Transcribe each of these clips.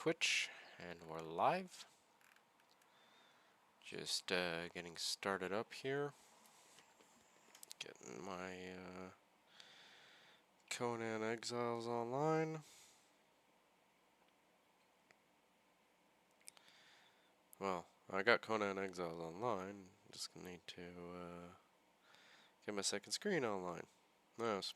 Twitch, and we're live. Just getting started up here. Getting my Conan Exiles online. Well, I got Conan Exiles online. Just gonna need to get my second screen online. Yes.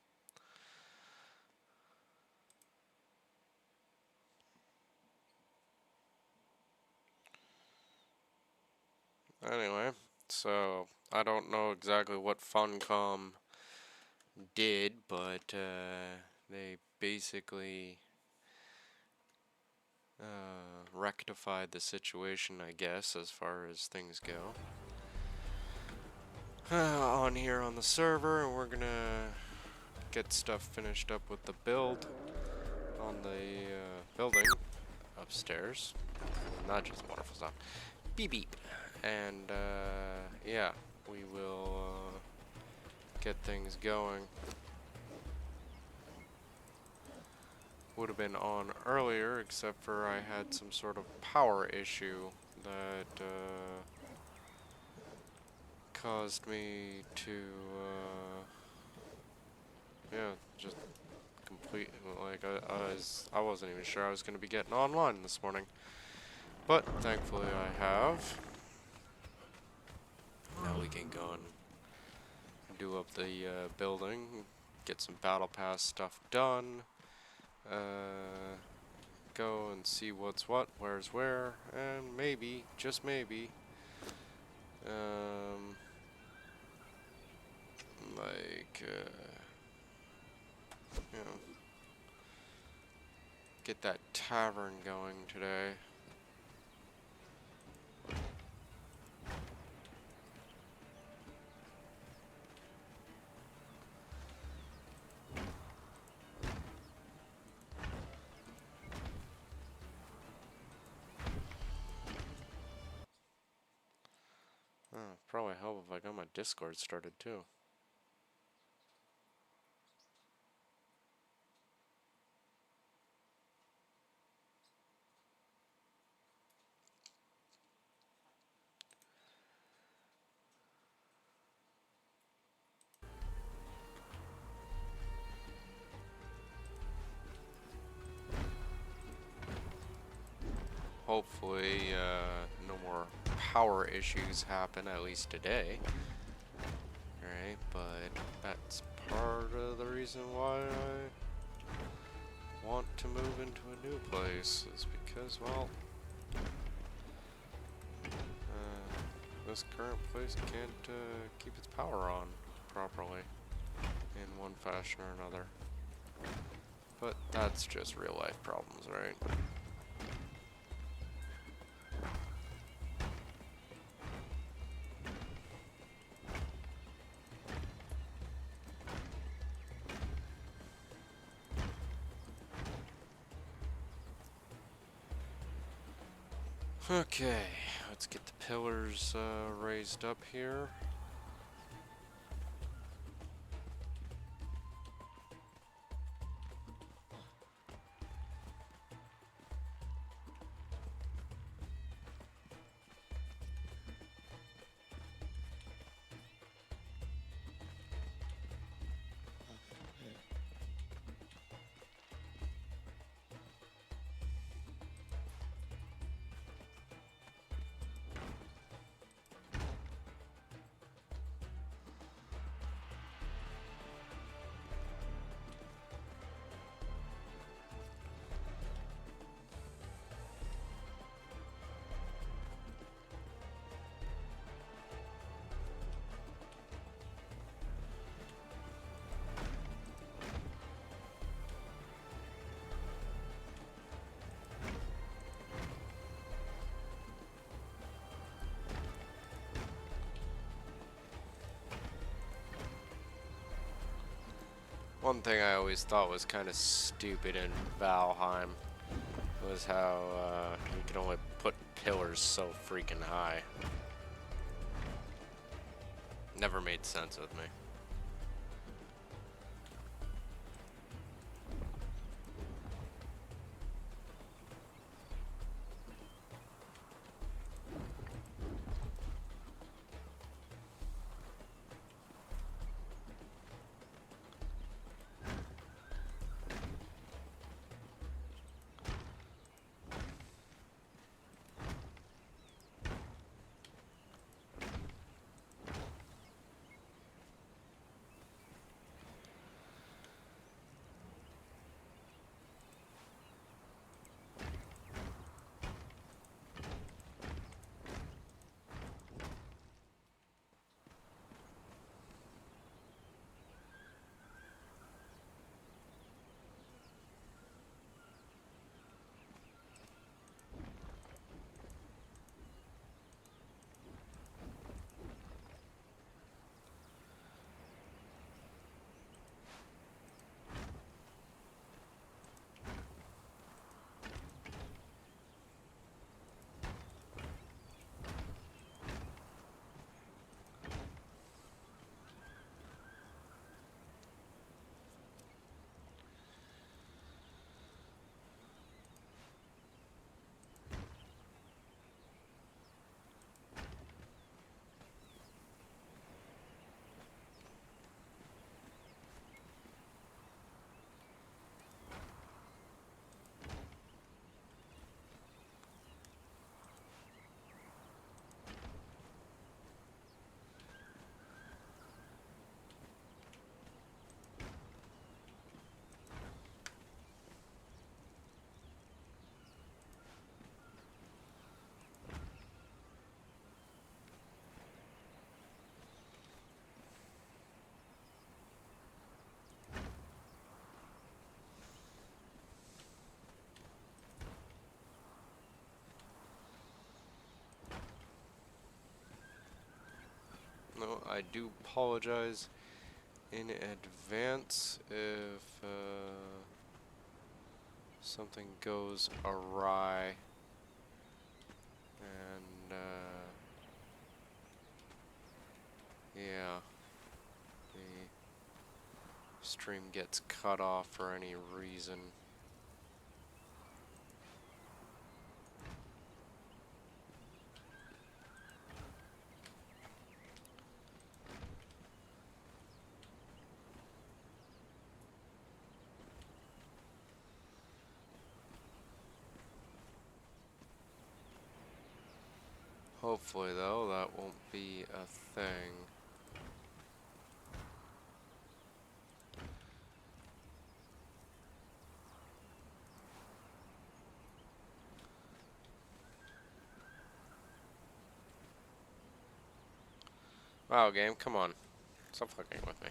Anyway, so I don't know exactly what Funcom did, but they basically rectified the situation, I guess, as far as things go. On here on the server, and we're gonna get stuff finished up with the build on the building upstairs. Not just wonderful stuff. Beep beep. And yeah, we will get things going. Would have been on earlier, except for I had some sort of power issue that caused me to yeah, just complete, like, I wasn't even sure I was going to be getting online this morning. But thankfully I have. Now we can go and do up the building, get some battle pass stuff done, go and see what's what, where's where, and maybe, just maybe, like, you know, get that tavern going today. Oh, probably help if I got my Discord started too. Hopefully, no more power issues happen, at least today. Alright, but that's part of the reason why I want to move into a new place, is because, well, this current place can't keep its power on properly in one fashion or another. But that's just real life problems, right? Okay, let's get the pillars raised up here. One thing I always thought was kind of stupid in Valheim was how you can only put pillars so freaking high. Never made sense with me. I do apologize in advance if something goes awry, and yeah, the stream gets cut off for any reason. Hopefully, though, that won't be a thing. Wow, game, come on. Stop fucking with me.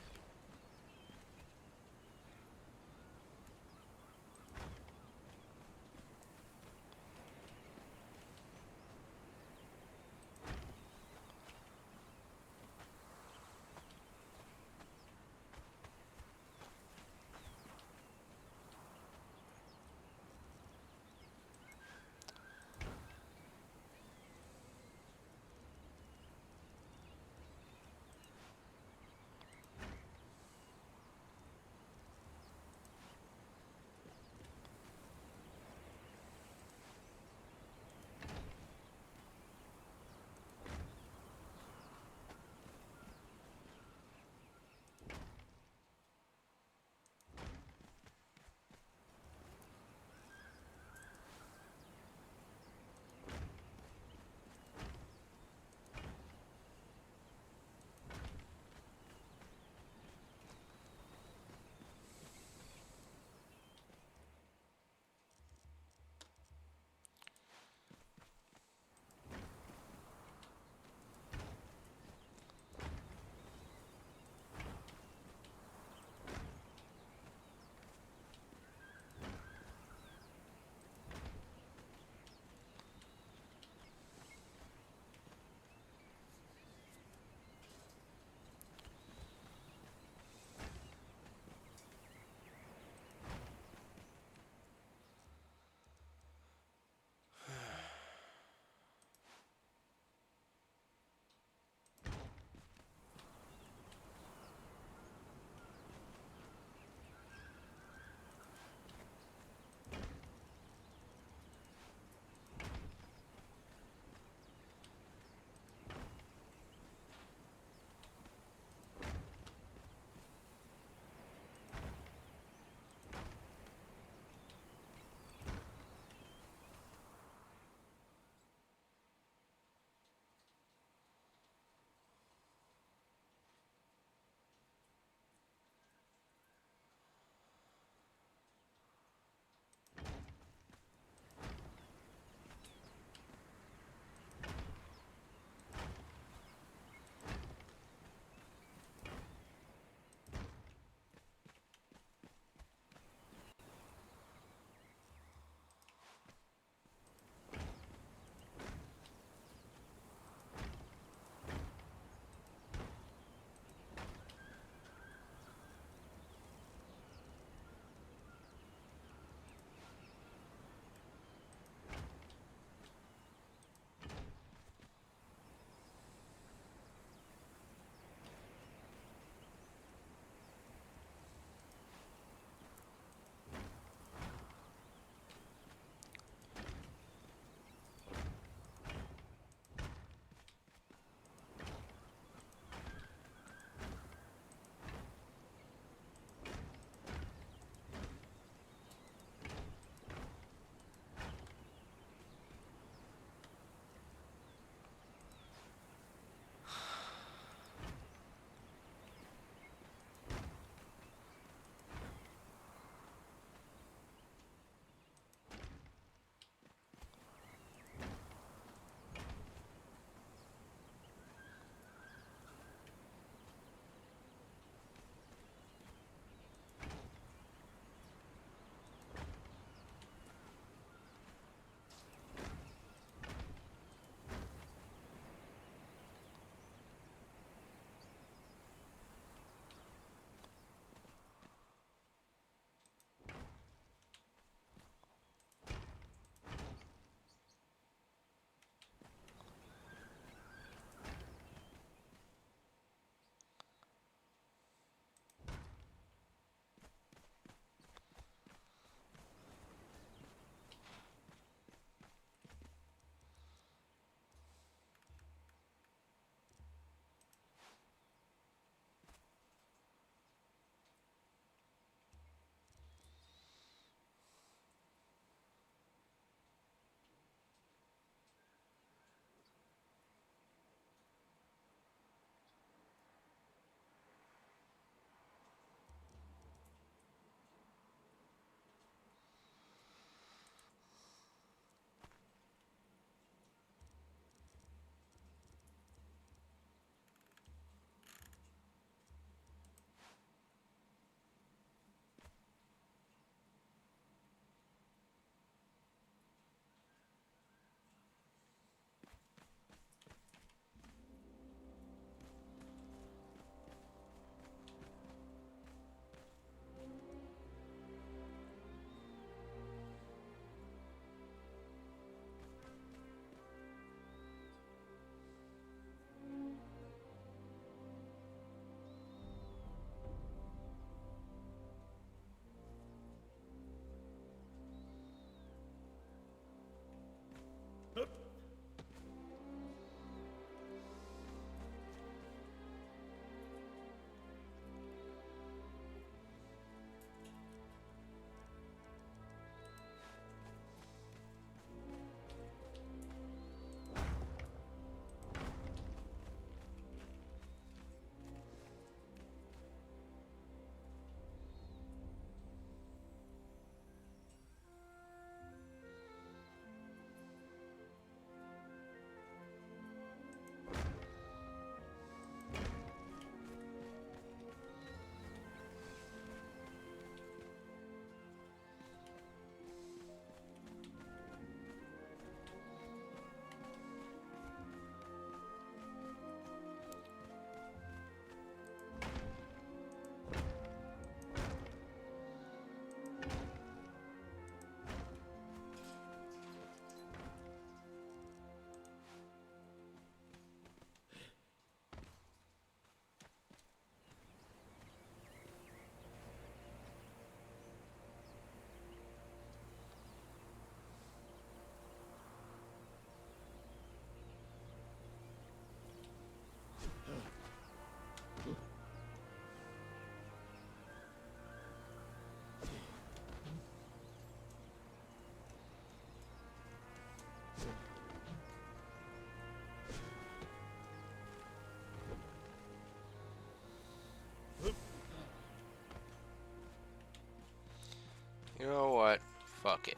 You know what? Fuck it.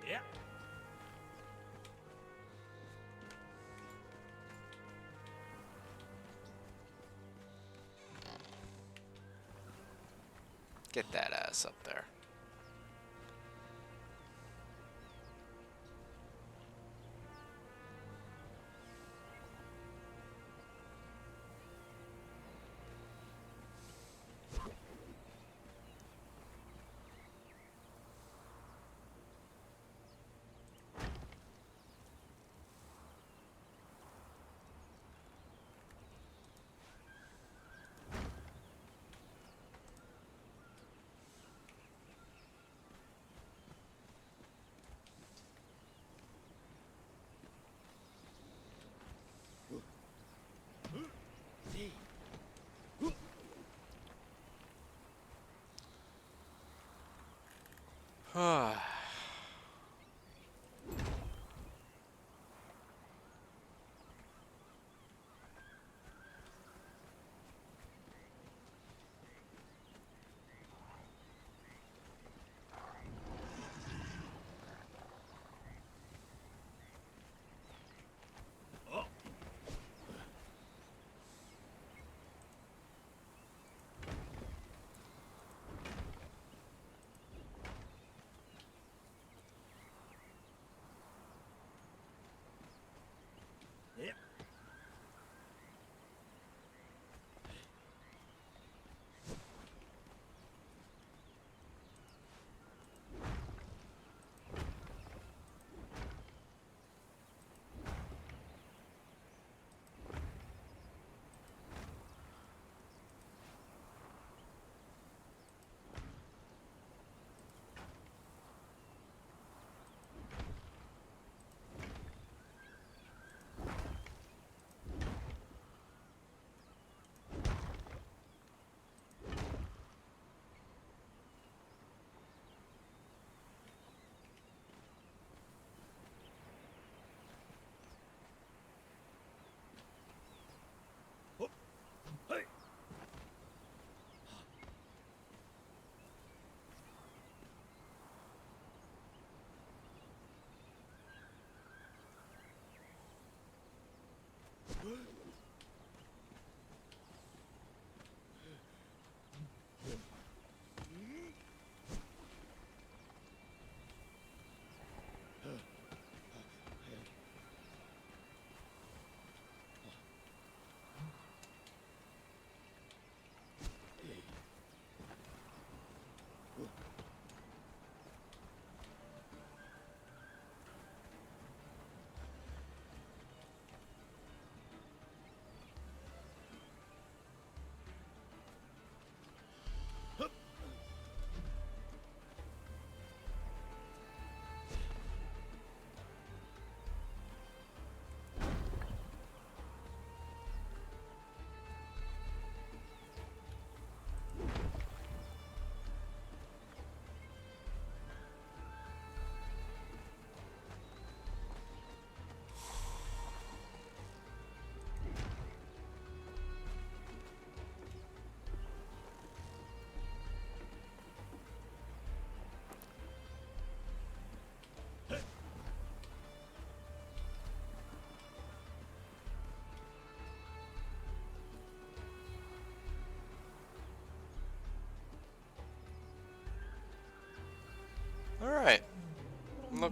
Yeah. Get that ass up there.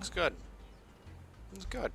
looks good. It's good.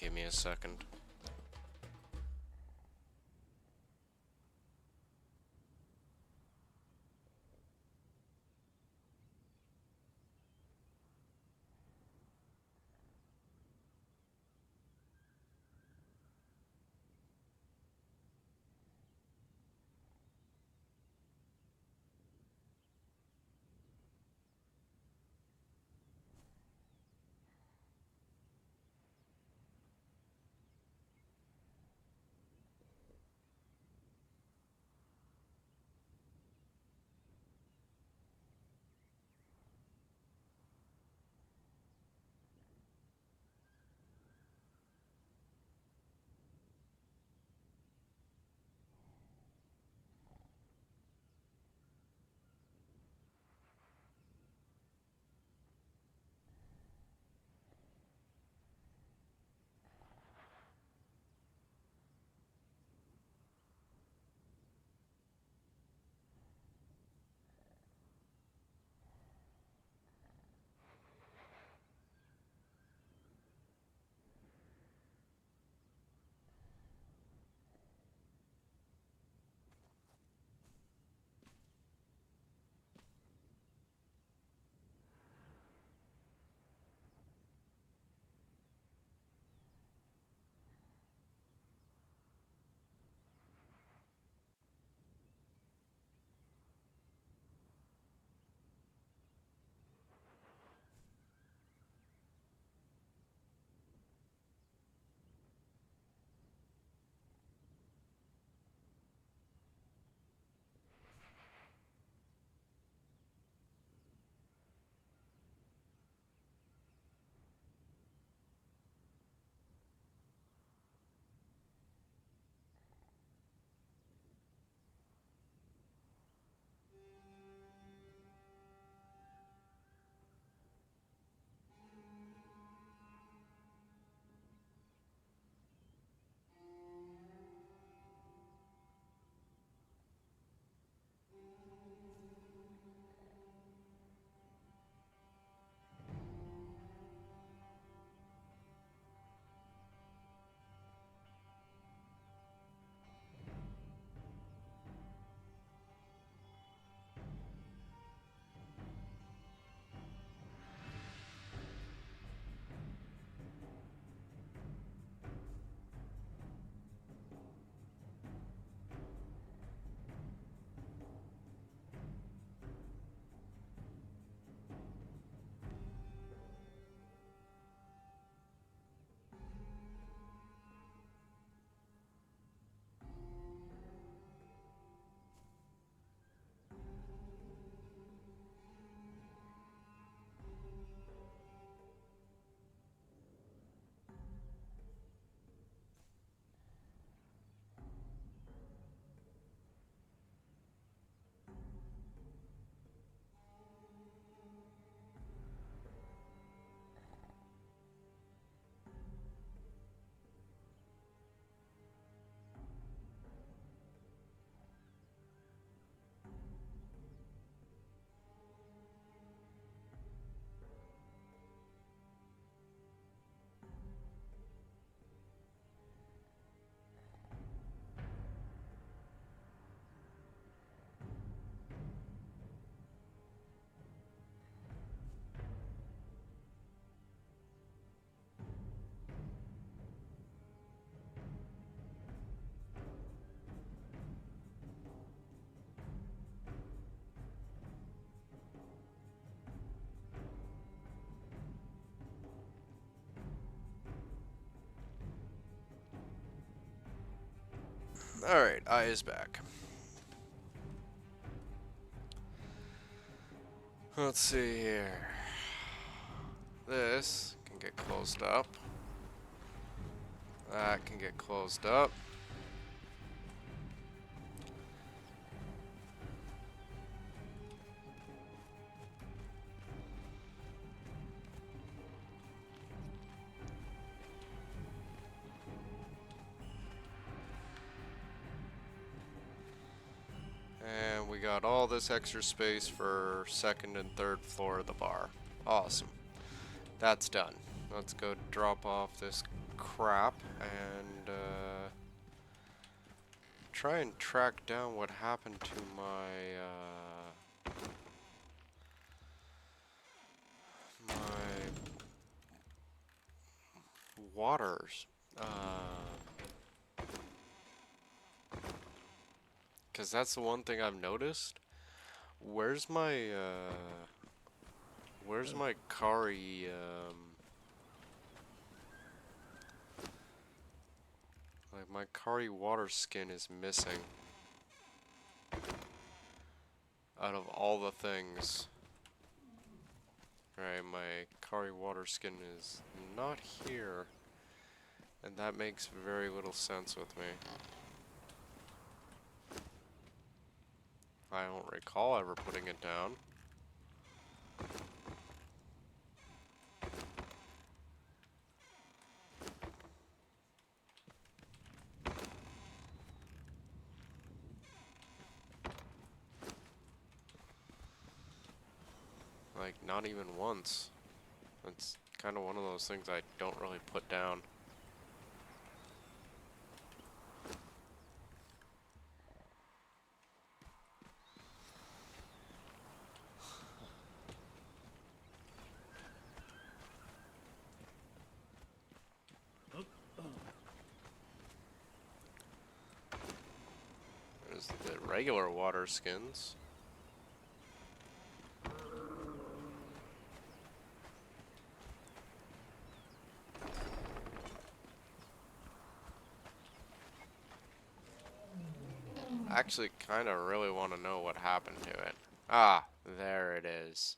Give me a second. Alright, eye is back. Let's see here. This can get closed up. That can get closed up. And we got all this extra space for second and third floor of the bar. Awesome. That's done. Let's go drop off this crap and try and track down what happened to my waters. Because that's the one thing I've noticed. Where's my Kari, like my Kari water skin is missing. Out of all the things. Right, my Kari water skin is not here. And that makes very little sense with me. I don't recall ever putting it down. Like, not even once. It's kind of one of those things I don't really put down. There's the regular water skins. I actually kind of really want to know what happened to it. Ah, there it is.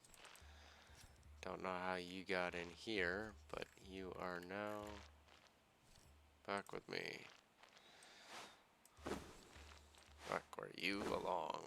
Don't know how you got in here, but you are now back with me. Back where you belong.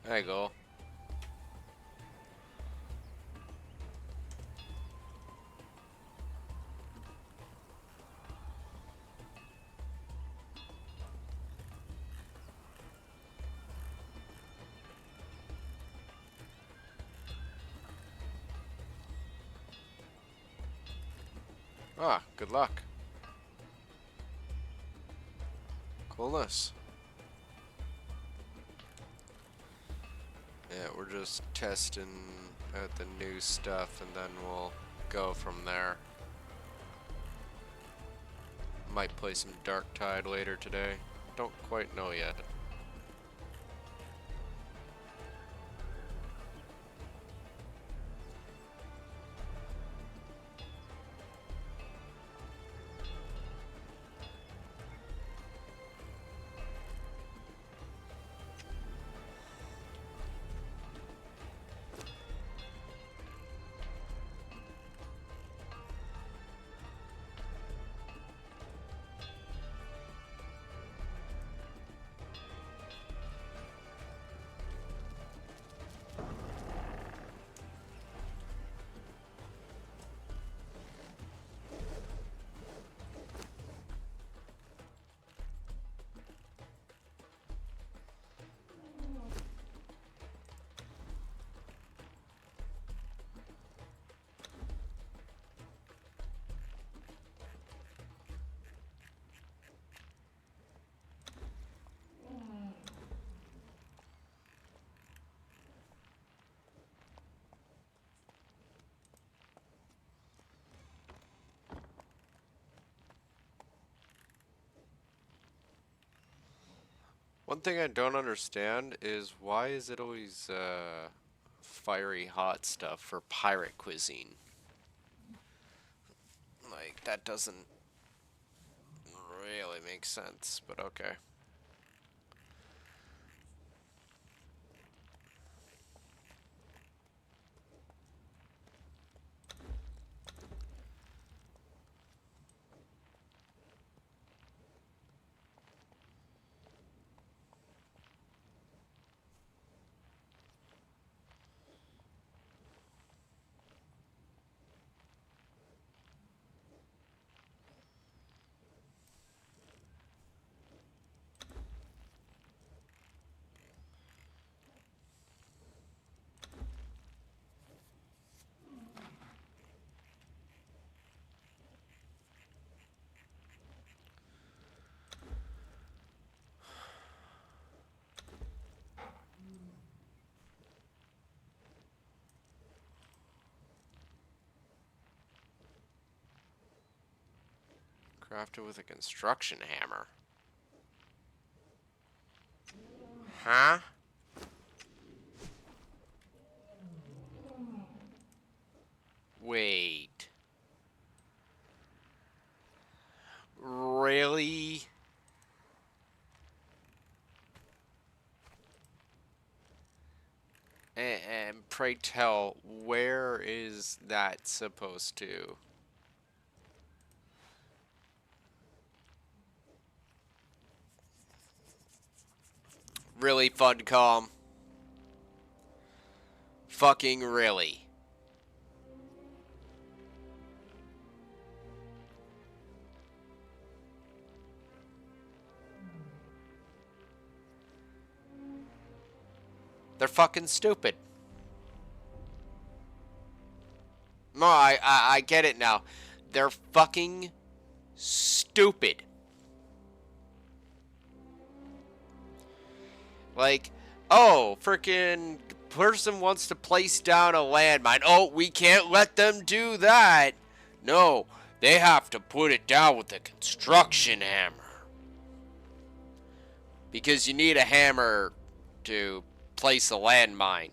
There you go. Ah, good luck. Coolness. Yeah, we're just testing out the new stuff and then we'll go from there. Might play some Dark Tide later today. Don't quite know yet. One thing I don't understand is why is it always fiery hot stuff for pirate cuisine? Like, that doesn't really make sense, but okay. Crafted with a construction hammer. Huh? Wait. Really? And pray tell, where is that supposed to? Really, Funcom? Fucking really? They're fucking stupid. No, I get it now. They're fucking stupid. Like, oh, frickin' person wants to place down a landmine. Oh, we can't let them do that. No, they have to put it down with a construction hammer. Because you need a hammer to place a landmine.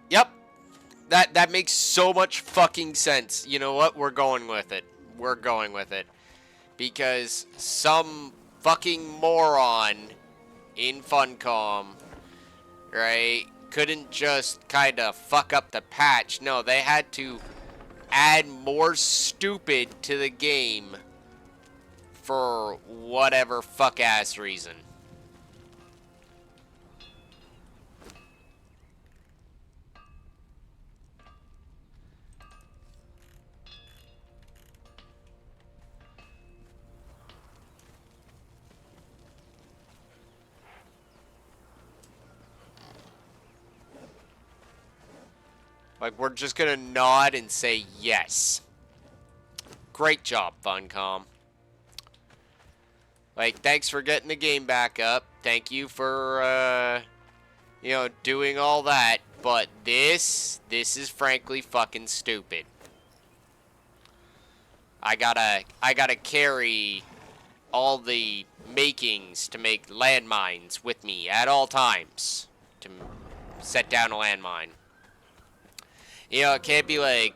Yep. That makes so much fucking sense. You know what? We're going with it. We're going with it. Because some fucking moron in Funcom, right, couldn't just kind of fuck up the patch. No, they had to add more stupid to the game for whatever fuck-ass reason. Like, we're just gonna nod and say yes. Great job, Funcom. Like, thanks for getting the game back up. Thank you for, you know, doing all that. But this is frankly fucking stupid. I gotta carry all the makings to make landmines with me at all times to set down a landmine. You know, it can't be like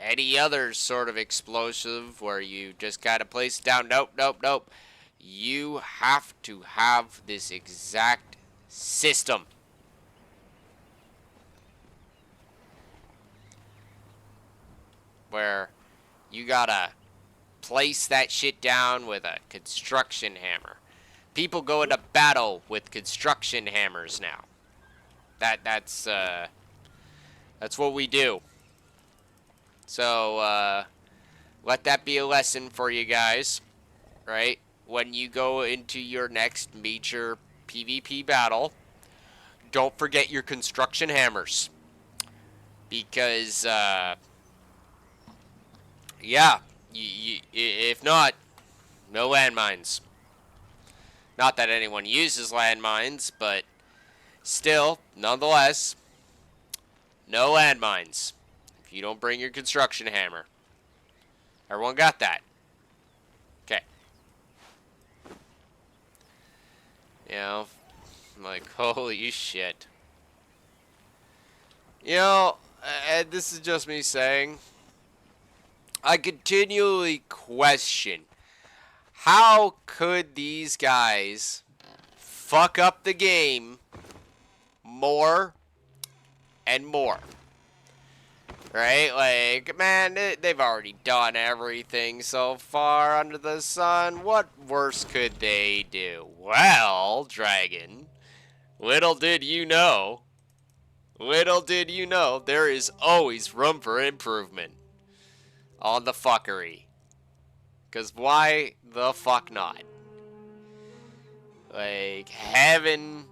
any other sort of explosive where you just gotta place it down. Nope, nope, nope. You have to have this exact system. Where you gotta place that shit down with a construction hammer. People go into battle with construction hammers now. That's what we do. So, let that be a lesson for you guys, right? When you go into your next major PvP battle, don't forget your construction hammers. Because, yeah, if not, no landmines. Not that anyone uses landmines, but still, nonetheless, no landmines if you don't bring your construction hammer. Everyone got that? Okay. You know, I'm like, holy shit. You know, and this is just me saying, I continually question, how could these guys fuck up the game more and more? Right? Like, man, they've already done everything so far under the sun. What worse could they do? Well, Dragon, little did you know, there is always room for improvement on the fuckery. Because why the fuck not? Like, heavens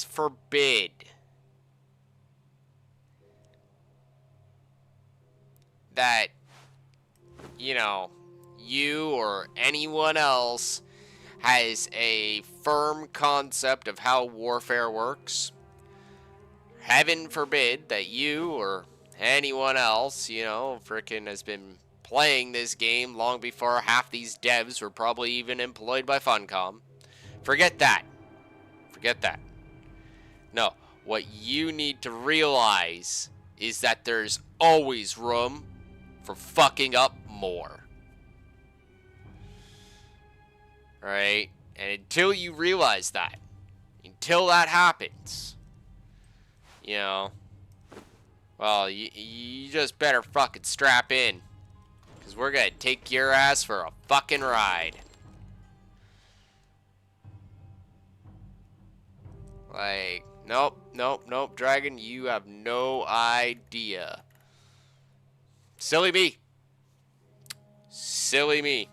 forbid that, you know, you or anyone else has a firm concept of how warfare works. Heaven forbid that you or anyone else, you know, frickin' has been playing this game long before half these devs were probably even employed by Funcom. Forget that. Forget that. No, what you need to realize is that there's always room for fucking up more. Alright? And until you realize that, until that happens, you know, well, you just better fucking strap in. Because we're gonna take your ass for a fucking ride. Like, nope, Dragon, you have no idea. Silly me. Silly me.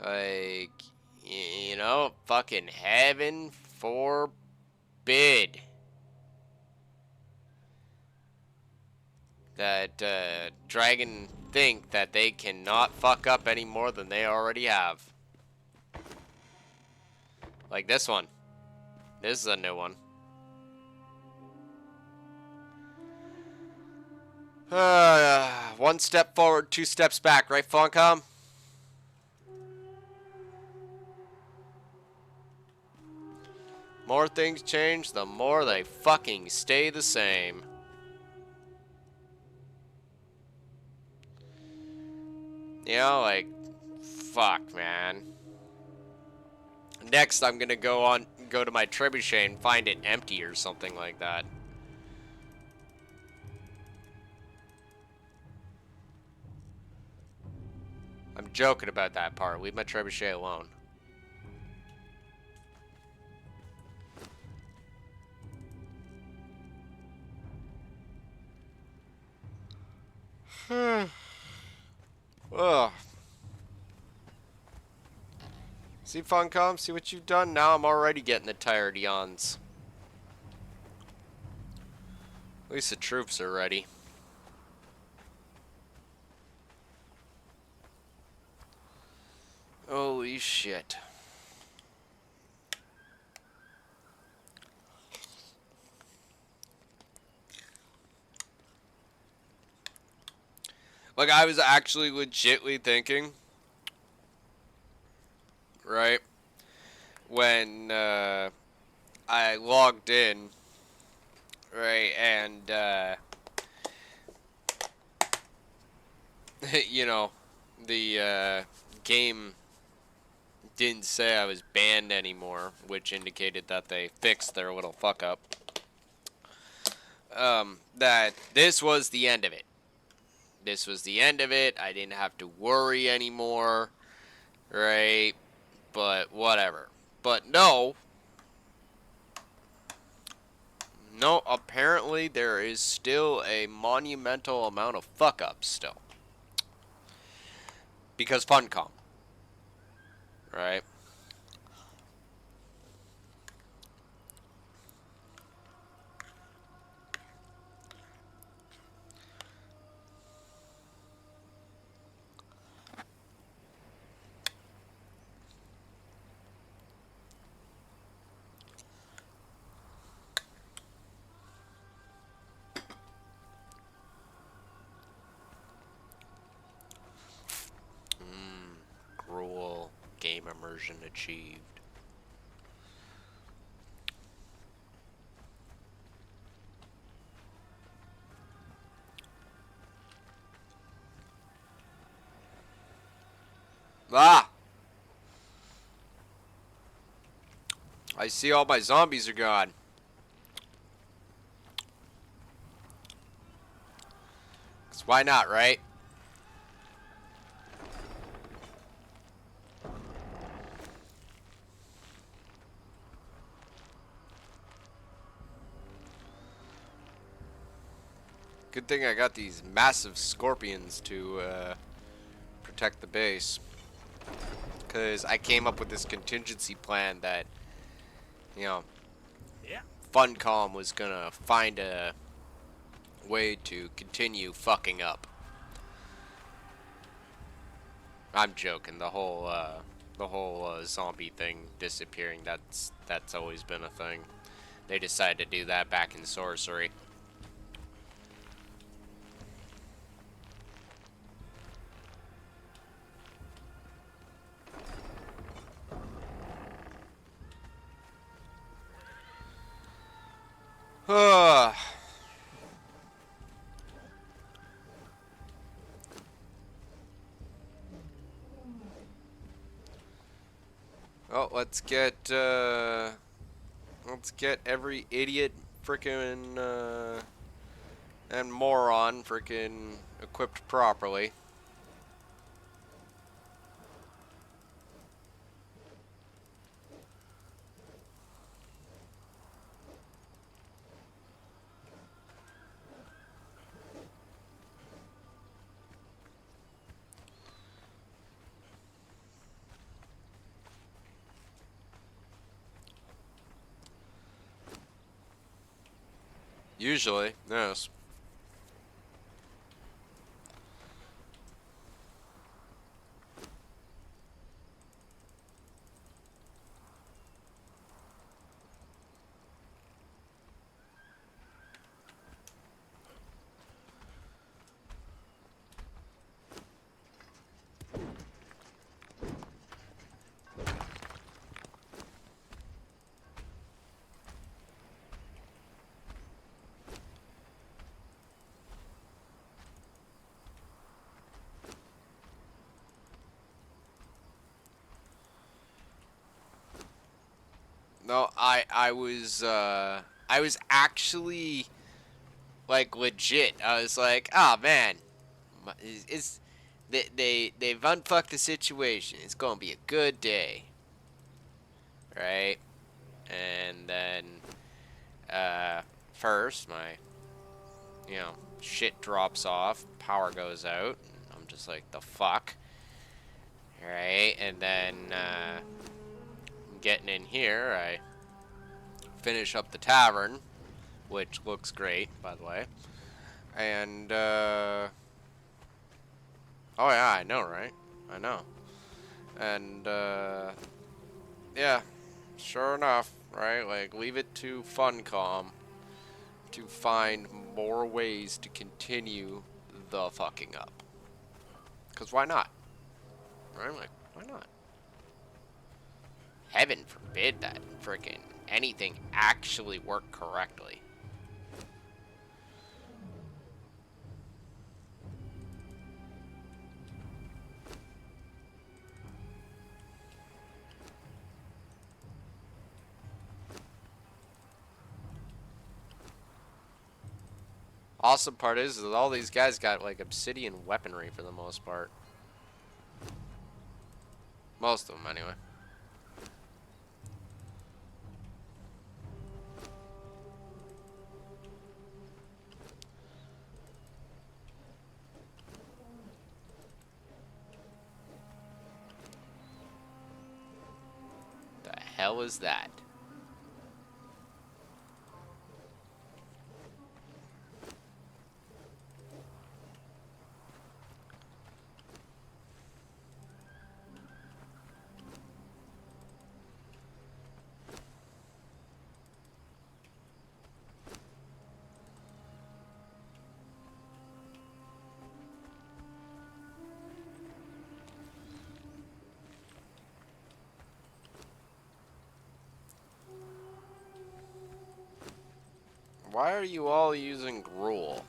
Like, you know, fucking heaven forbid that Dragon think that they cannot fuck up any more than they already have. Like this one. This is a new one. One step forward, two steps back, right, Funcom? More things change, the more they fucking stay the same. You know, like, fuck, man. Next, I'm gonna go to my trebuchet and find it empty or something like that. I'm joking about that part. Leave my trebuchet alone. Ugh. See, Funcom, see what you've done? Now I'm already getting the tired yawns. At least the troops are ready. Holy shit. Like, I was actually legitly thinking, right, when I logged in, right, and, you know, the game didn't say I was banned anymore, which indicated that they fixed their little fuck up. That this was the end of it. This was the end of it. I didn't have to worry anymore, right? But whatever. But no, apparently there is still a monumental amount of fuck ups still. Because Funcom, right? Gruel, game immersion achieved. Ah! I see all my zombies are gone. 'Cause why not, right? Good thing I got these massive scorpions to protect the base. Because I came up with this contingency plan that, you know, Yeah. Funcom was gonna find a way to continue fucking up. I'm joking. The whole zombie thing disappearing, that's always been a thing. They decided to do that back in Sorcery. Oh, let's get every idiot frickin' and moron frickin' equipped properly. Usually, yes. No, I was actually like legit. I was like, oh man, it's they've unfucked the situation. It's gonna be a good day, right? And then first my shit drops off, power goes out. I'm just like, the fuck, right? And then getting in here, I finish up the tavern, which looks great, by the way. And, oh yeah, I know, right? I know. And, yeah, sure enough, right? Like, leave it to Funcom to find more ways to continue the fucking up. Because why not? Right? Like, why not? Heaven forbid that freaking anything actually work correctly. Awesome part is that all these guys got like obsidian weaponry for the most part. Most of them, anyway. The hell is that? Why are you all using gruel?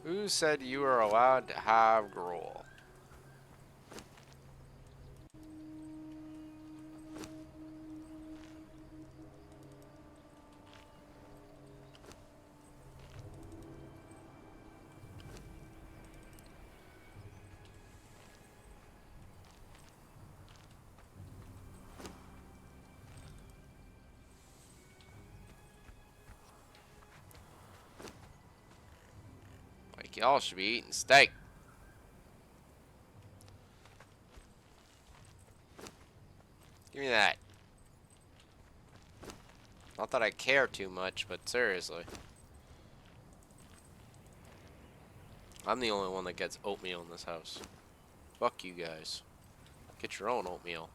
Who said you are allowed to have gruel? Like, y'all should be eating steak. Give me that. Not that I care too much, but seriously. I'm the only one that gets oatmeal in this house. Fuck you guys. Get your own oatmeal.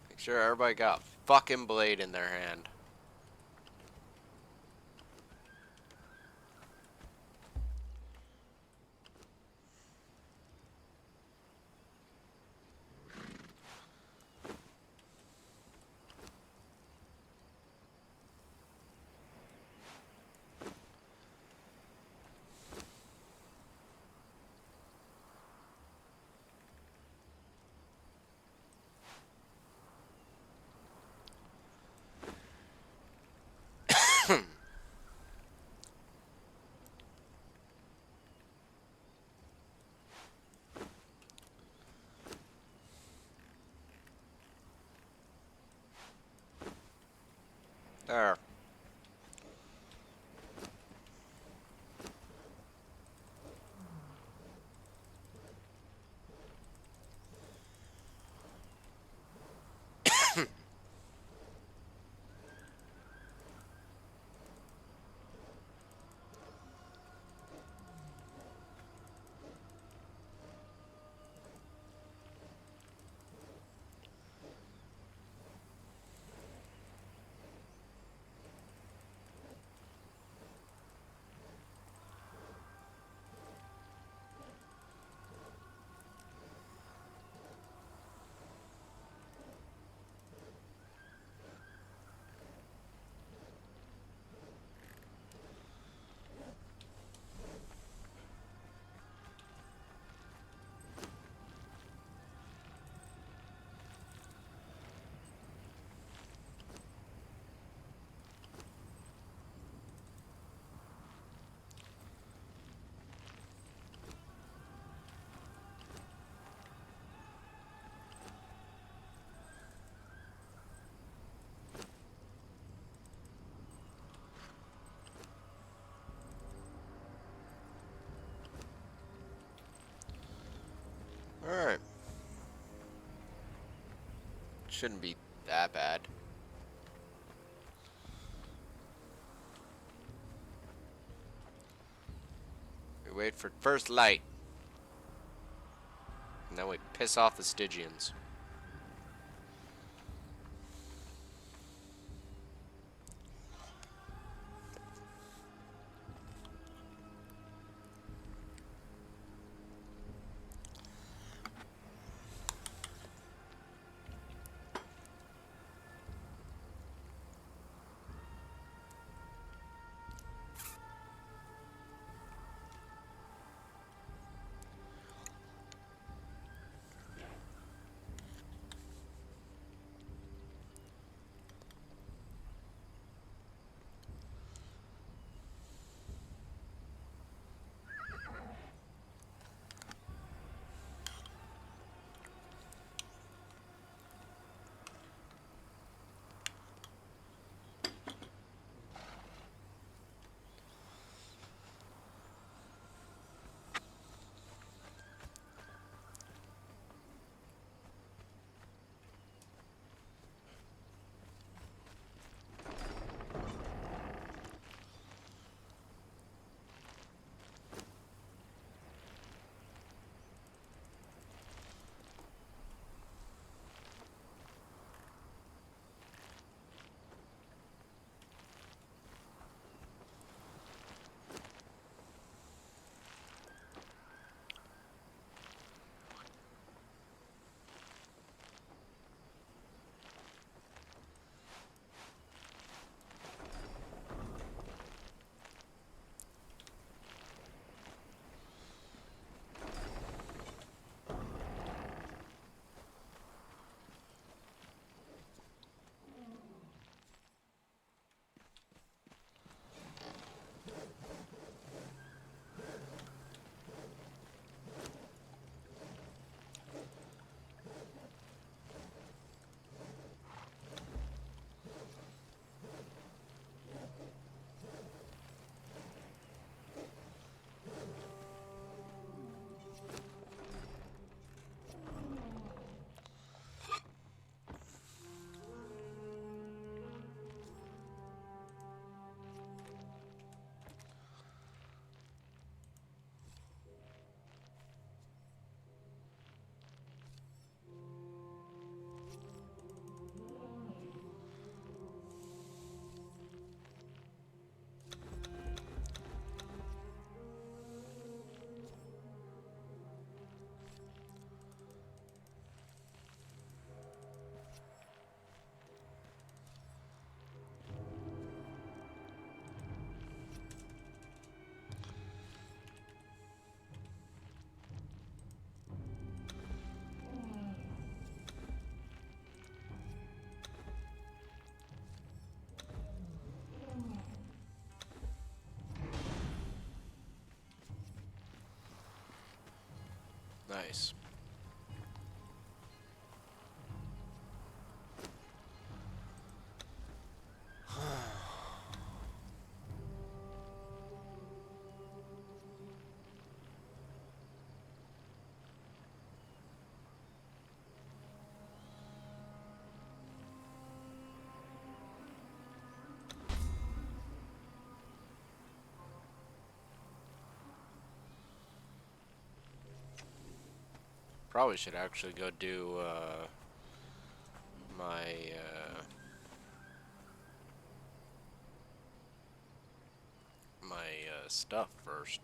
Make sure everybody got a fucking blade in their hand. There. Alright. Shouldn't be that bad. We wait for first light. And then we piss off the Stygians. Nice. Probably should actually go do my stuff first.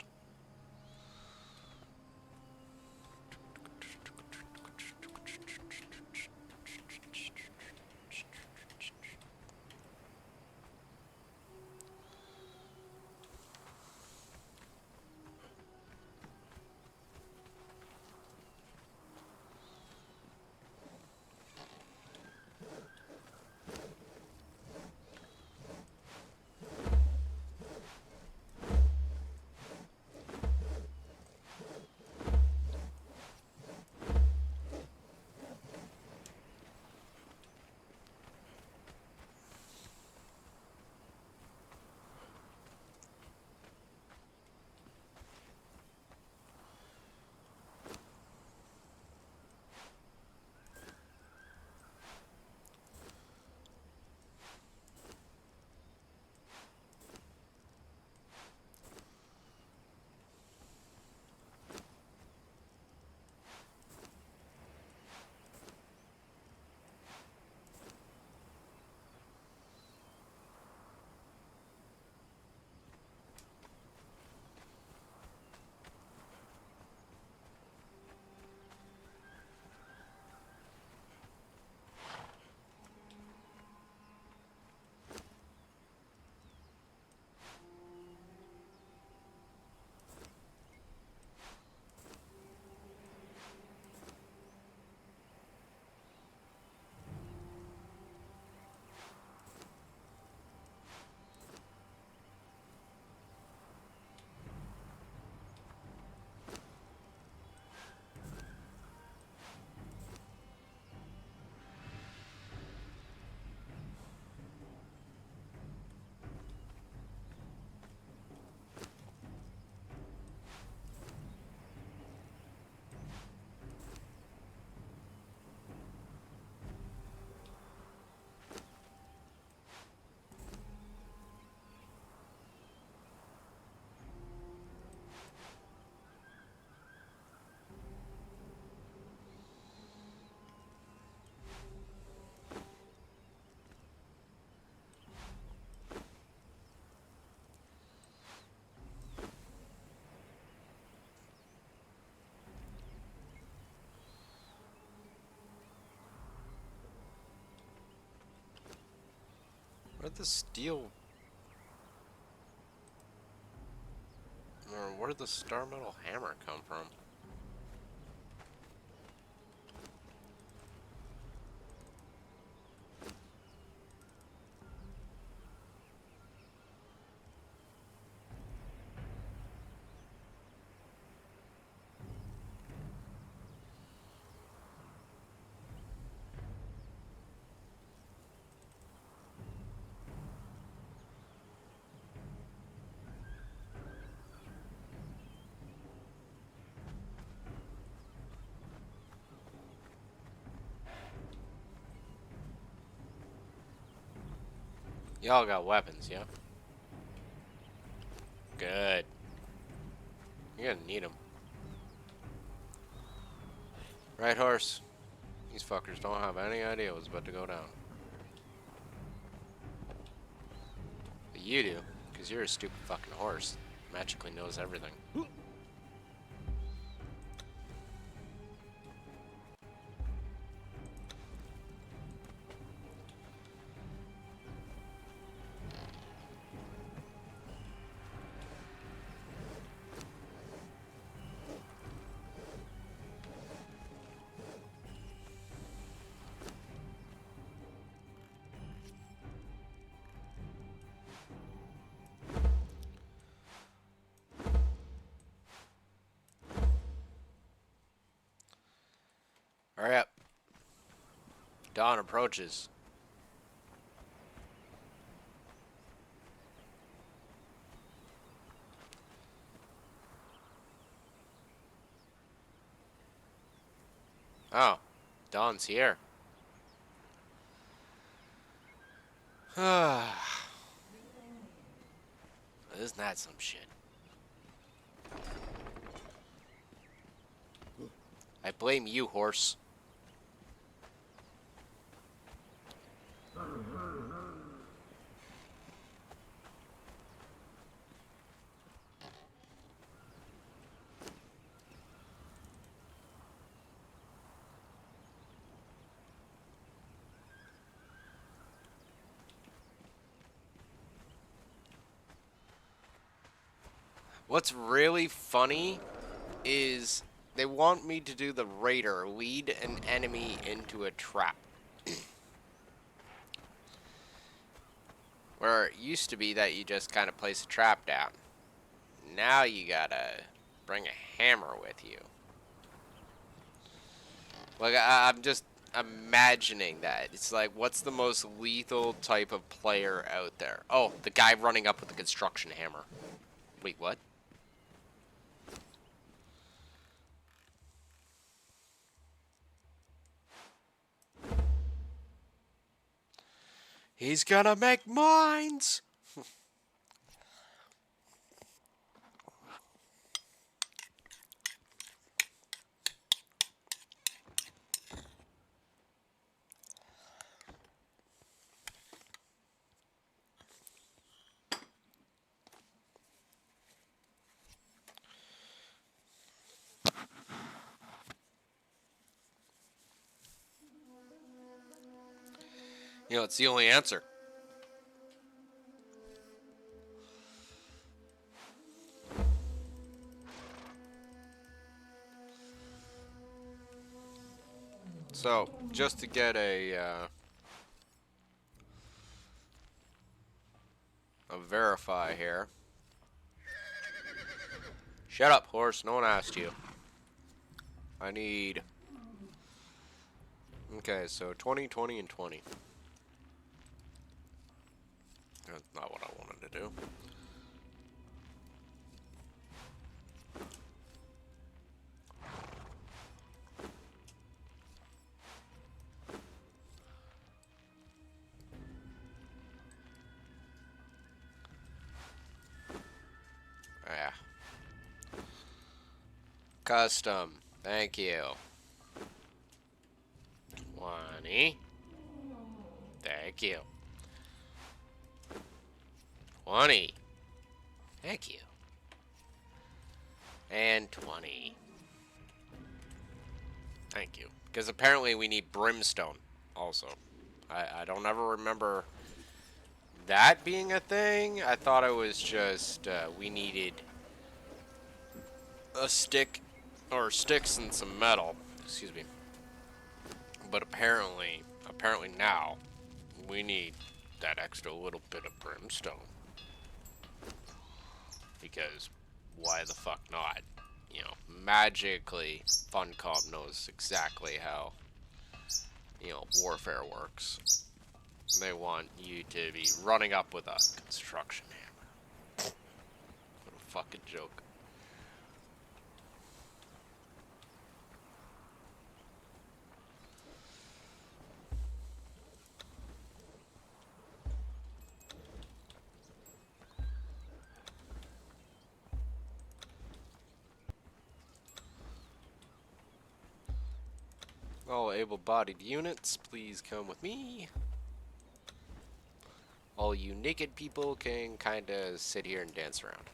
Where'd the steel, or where'd the star metal hammer come from? Y'all got weapons, yeah? Good. You're gonna need them. Right, horse? These fuckers don't have any idea what's about to go down. But you do, because you're a stupid fucking horse. Magically knows everything. Hurry up. Dawn approaches. Oh, Dawn's here. Isn't that some shit? I blame you, horse. What's really funny is they want me to do the raider, lead an enemy into a trap. Where it used to be that you just kind of place a trap down. Now you gotta bring a hammer with you. Like, I'm just imagining that. It's like, what's the most lethal type of player out there? Oh, the guy running up with the construction hammer. Wait, what? He's gonna make mines! You know, it's the only answer. So, just to get a verify here. Shut up, horse. No one asked you. I need... Okay, so 20, 20, and 20. That's not what I wanted to do. Yeah. Custom. Thank you. 20. Thank you. 20. Thank you. And 20. Thank you. Because apparently we need brimstone also. I don't ever remember that being a thing. I thought it was just we needed a stick or sticks and some metal. Excuse me. But apparently now we need that extra little bit of brimstone. Because why the fuck not? You know, magically, Funcom knows exactly how, you know, warfare works. They want you to be running up with a construction hammer. What a fucking joke. All able-bodied units, please come with me. All you naked people can kinda sit here and dance around.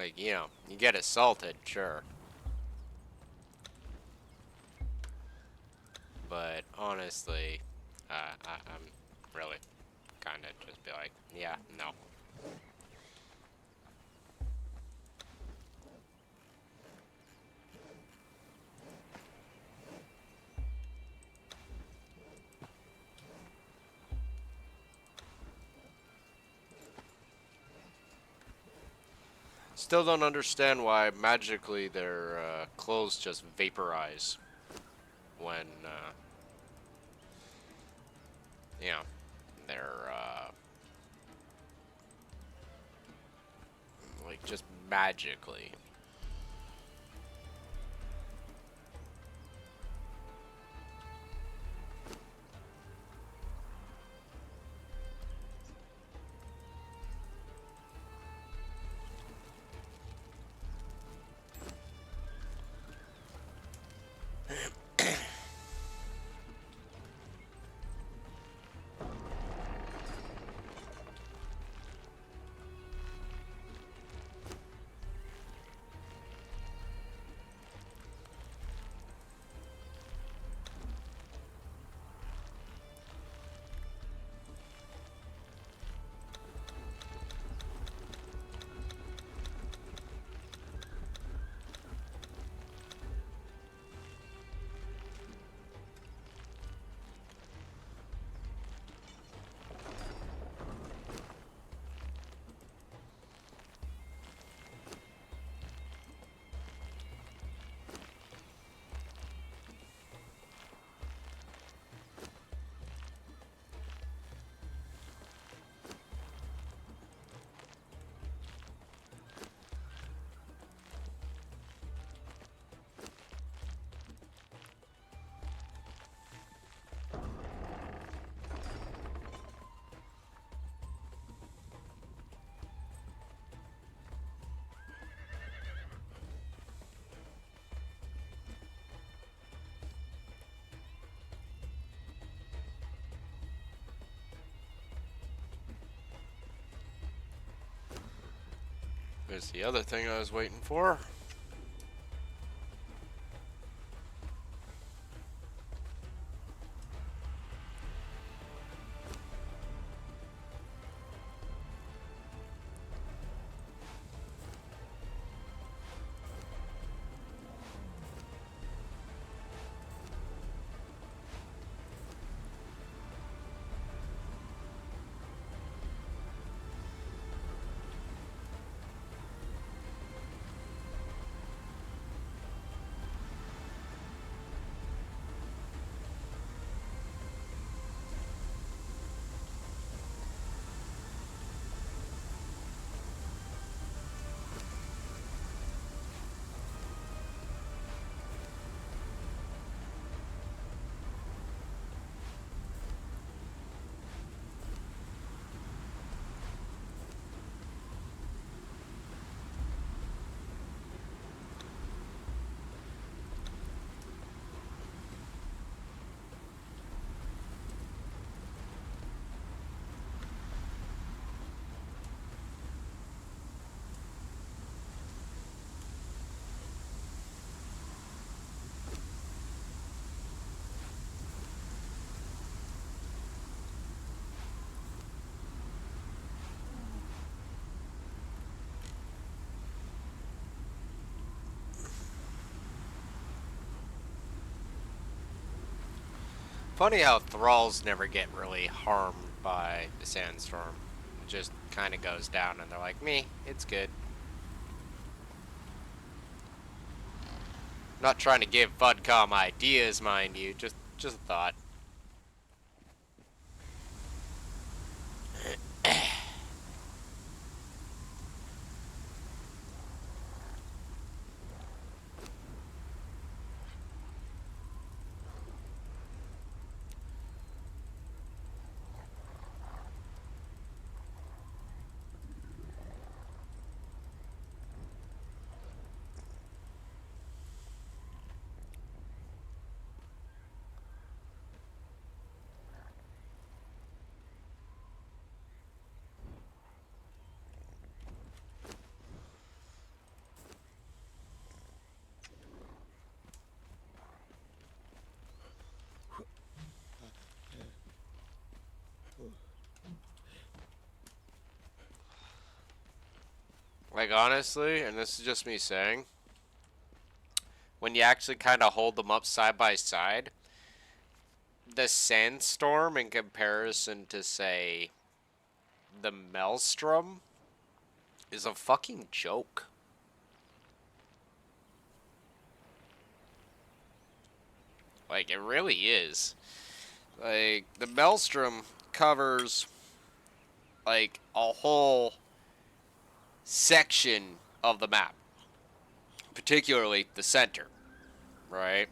Like, you know, you get assaulted, sure. But honestly, I'm really kind of just be like, yeah, no. Still don't understand why magically their clothes just vaporize when, you know, they're, like, just magically. There's the other thing I was waiting for. Funny how thralls never get really harmed by the sandstorm. It just kind of goes down and they're like, me, it's good. Not trying to give FUDCOM ideas, mind you, just a thought. Like, honestly, and this is just me saying, when you actually kind of hold them up side by side, the Sandstorm in comparison to, say, the Maelstrom is a fucking joke. Like, it really is. Like, the Maelstrom covers, like, a whole section of the map, particularly the center, right?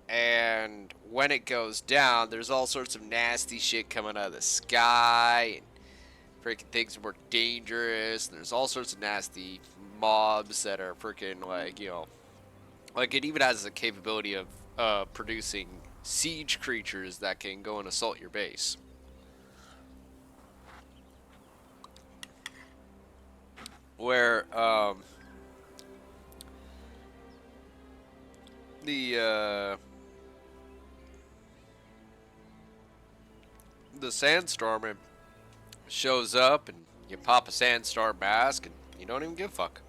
And when it goes down, there's all sorts of nasty shit coming out of the sky, and freaking things are more dangerous. And there's all sorts of nasty mobs that are freaking, like, like, it even has the capability of producing siege creatures that can go and assault your base. Where the the sandstorm, it shows up and you pop a sandstorm mask and you don't even give a fuck.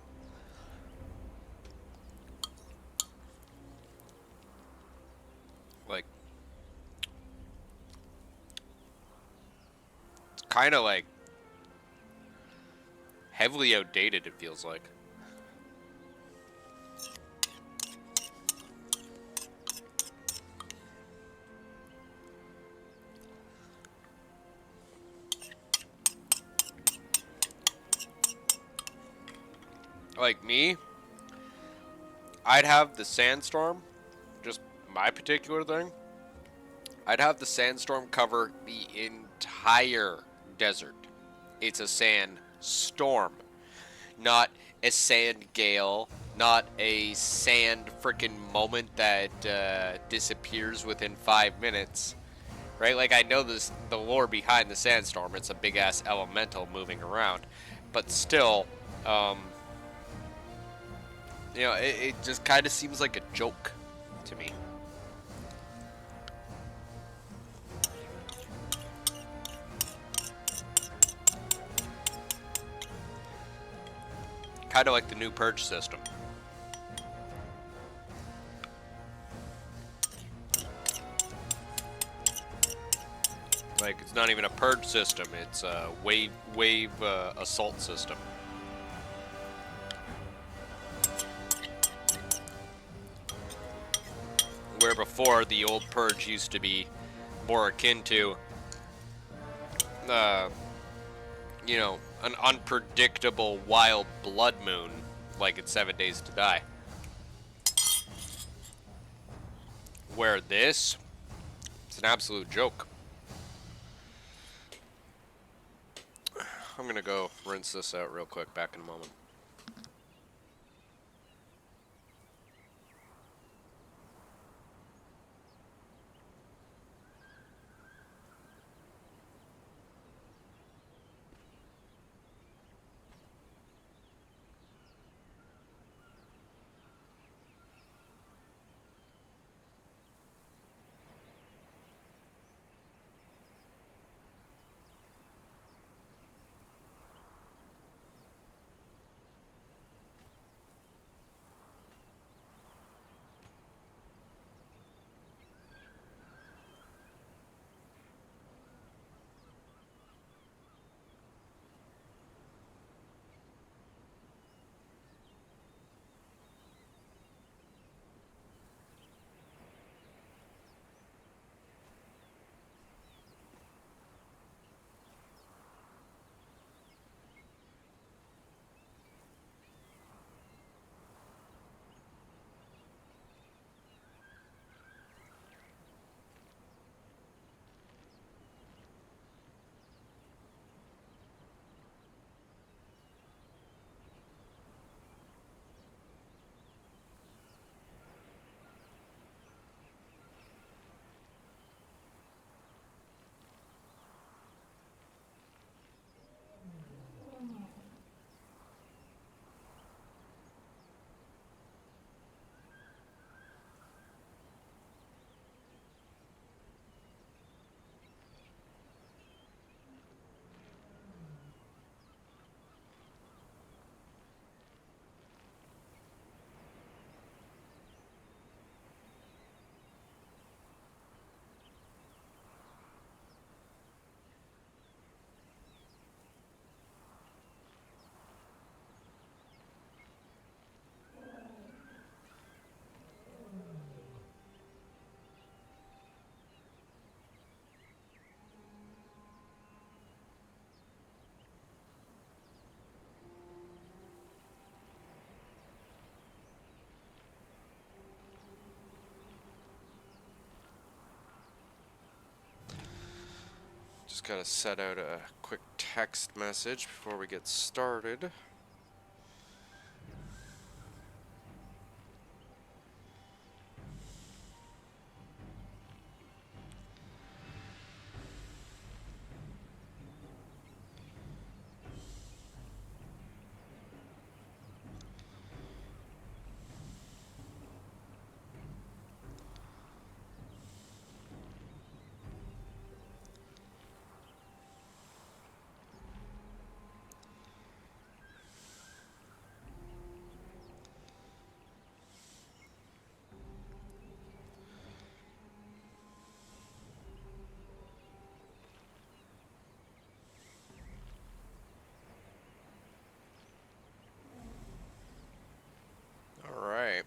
Like, it's kind of like heavily outdated, it feels like. Like me, I'd have the sandstorm, just my particular thing. I'd have the sandstorm cover the entire desert. It's a sandstorm, not a sand gale, not a sand frickin' moment that disappears within 5 minutes. Right? Like, I know the lore behind the sandstorm. It's a big ass elemental moving around, but still, um, it just kind of seems like a joke to me. Kind of like the new purge system. Like, it's not even a purge system, it's a wave assault system. Where before, the old purge used to be more akin to, uh, an unpredictable wild blood moon, like in 7 Days to Die. Where this, it's an absolute joke. I'm gonna go rinse this out real quick, back in a moment. Just gotta set out a quick text message before we get started. Alright.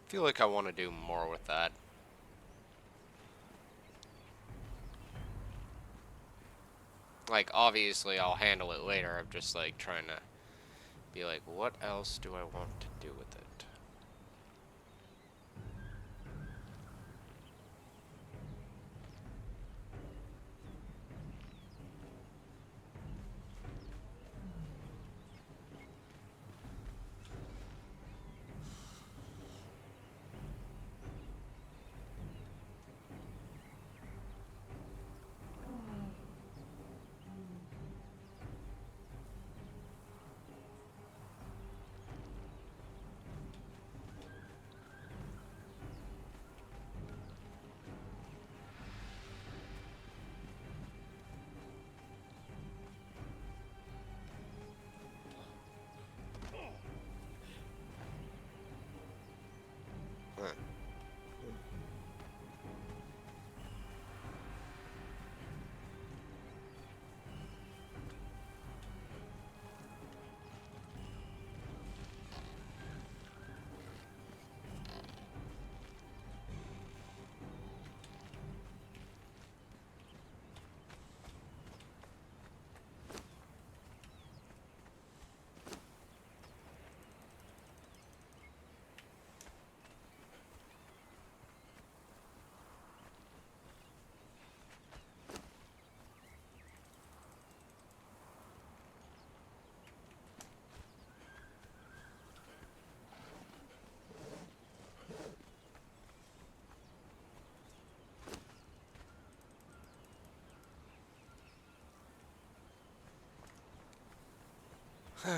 I feel like I want to do more with that. Like, obviously I'll handle it later. I'm just like trying to be like, what else do I want to do with it? Huh.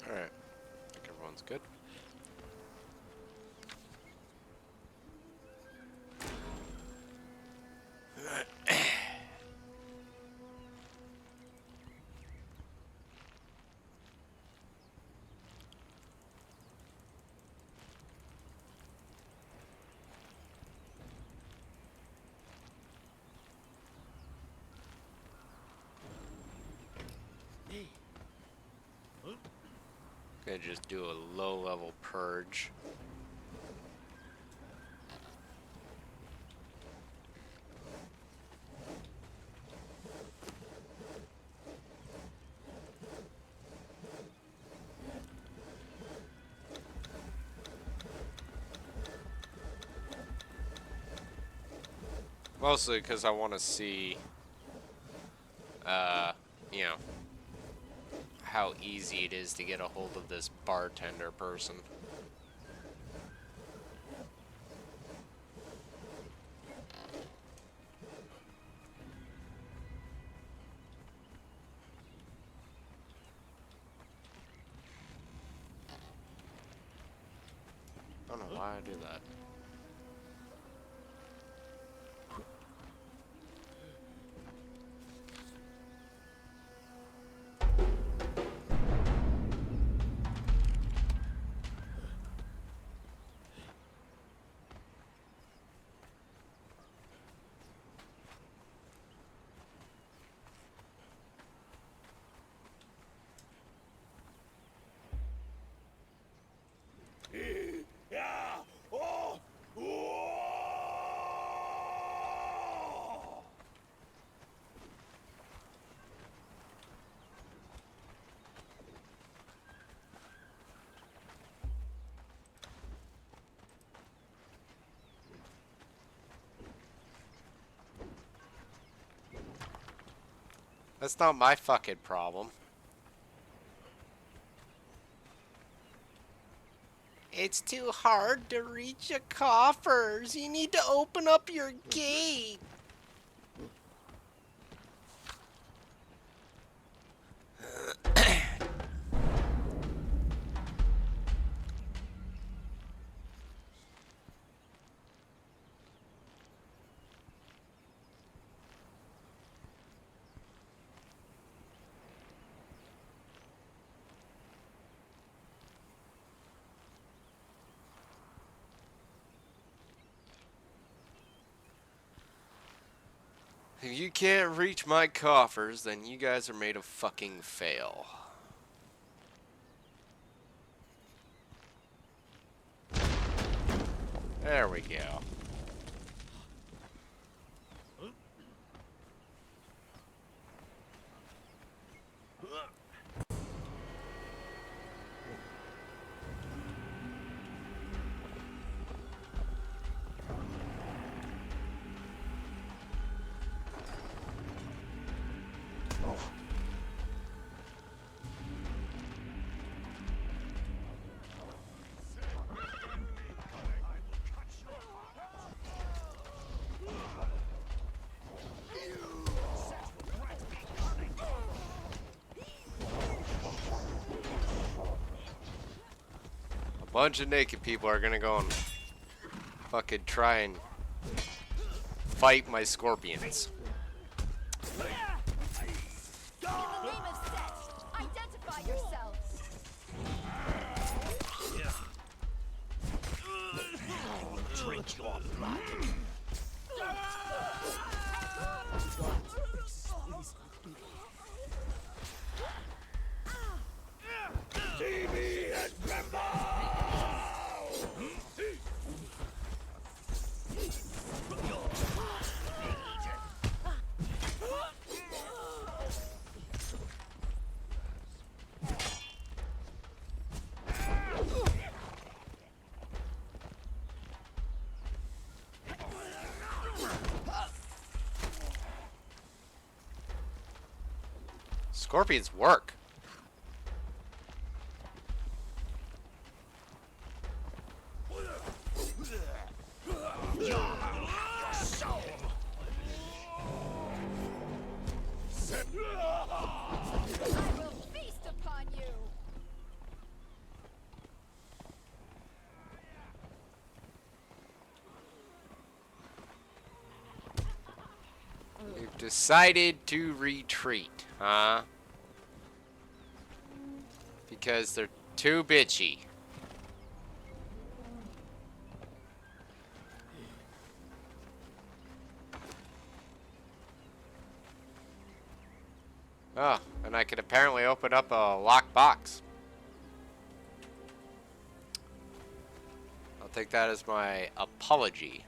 Alright. I think everyone's good. gonna just do a low-level purge. Mostly because I want to see, you know, how easy it is to get a hold of this bartender person. I don't know why I do that. That's not my fucking problem. It's too hard to reach the coffers. You need to open up your gate. If you can't reach my coffers, then you guys are made of fucking fail. There we go. A bunch of naked people are gonna go and fucking try and fight my scorpions. In the name of Set, identify yourselves. Drink your blood. See me and tremble! Scorpions work. I will feast upon you. You've decided to retreat, huh? Because they're too bitchy. Oh, and I can apparently open up a locked box. Take that as my apology.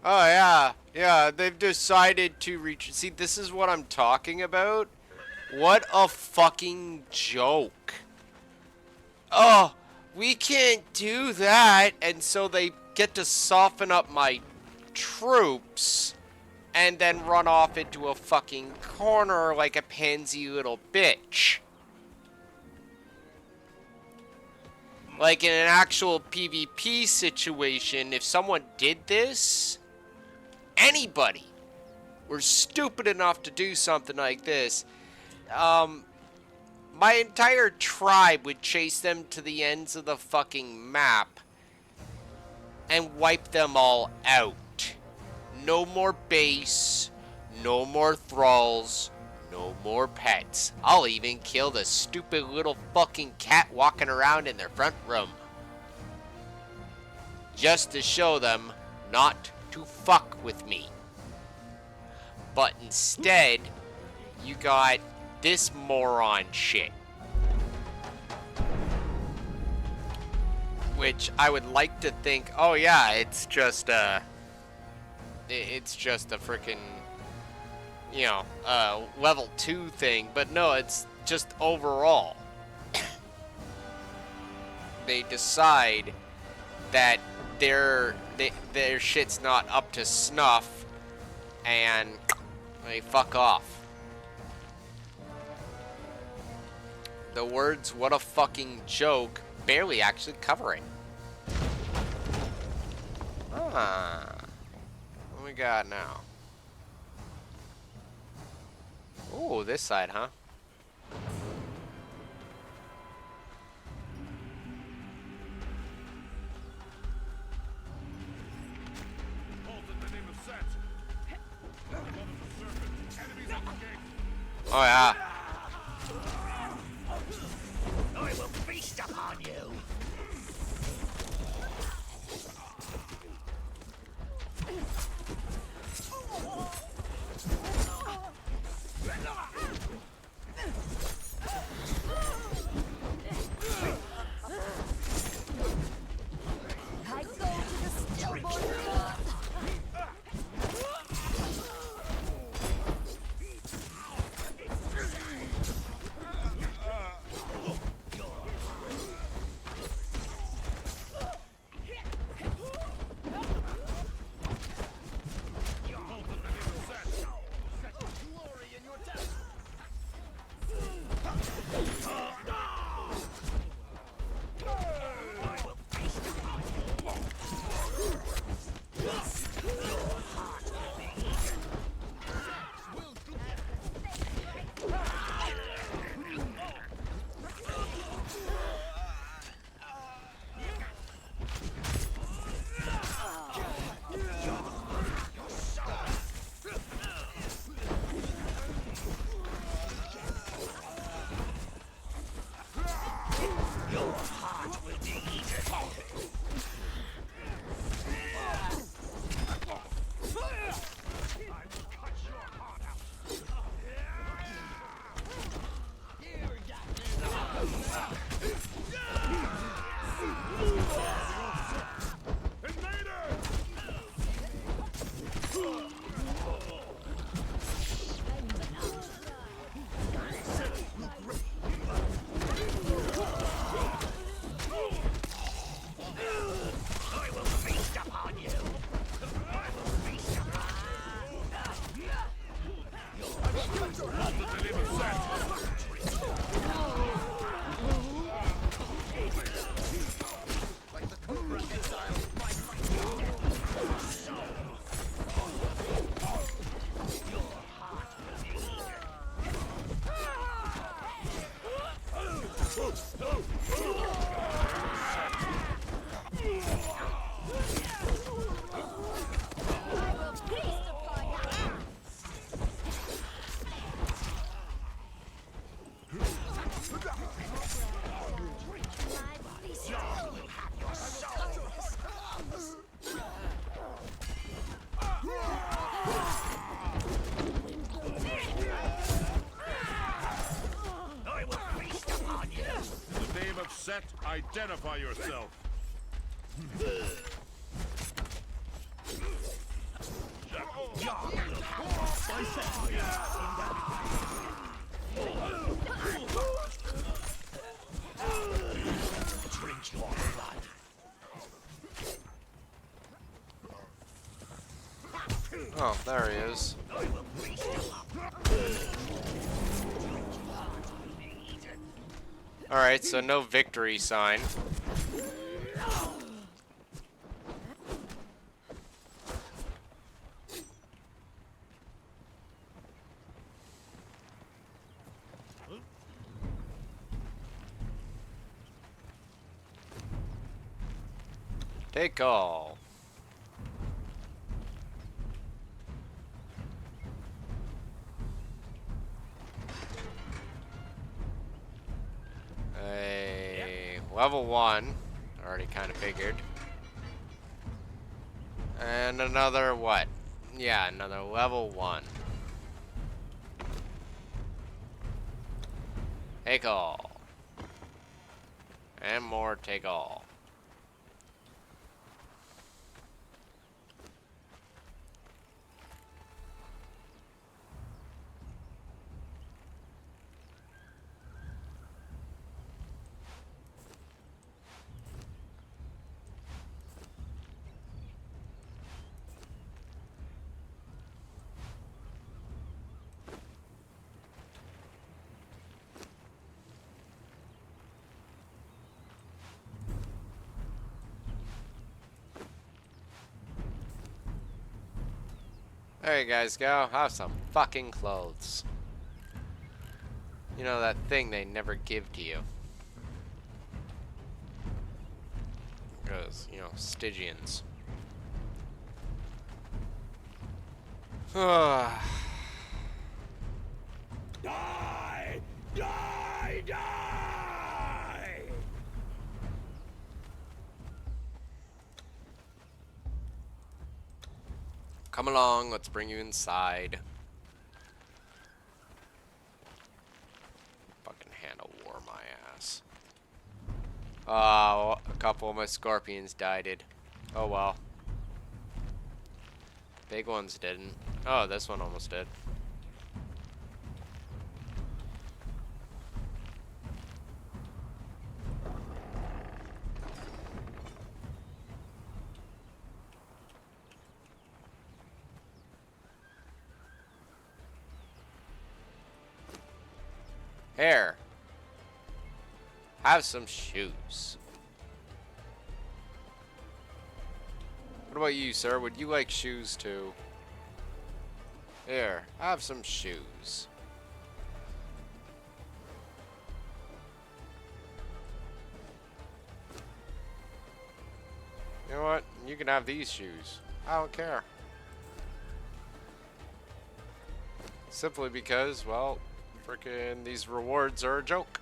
Oh yeah, yeah, they've decided to reach. See, this is what I'm talking about. What a fucking joke. Oh, we can't do that, and so they get to soften up my troops and then run off into a fucking corner like a pansy little bitch. Like in an actual PvP situation, if someone did this, anybody were stupid enough to do something like this, my entire tribe would chase them to the ends of the fucking map and wipe them all out. No more base, no more thralls, no more pets. I'll even kill the stupid little fucking cat walking around in their front room. Just to show them not to fuck with me. But instead, you got this moron shit. Which I would like to think, oh yeah, it's just a freaking, you know, level 2 thing. But no, it's just overall. They decide that their shit's not up to snuff, and they fuck off. The words, what a fucking joke, barely actually cover it. Ah. What we got now? Oh, this side, huh? Oh yeah. I will feast upon you. I go to the stillborn god. Identify yourself. Drink your blood. Oh, there he is. I will feast you up. Alright, so no victory sign. Take all. Level 1. Already kind of figured. And another what? Yeah, another level 1. Take all. And more take all. There you guys go. Have some fucking clothes. You know that thing they never give to you. Because, you know, Stygians. Die! Die! Die! Come along, let's bring you inside. Fucking Hannah wore my ass. Oh, a couple of my scorpions died. Oh well. Big ones didn't. Oh, this one almost did. Here. Have some shoes. What about you, sir? Would you like shoes too? Here, have some shoes. You know what? You can have these shoes. I don't care. Simply because, well, frickin' these rewards are a joke.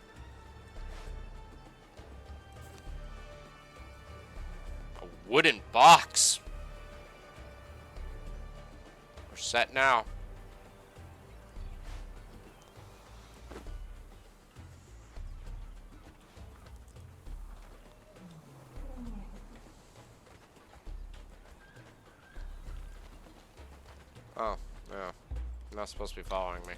A wooden box. We're set now. Oh, yeah. You're not supposed to be following me.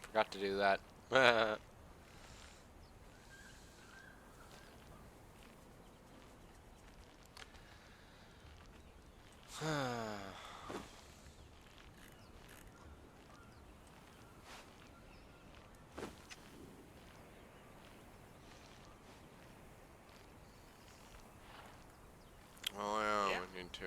Forgot to do that. Oh yeah, we need to.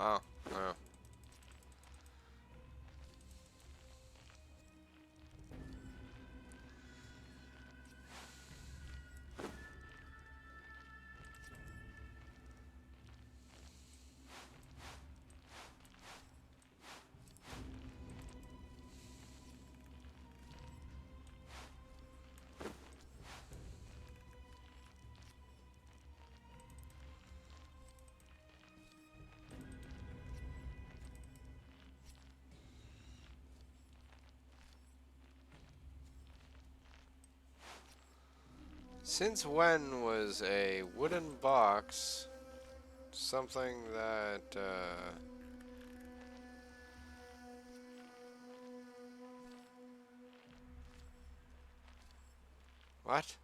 Oh, yeah. Since when was a wooden box something that, what?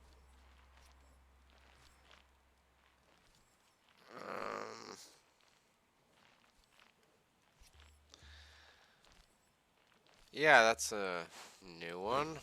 Um, yeah, that's a new one.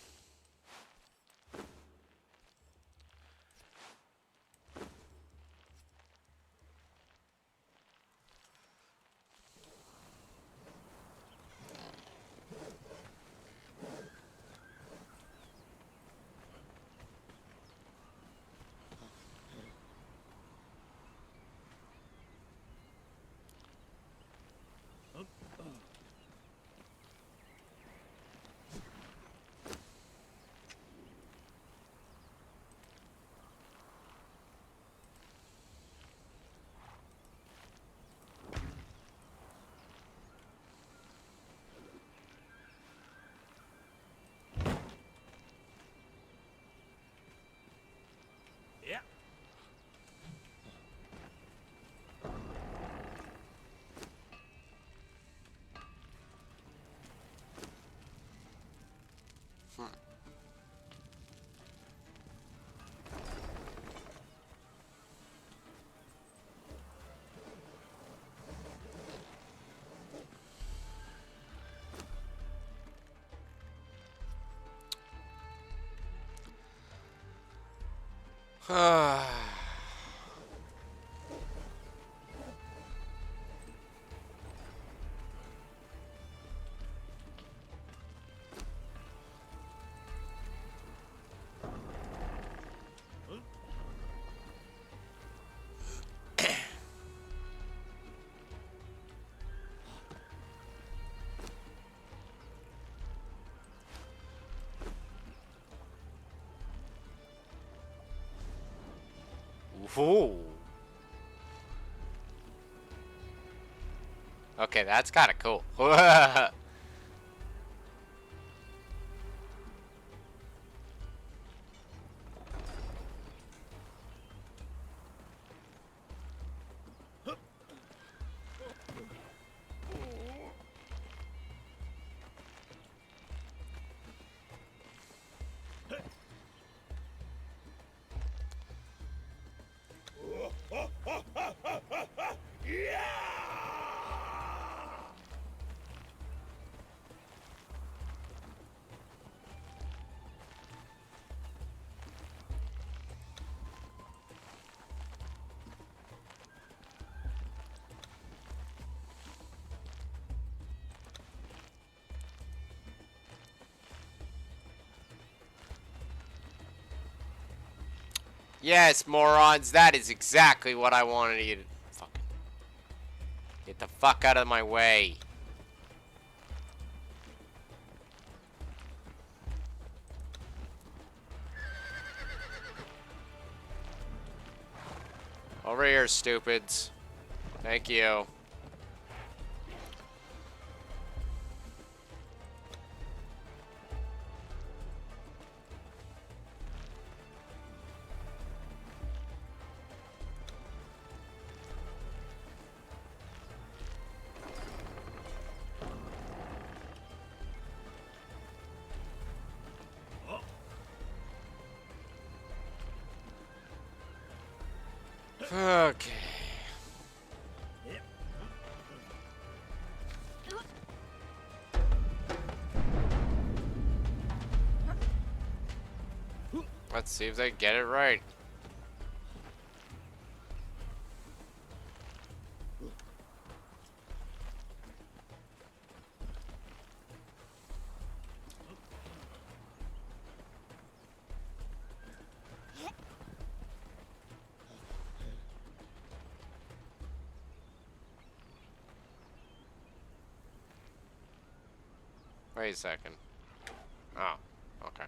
Yeah. Whoa. Okay, that's kind of cool. Yes, morons, that is exactly what I wanted you to... Fuck. Get the fuck out of my way. Over here, stupids. Thank you. Okay. Let's see if they get it right. Wait a second. Oh, okay.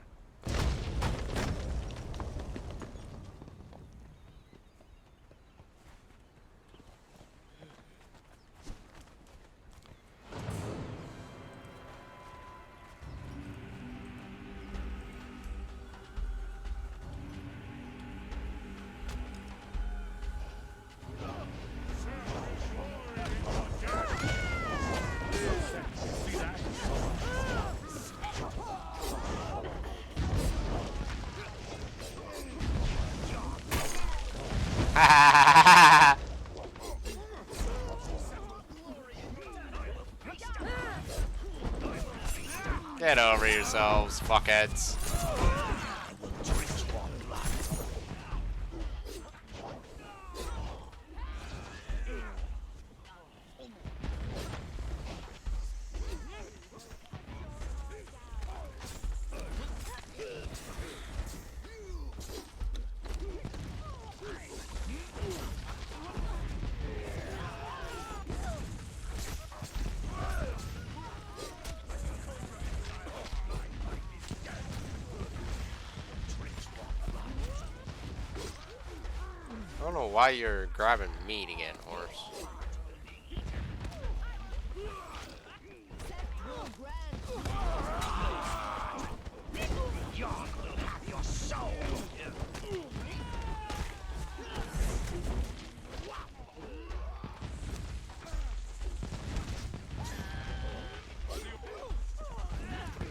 Get over yourselves, fuckheads. I don't know why you're grabbing meat again, horse.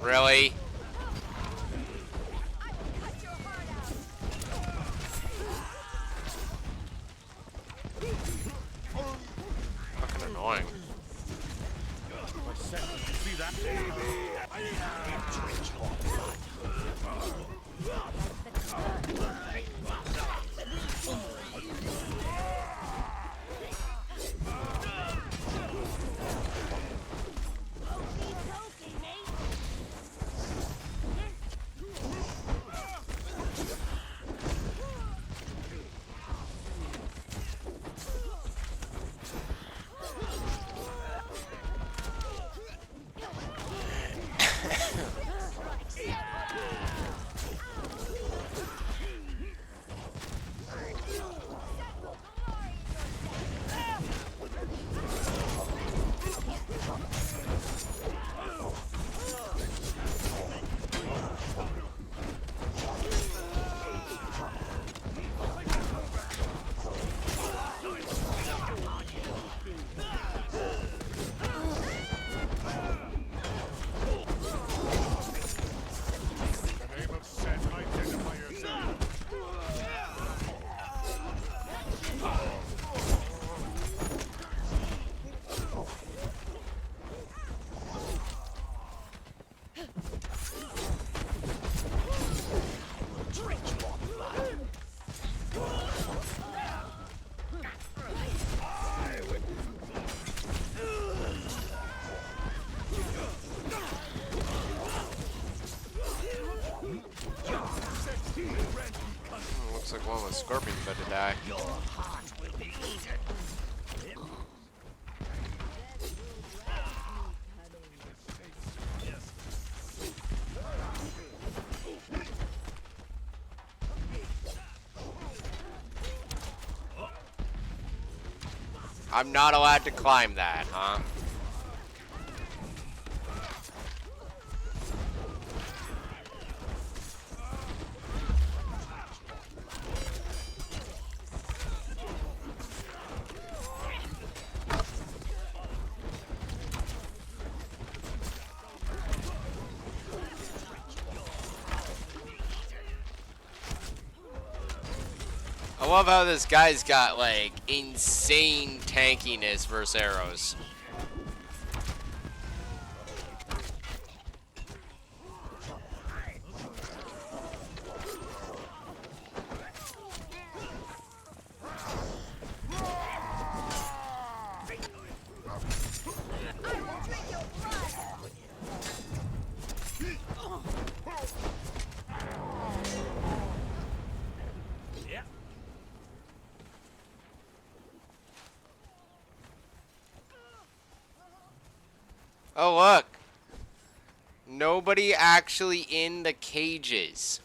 Really? Fucking annoying. See that, baby? die. Your heart will be eaten. I'm not allowed to climb that, huh? I love how this guy's got, like, insane tankiness versus arrows. Yeah. Oh, look. Nobody actually in the cages.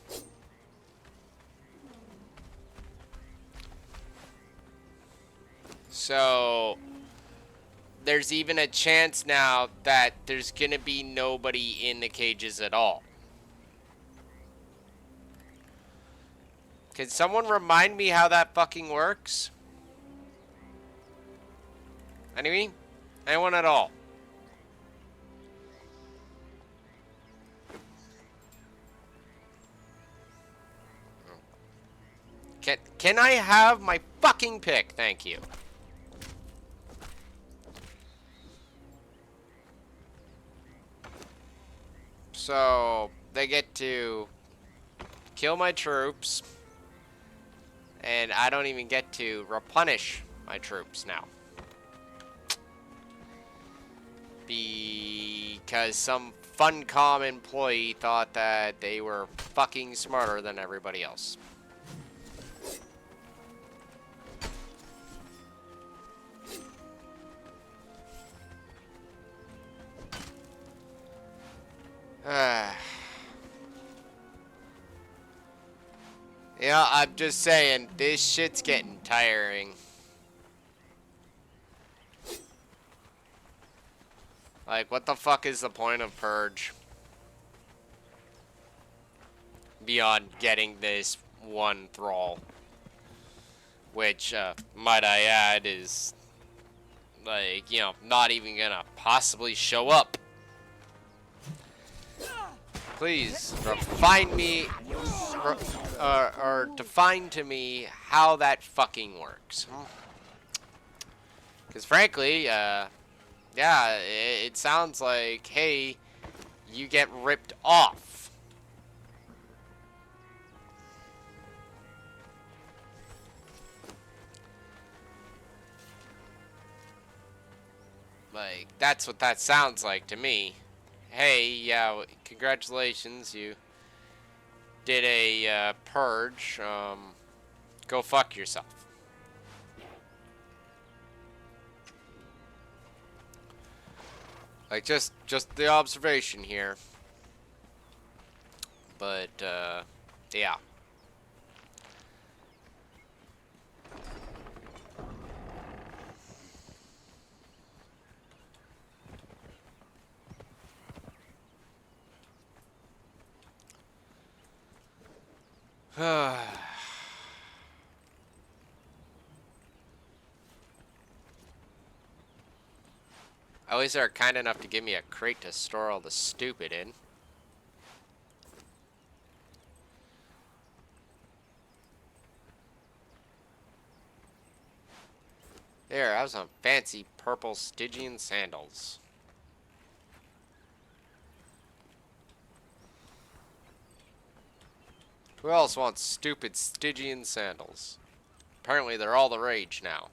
So, there's even a chance now that there's gonna be nobody in the cages at all. Can someone remind me how that fucking works? Anyone at all? Can I have my fucking pick? Thank you. So, they get to kill my troops, and I don't even get to replenish my troops now. Because some Funcom employee thought that they were fucking smarter than everybody else. Yeah, I'm just saying, this shit's getting tiring. Like, what the fuck is the point of Purge? Beyond getting this one thrall. Which, might I add, is, like, you know, not even gonna possibly show up. Please, find me, or define to me how that fucking works. Because frankly, yeah, it sounds like, hey, you get ripped off. Like, that's what that sounds like to me. Hey, yeah, congratulations, you did a purge. Go fuck yourself. Like, just the observation here. But, yeah. At least they're kind enough to give me a crate to store all the stupid in. There, I have some fancy purple Stygian sandals. Who else wants stupid Stygian sandals? Apparently they're all the rage now.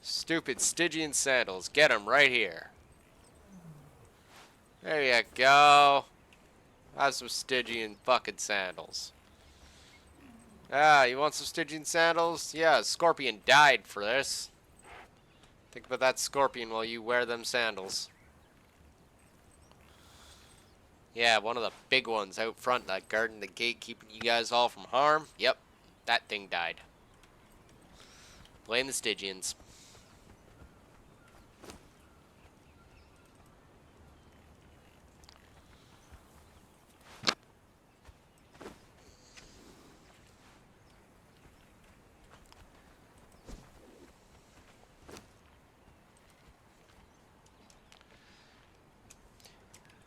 Stupid Stygian sandals. Get them right here. There you go. Have some Stygian fucking sandals. Ah, you want some Stygian sandals? Yeah, Scorpion died for this. Think about that Scorpion while you wear them sandals. Yeah, one of the big ones out front that guarding the gate, keeping you guys all from harm. Yep, that thing died. Blame the Stygians.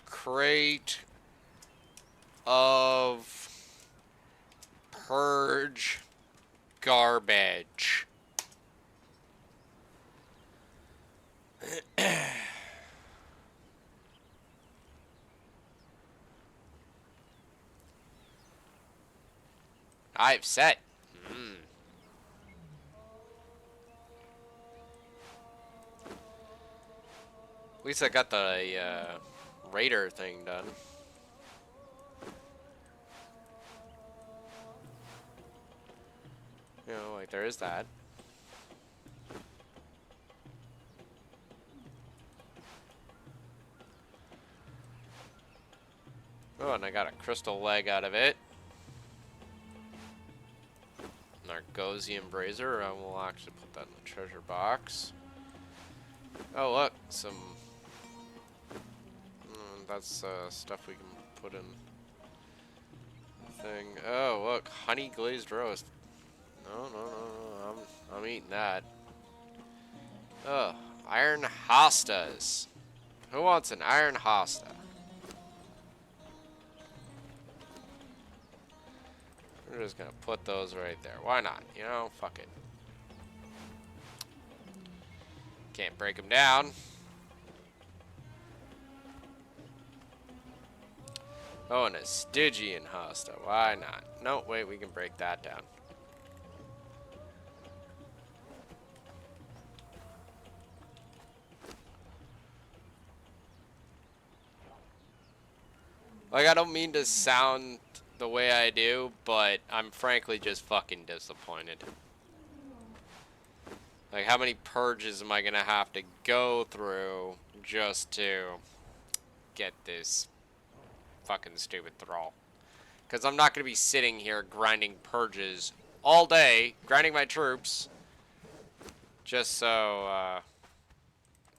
Crate of purge garbage. I've set. At least I got the raider thing done. You know, like there is that. Oh, and I got a crystal leg out of it. Nargosian brazier. I will actually put that in the treasure box. Oh, look, some. That's stuff we can put in. Thing. Oh, look, honey glazed roast. No. I'm eating that. Oh, iron hostas. Who wants an iron hosta? We're just gonna put those right there. Why not? You know, fuck it. Can't break them down. Oh, and a Stygian hosta. Why not? No, wait, we can break that down. Like, I don't mean to sound the way I do, but I'm frankly just fucking disappointed. Like, how many purges am I gonna have to go through just to get this fucking stupid thrall? Because I'm not gonna be sitting here grinding purges all day, grinding my troops, just so,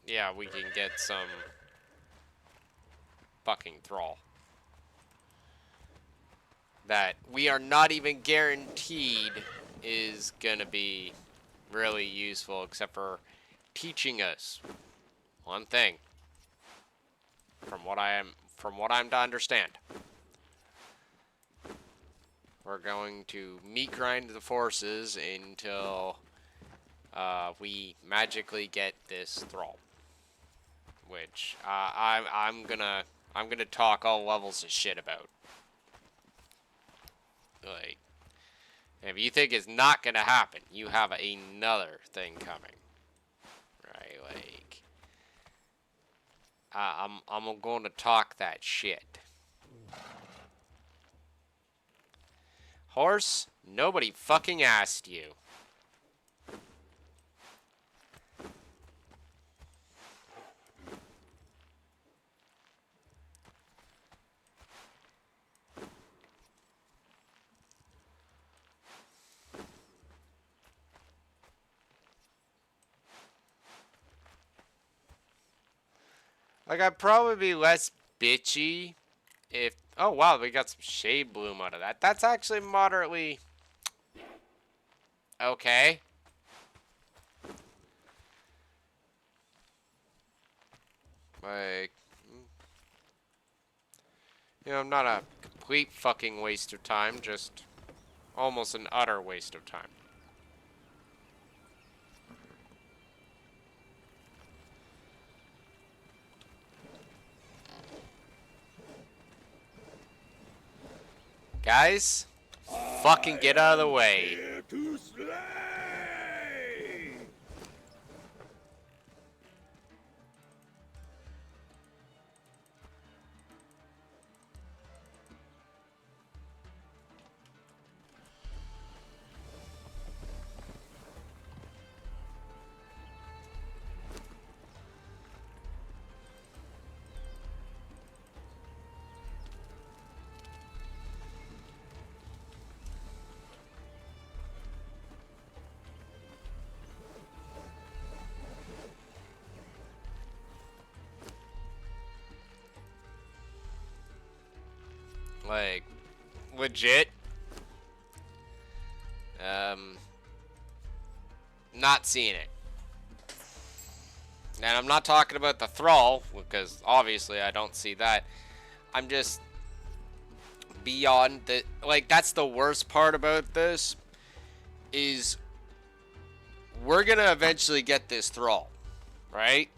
yeah, we can get some fucking thrall that we are not even guaranteed is gonna be really useful, except for teaching us one thing from what I'm to understand. We're going to meat grind the forces until we magically get this thrall, which I'm gonna talk all levels of shit about. Like, if you think it's not gonna happen, you have another thing coming, right? Like, I'm going to talk that shit. Horse, nobody fucking asked you. Like, I'd probably be less bitchy if... Oh, wow, we got some shade bloom out of that. That's actually moderately... okay. Like... You know, not a complete fucking waste of time, just almost an utter waste of time. Guys, fucking get out of the way. Here to slay! Like, legit. Not seeing it. And I'm not talking about the thrall, because obviously I don't see that. I'm just beyond the, like, that's the worst part about this, is we're gonna eventually get this thrall, right?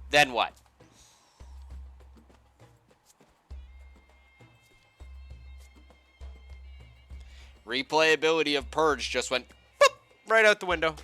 Then what? Replayability of Purge just went boop, right out the window.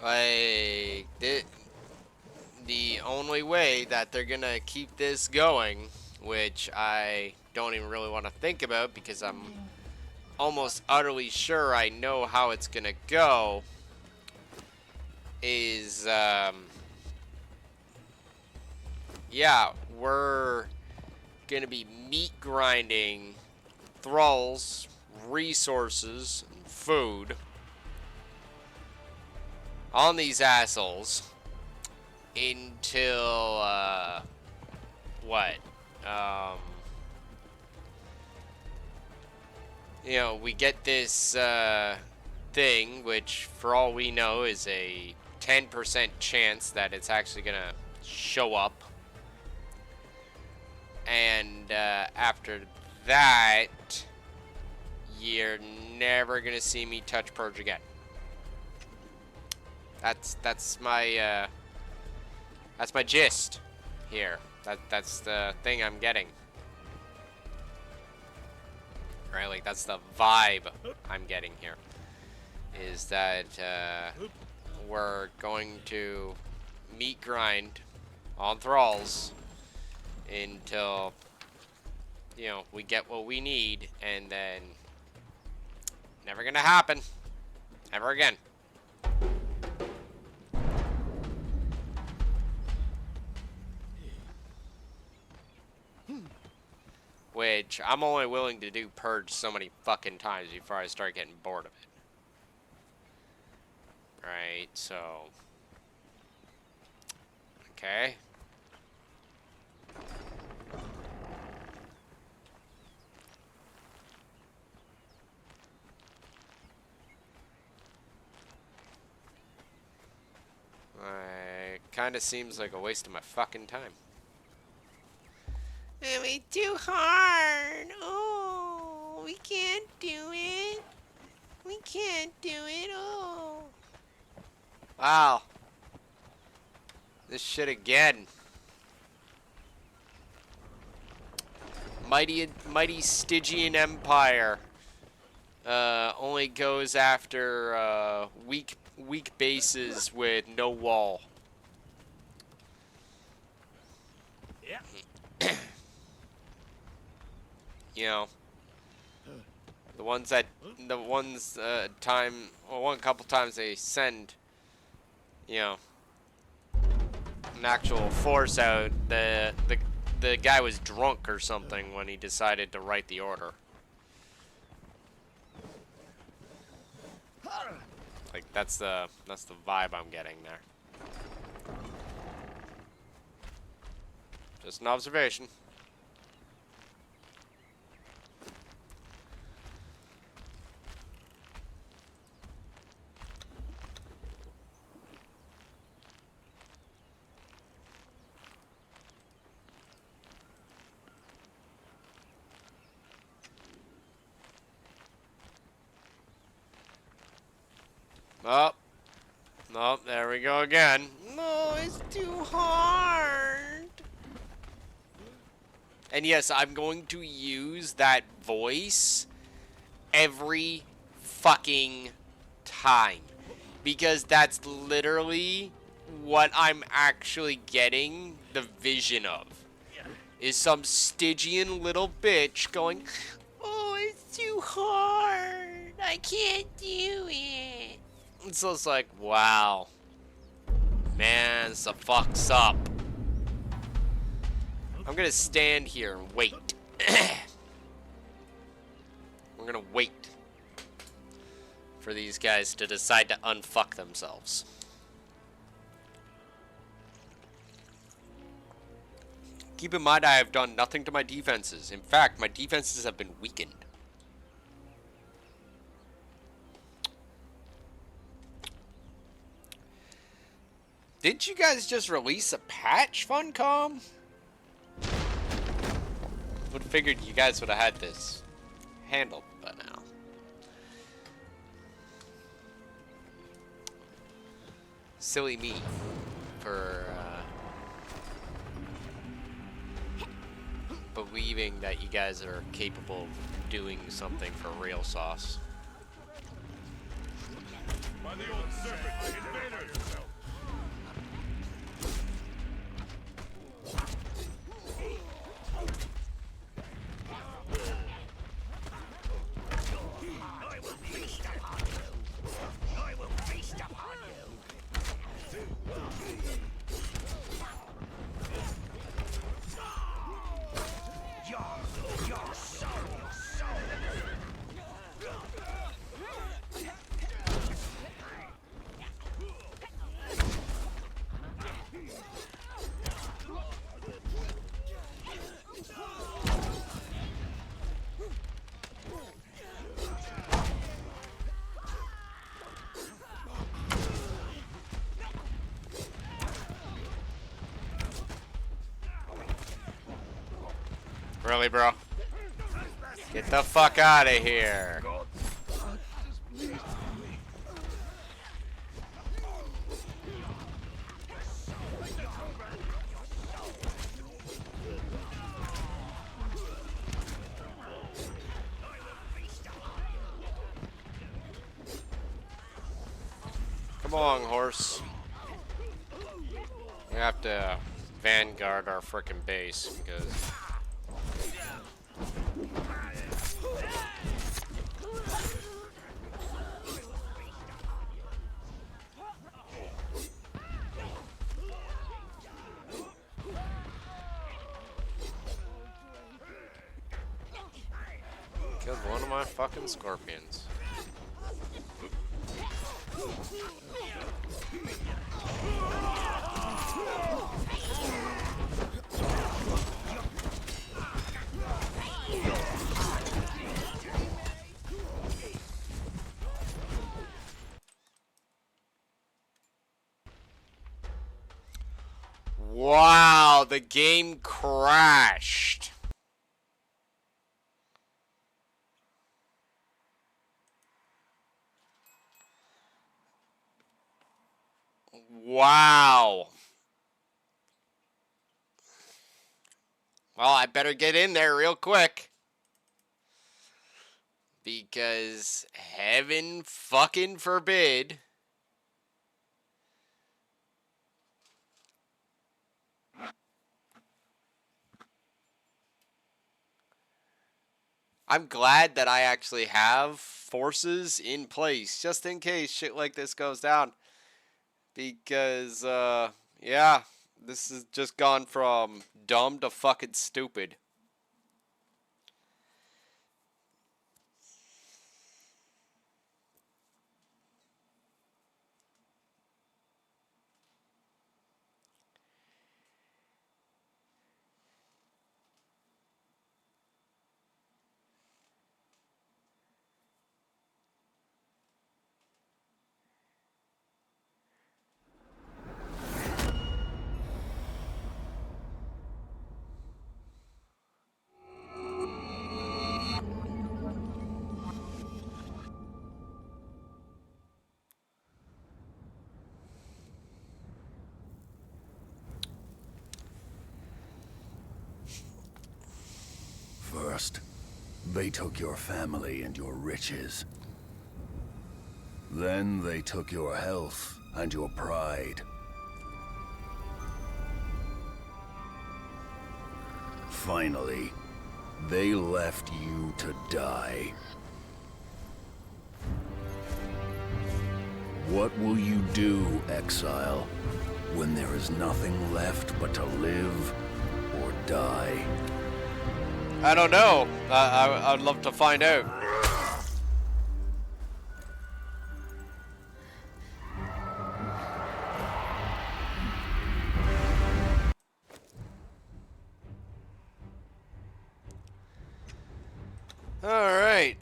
Like, the only way that they're gonna keep this going, which I don't even really want to think about because I'm almost utterly sure I know how it's gonna go, is, yeah, we're gonna be meat grinding thralls, resources, and food on these assholes until, what? You know, we get this, thing, which for all we know is a 10% chance that it's actually gonna show up. And, after that, you're never gonna see me touch Purge again. That's my gist here. That's the thing I'm getting. Right, like that's the vibe I'm getting here. Is that we're going to meat grind on thralls until, you know, we get what we need, and then never gonna happen ever again. Which I'm only willing to do Purge so many fucking times before I start getting bored of it. Right, so okay. Kinda seems like a waste of my fucking time. It's too hard. Oh, we can't do it. We can't do it. Oh. Wow. This shit again. Mighty Stygian Empire only goes after weak bases with no wall. Yeah. You know, one couple times they send, you know, an actual force out, the guy was drunk or something when he decided to write the order. Like that's the vibe I'm getting there. Just an observation. Oh, no, there we go again. No, it's too hard. And yes, I'm going to use that voice every fucking time. Because that's literally what I'm actually getting the vision of. Is some Stygian little bitch going, oh, it's too hard. I can't do it. And so it's like, wow. Man, this fucks up. I'm gonna stand here and wait. We're gonna wait for these guys to decide to unfuck themselves. Keep in mind, I have done nothing to my defenses. In fact, my defenses have been weakened. Didn't you guys just release a patch, Funcom? Would have figured you guys would have had this handled by now. Silly me for believing that you guys are capable of doing something for real sauce. By the old serpent, invaders! I will feast upon you. I will feast upon you. Your soul. Really, bro? Get the fuck out of here. Come on, horse. We have to vanguard our frickin' base because killed one of my fucking scorpions. Wow, the game crashed. Wow. Well, I better get in there real quick. Because heaven fucking forbid. I'm glad that I actually have forces in place just in case shit like this goes down. Because, yeah, this has just gone from dumb to fucking stupid. First, they took your family and your riches. Then they took your health and your pride. Finally, they left you to die. What will you do, exile, when there is nothing left but to live or die? I don't know. I'd love to find out. All right.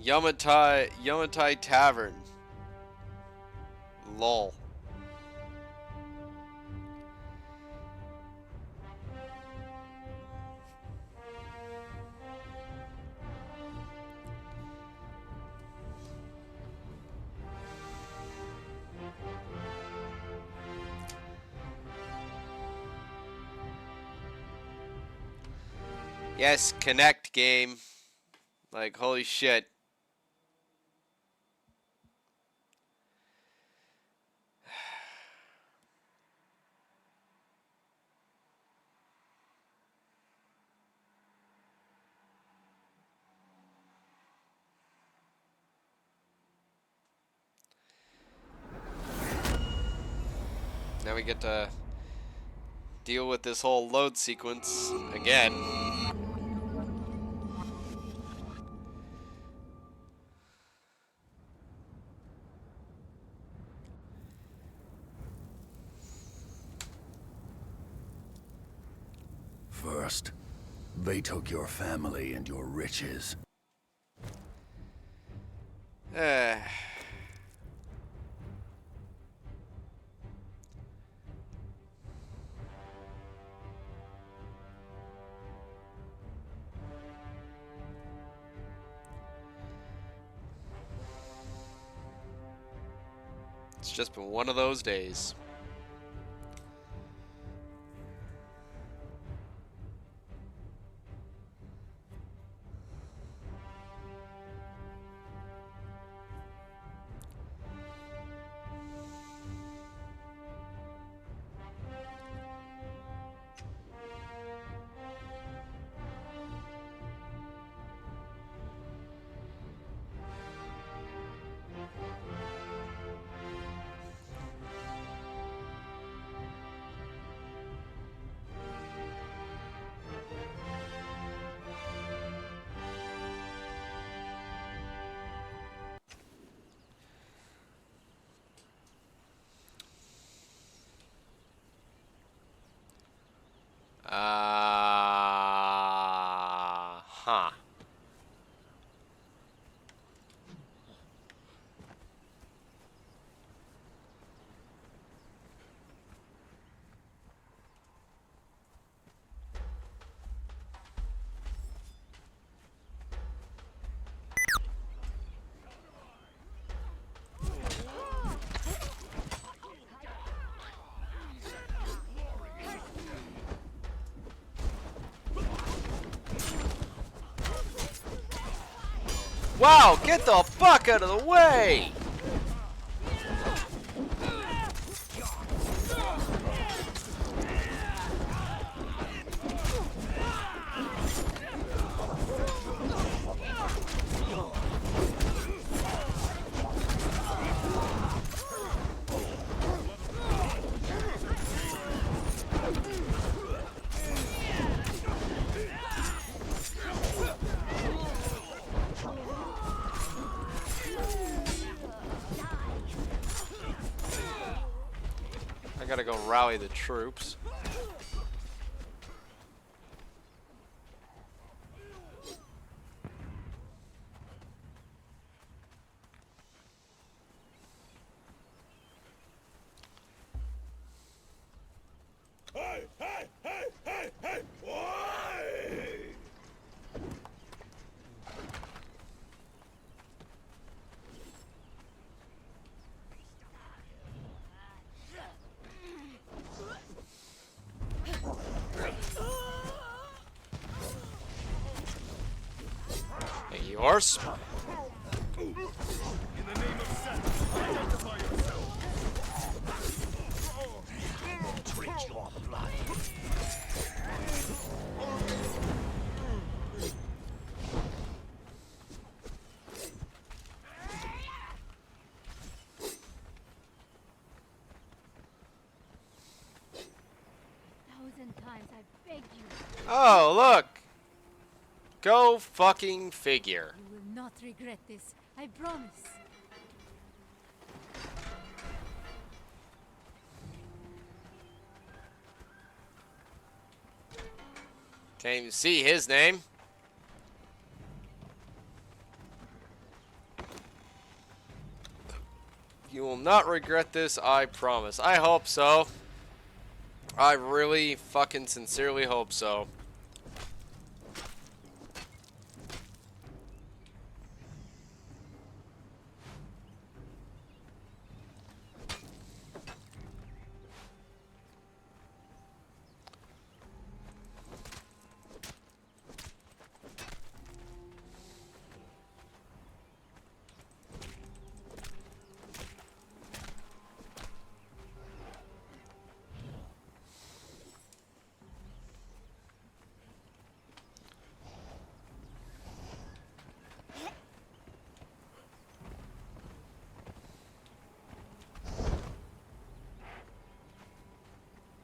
Yamatai Tavern. Lol. Yes, connect game. Like, holy shit. Now we get to deal with this whole load sequence again. First, they took your family and your riches. It's just been one of those days. Huh. Wow, get the fuck out of the way! I gotta go rally the troops. Hey, hey, hey, hey, hey! Why? Hey, yours? In the name of Set, times I begged you. Oh, look! Go fucking figure. You will not regret this. I promise. Can't even see his name. You will not regret this, I promise. I hope so. I really fucking sincerely hope so.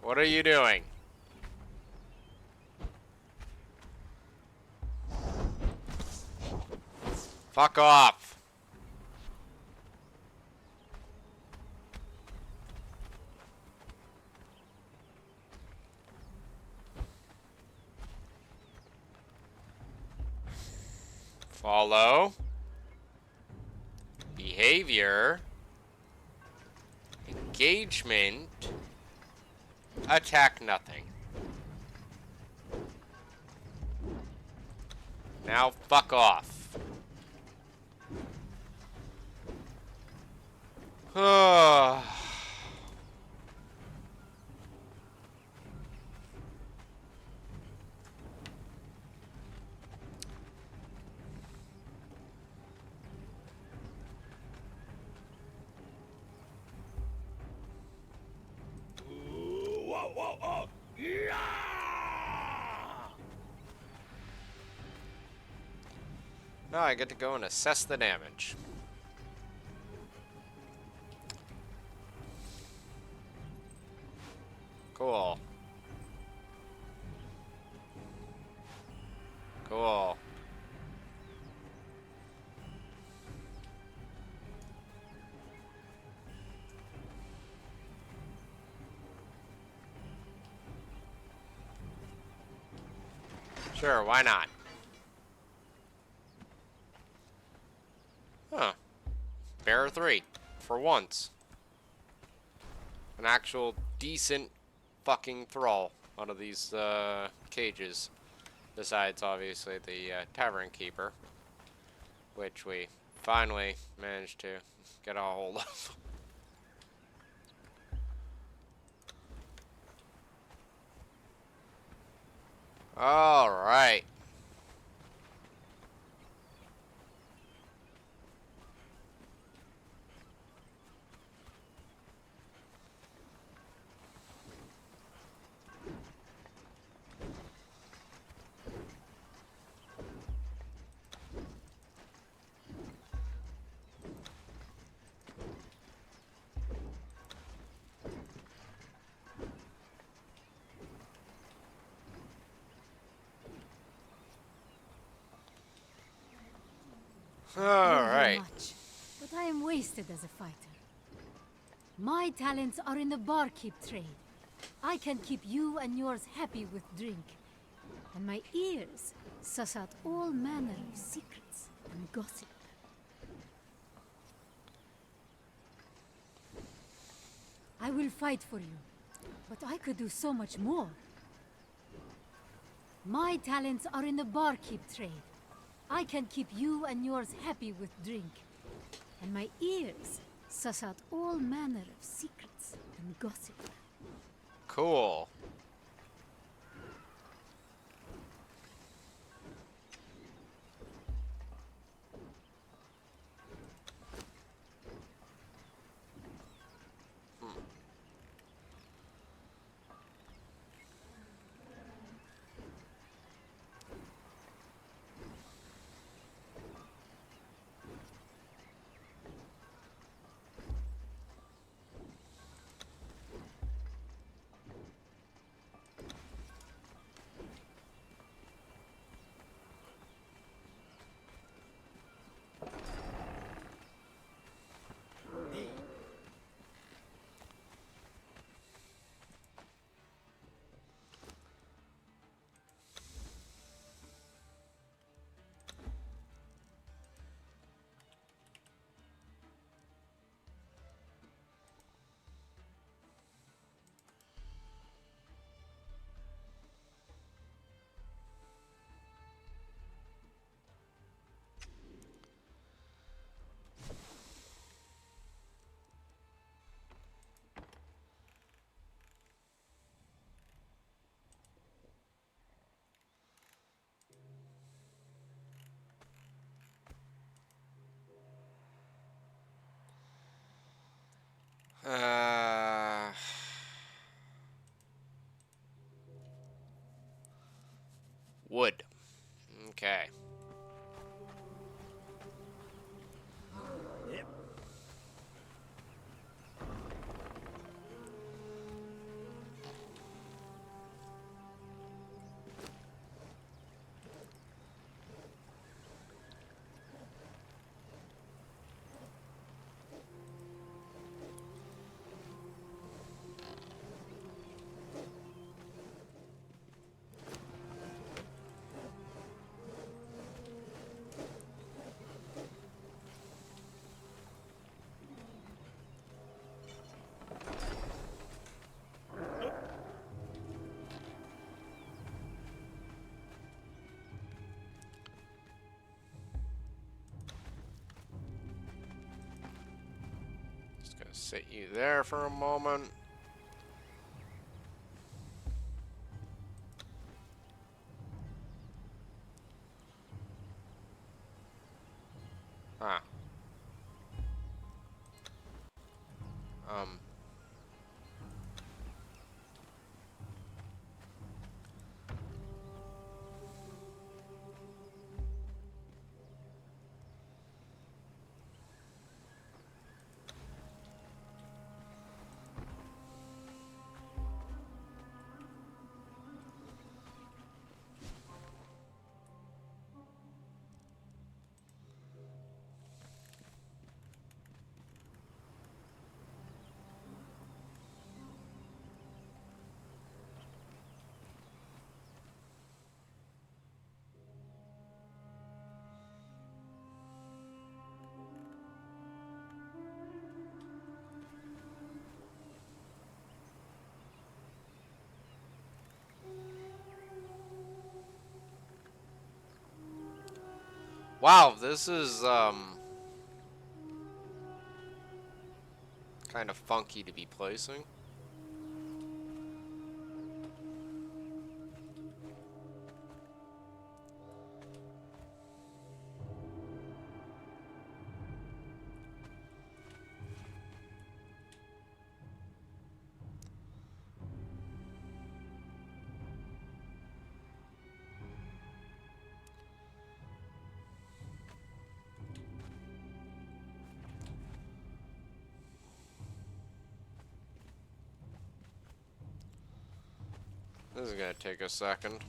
What are you doing? Fuck off. Follow. Behavior. Engagement. Attack nothing. Now fuck off. Whoa, whoa, oh. Yeah! Now I get to go and assess the damage. Cool. Cool. Sure, why not? Huh. Bear 3. For once. An actual decent fucking thrall out of these cages. Besides, obviously, the tavern keeper. Which we finally managed to get a hold of. Alright. Thank you Alright. much, but I am wasted as a fighter. My talents are in the barkeep trade. I can keep you and yours happy with drink. And my ears suss out all manner of secrets and gossip. I will fight for you, but I could do so much more. My talents are in the barkeep trade. I can keep you and yours happy with drink. And my ears suss out all manner of secrets and gossip. Cool. Wood. Okay. Yep. Just gonna sit you there for a moment. Huh. Um. Wow, this is kind of funky to be placing. This is gonna take a second.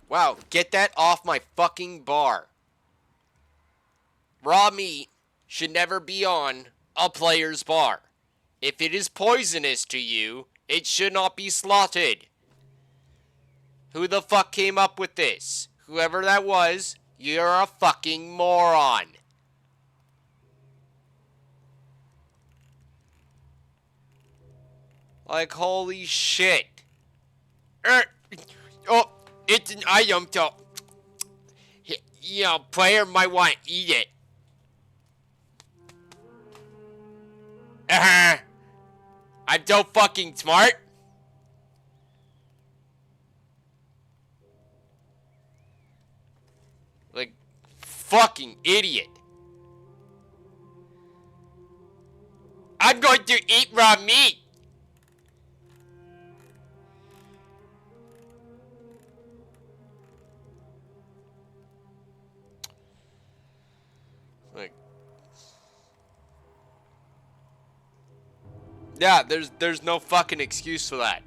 Wow, get that off my fucking bar. Raw meat should never be on a player's bar. If it is poisonous to you, it should not be slaughtered. Who the fuck came up with this? Whoever that was, You're a fucking moron. Like, holy shit. Oh, it's an item, so, you know, player might want to eat it. I'm so fucking smart. Like, fucking idiot. I'm going to eat raw meat. Like, yeah, there's no fucking excuse for that.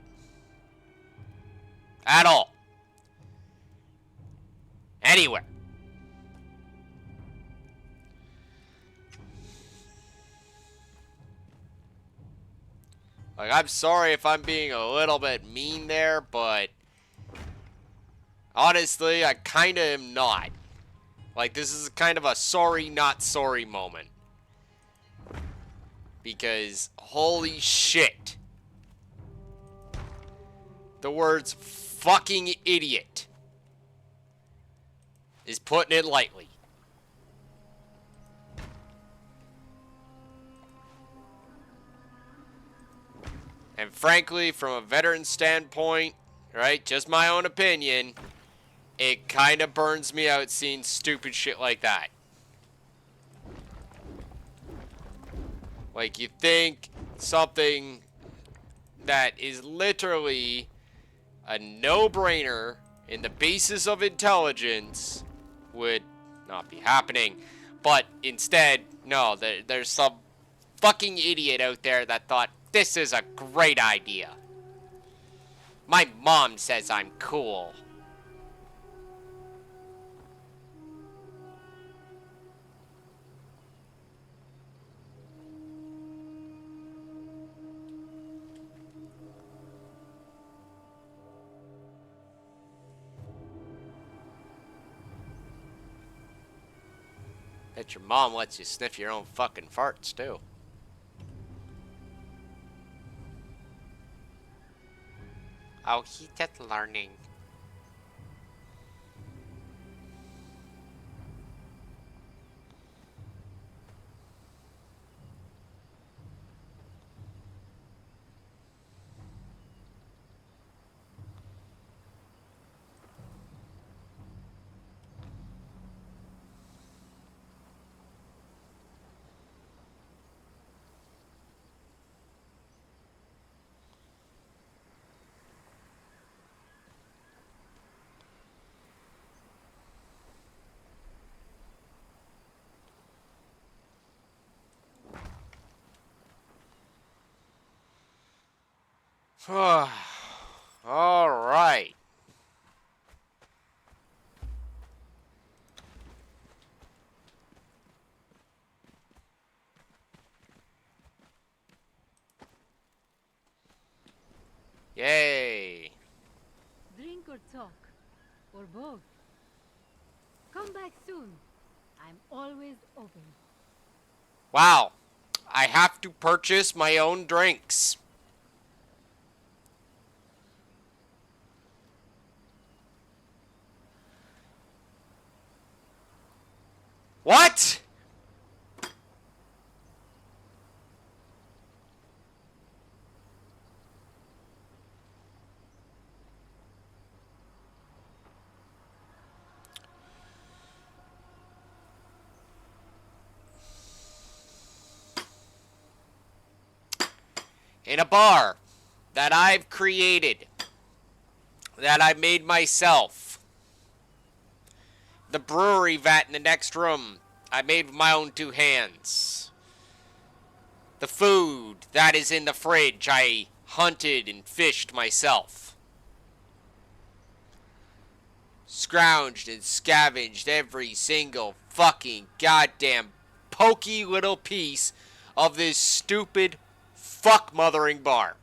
At all. Anywhere. Like, I'm sorry if I'm being a little bit mean there, but honestly, I kinda am not. Like, this is kind of a sorry, not sorry moment. Because, holy shit. The words fucking idiot is putting it lightly. And frankly, from a veteran standpoint, right, just my own opinion, it kind of burns me out seeing stupid shit like that. Like, you think something that is literally a no-brainer in the basis of intelligence would not be happening. But instead, no, there's some fucking idiot out there that thought, this is a great idea. My mom says I'm cool. Bet your mom lets you sniff your own fucking farts, too. Oh, he's just learning. All right. Yay. Drink or talk, or both. Come back soon. I'm always open. Wow. I have to purchase my own drinks. What? In a bar that I've created, that I made myself. The brewery vat in the next room, I made with my own two hands. The food that is in the fridge, I hunted and fished myself. Scrounged and scavenged every single fucking goddamn pokey little piece of this stupid fuck mothering bar.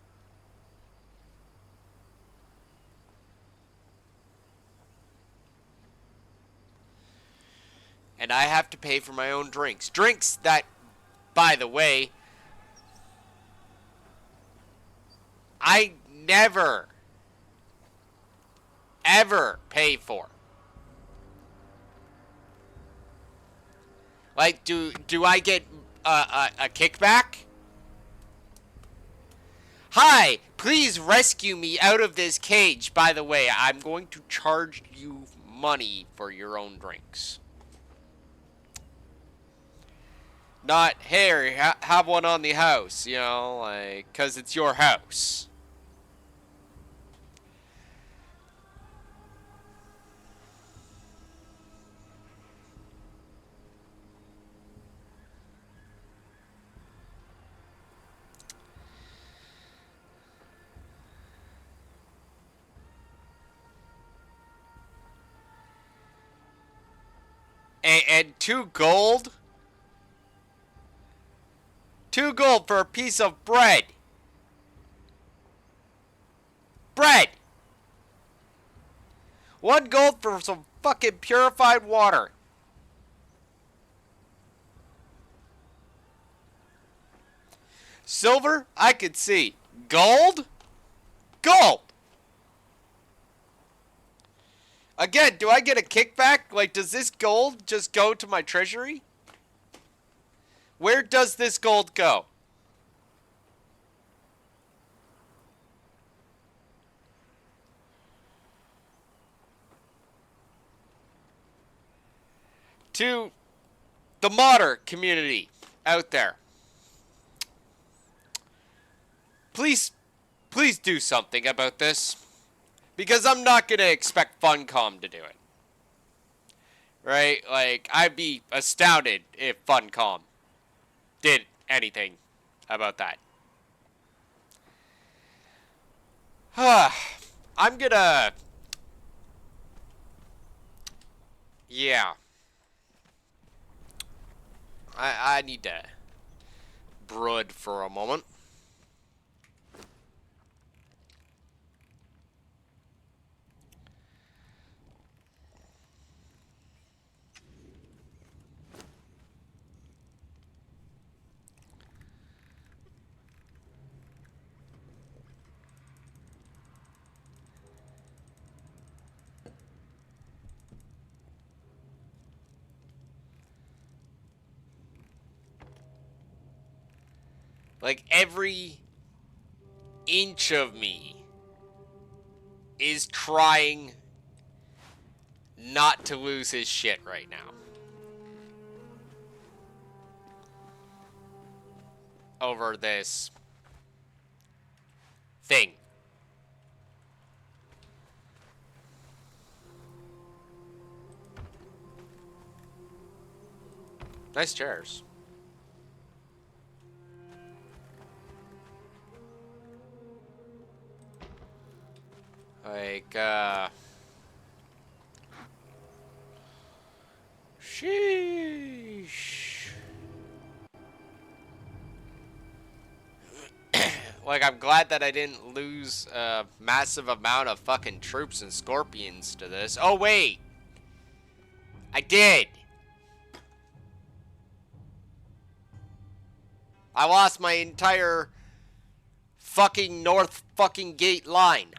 And I have to pay for my own drinks. Drinks that, by the way, I never, ever pay for. Like, do I get a kickback? Hi, please rescue me out of this cage. By the way, I'm going to charge you money for your own drinks. Not, hey, have one on the house, you know, like, because it's your house. And 2 gold? 2 gold for a piece of bread. Bread! 1 gold for some fucking purified water. Silver? I could see. Gold? Gold! Again, do I get a kickback? Like, does this gold just go to my treasury? Where does this gold go? To the modder community out there. Please do something about this. Because I'm not going to expect Funcom to do it. Right? Like, I'd be astounded if Funcom did anything about that. I'm gonna... Yeah. I need to brood for a moment. Like, every inch of me is trying not to lose his shit right now. Over this thing. Nice chairs. Like, sheesh. Like, I'm glad that I didn't lose a massive amount of fucking troops and scorpions to this. Oh, wait. I did. I lost my entire fucking north fucking gate line.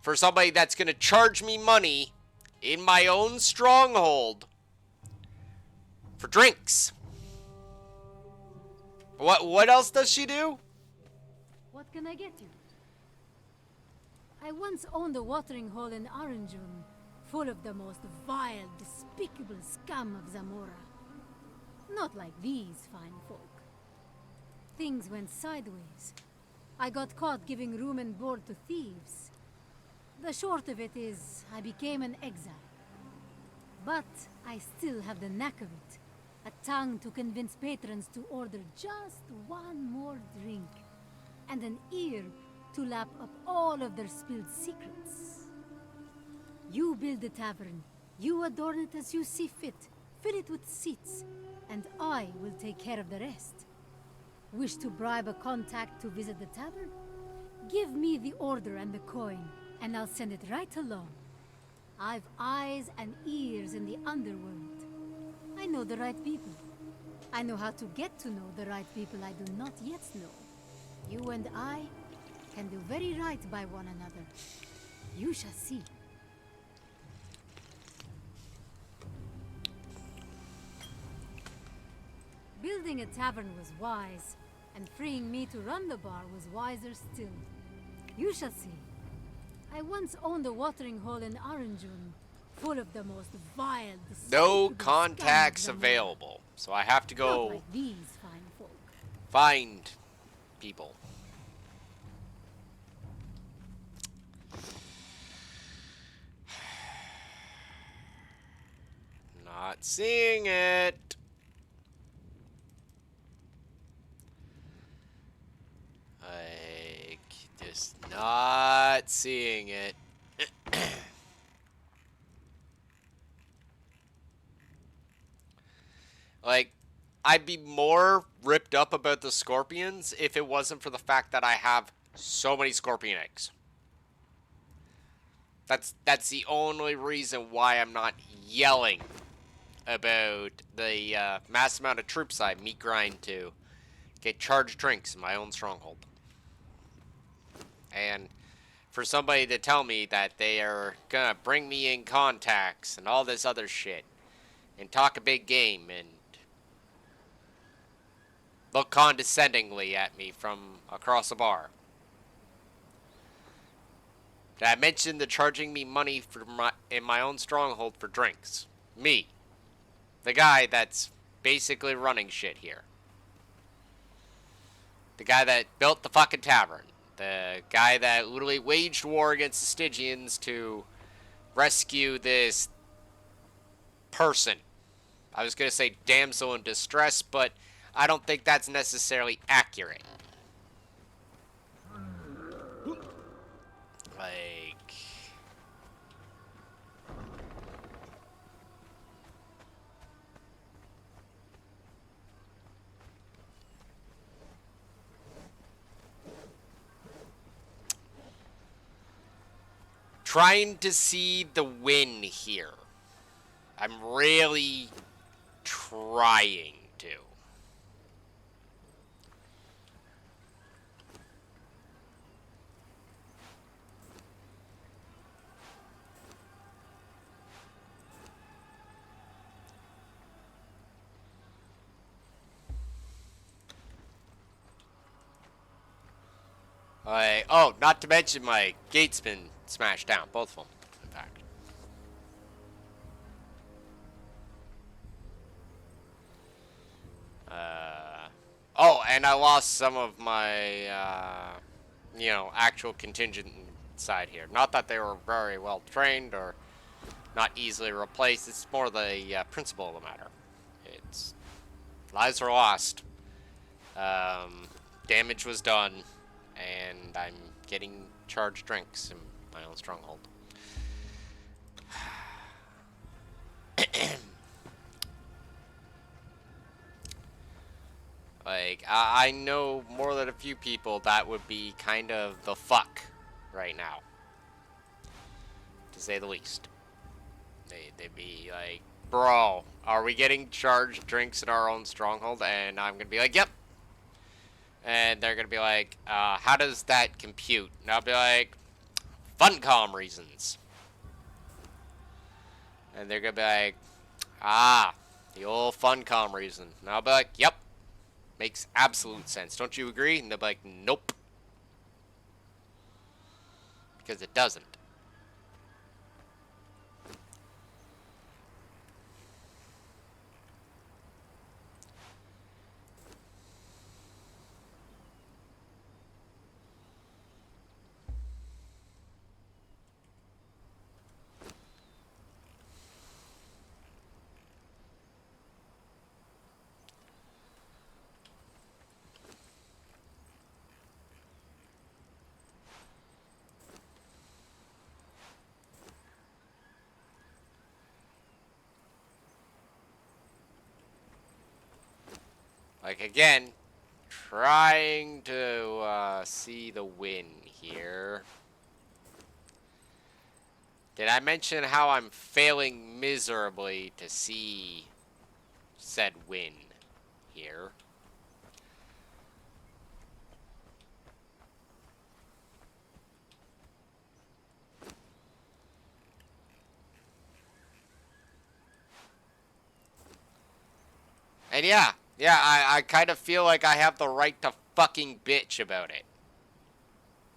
For somebody that's gonna charge me money in my own stronghold for drinks. What else does she do? What can I get you? I once owned a watering hole in Orangeum, full of the most vile, despicable scum of Zamora. Not like these fine folk. Things went sideways. I got caught giving room and board to thieves. The short of it is, I became an exile. But I still have the knack of it. A tongue to convince patrons to order just one more drink. And an ear to lap up all of their spilled secrets. You build the tavern. You adorn it as you see fit. Fill it with seats. And I will take care of the rest. Wish to bribe a contact to visit the tavern? Give me the order and the coin. And I'll send it right along. I've eyes and ears in the underworld. I know the right people. I know how to get to know the right people I do not yet know. You and I can do very right by one another. You shall see. Building a tavern was wise, and freeing me to run the bar was wiser still. You shall see. I once owned a watering hole in Oranjun, full of the most vile, No despicable contacts scum of them all. available. So I have to Not go like these fine folk. find people. Not seeing it. Like, just not seeing it. Like, I'd be more ripped up about the scorpions if it wasn't for the fact that I have so many scorpion eggs. That's the only reason why I'm not yelling about the mass amount of troops I meat grind to get charged drinks in my own stronghold. And for somebody to tell me that they are gonna bring me in contacts and all this other shit and talk a big game and look condescendingly at me from across the bar. Did I mention the charging me money for in my own stronghold for drinks? Me. The guy that's basically running shit here. The guy that built the fucking tavern. The guy that literally waged war against the Stygians to rescue this person. I was going to say damsel in distress, but I don't think that's necessarily accurate. Like... trying to see the win here. I'm really trying to. Oh, not to mention my gate's been smashed down. Both of them, in fact. Oh, and I lost some of my, actual contingent side here. Not that they were very well trained or not easily replaced. It's more the principle of the matter. It's lives were lost. Damage was done. And I'm getting charged drinks in my own stronghold. Like, I know more than a few people that would be kind of the fuck right now. To say the least. They'd be like, bro, are we getting charged drinks in our own stronghold? And I'm gonna be like, yep. And they're gonna be like, how does that compute? And I'll be like, funcom reasons. And they're gonna be like, the old funcom reason. And I'll be like, yep. Makes absolute sense. Don't you agree? And they'll be like, nope. Because it doesn't. Like, again, trying to see the win here. Did I mention how I'm failing miserably to see said win here? And yeah, I kind of feel like I have the right to fucking bitch about it.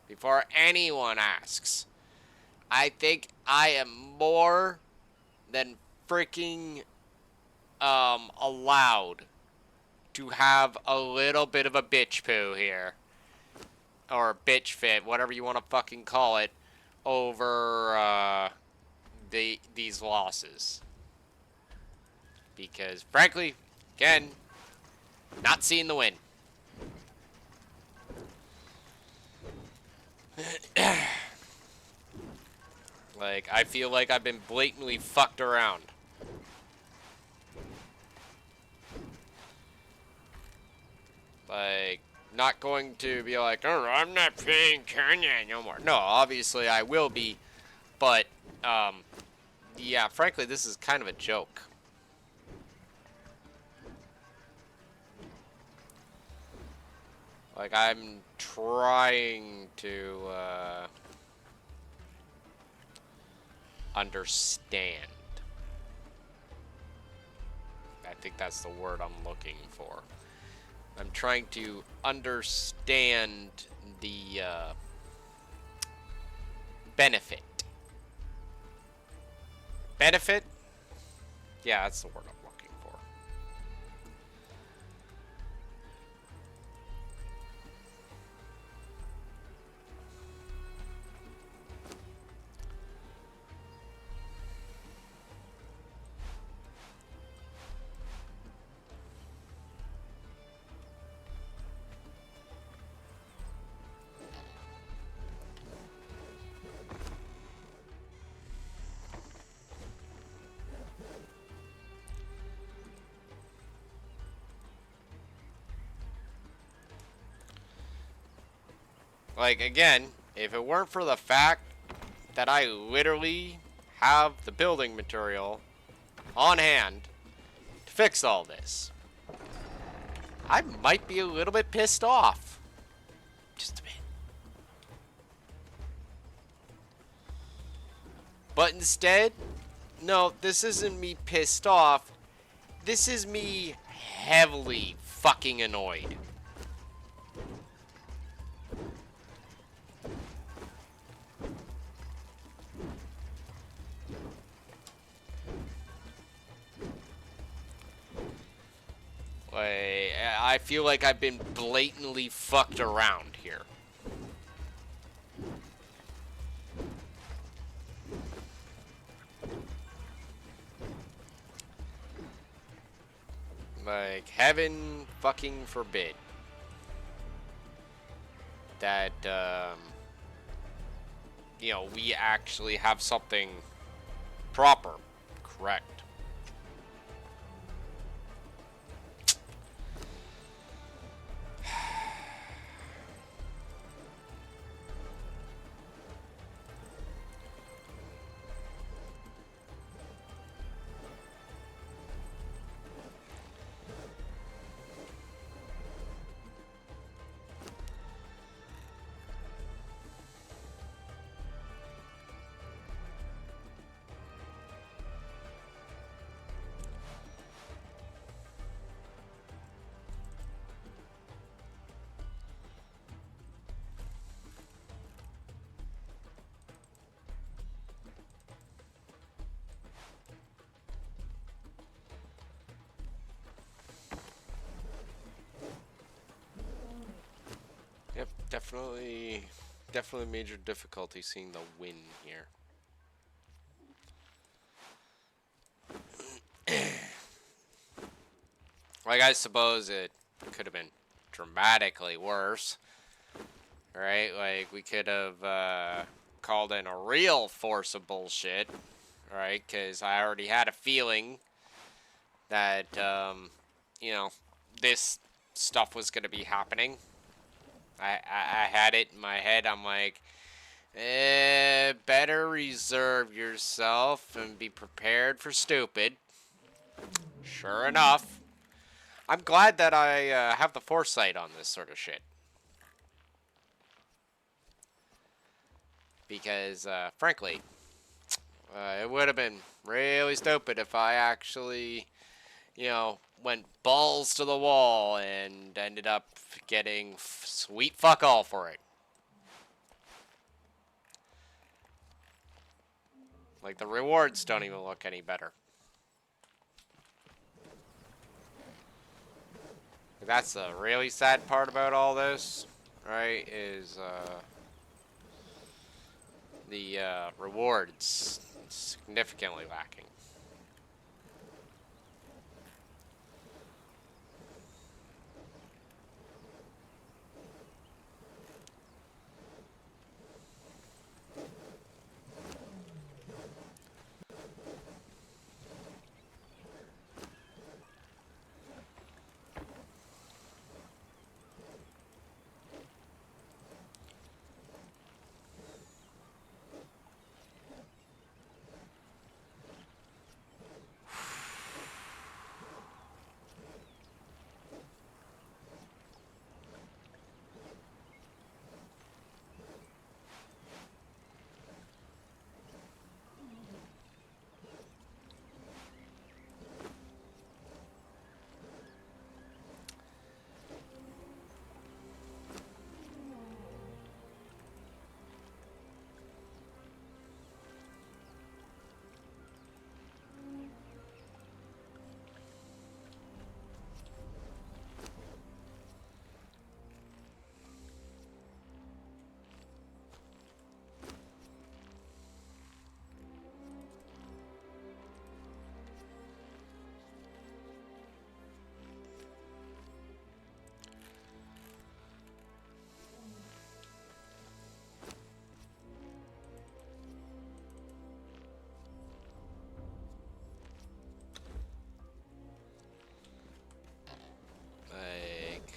Before anyone asks. I think I am more than freaking allowed to have a little bit of a bitch poo here. Or bitch fit, whatever you want to fucking call it, over these losses. Because frankly, again, not seeing the win. Like, I feel like I've been blatantly fucked around. Like, not going to be like, oh, I'm not playing Kanye no more. No, obviously I will be, but, yeah, frankly, this is kind of a joke. Like, I'm trying to, understand. I think that's the word I'm looking for. I'm trying to understand the benefit. Benefit? Yeah, that's the word I'm looking for. Like, again, if it weren't for the fact that I literally have the building material on hand to fix all this, I might be a little bit pissed off. Just a bit. But instead, no, this isn't me pissed off. This is me heavily fucking annoyed. Like, I feel like I've been blatantly fucked around here. Like, heaven fucking forbid that, you know, we actually have something proper, correct. Yep, definitely major difficulty seeing the win here. Like, I suppose it could have been dramatically worse, right? Like, we could have called in a real force of bullshit, right? Because I already had a feeling that, you know, this stuff was going to be happening. I had it in my head. I'm like, Better reserve yourself and be prepared for stupid. Sure enough. I'm glad that I have the foresight on this sort of shit. Because, frankly, it would have been really stupid if I actually, you know, went balls to the wall and ended up getting sweet fuck all for it. Like, the rewards don't even look any better. That's the really sad part about all this, right, is, the, rewards significantly lacking.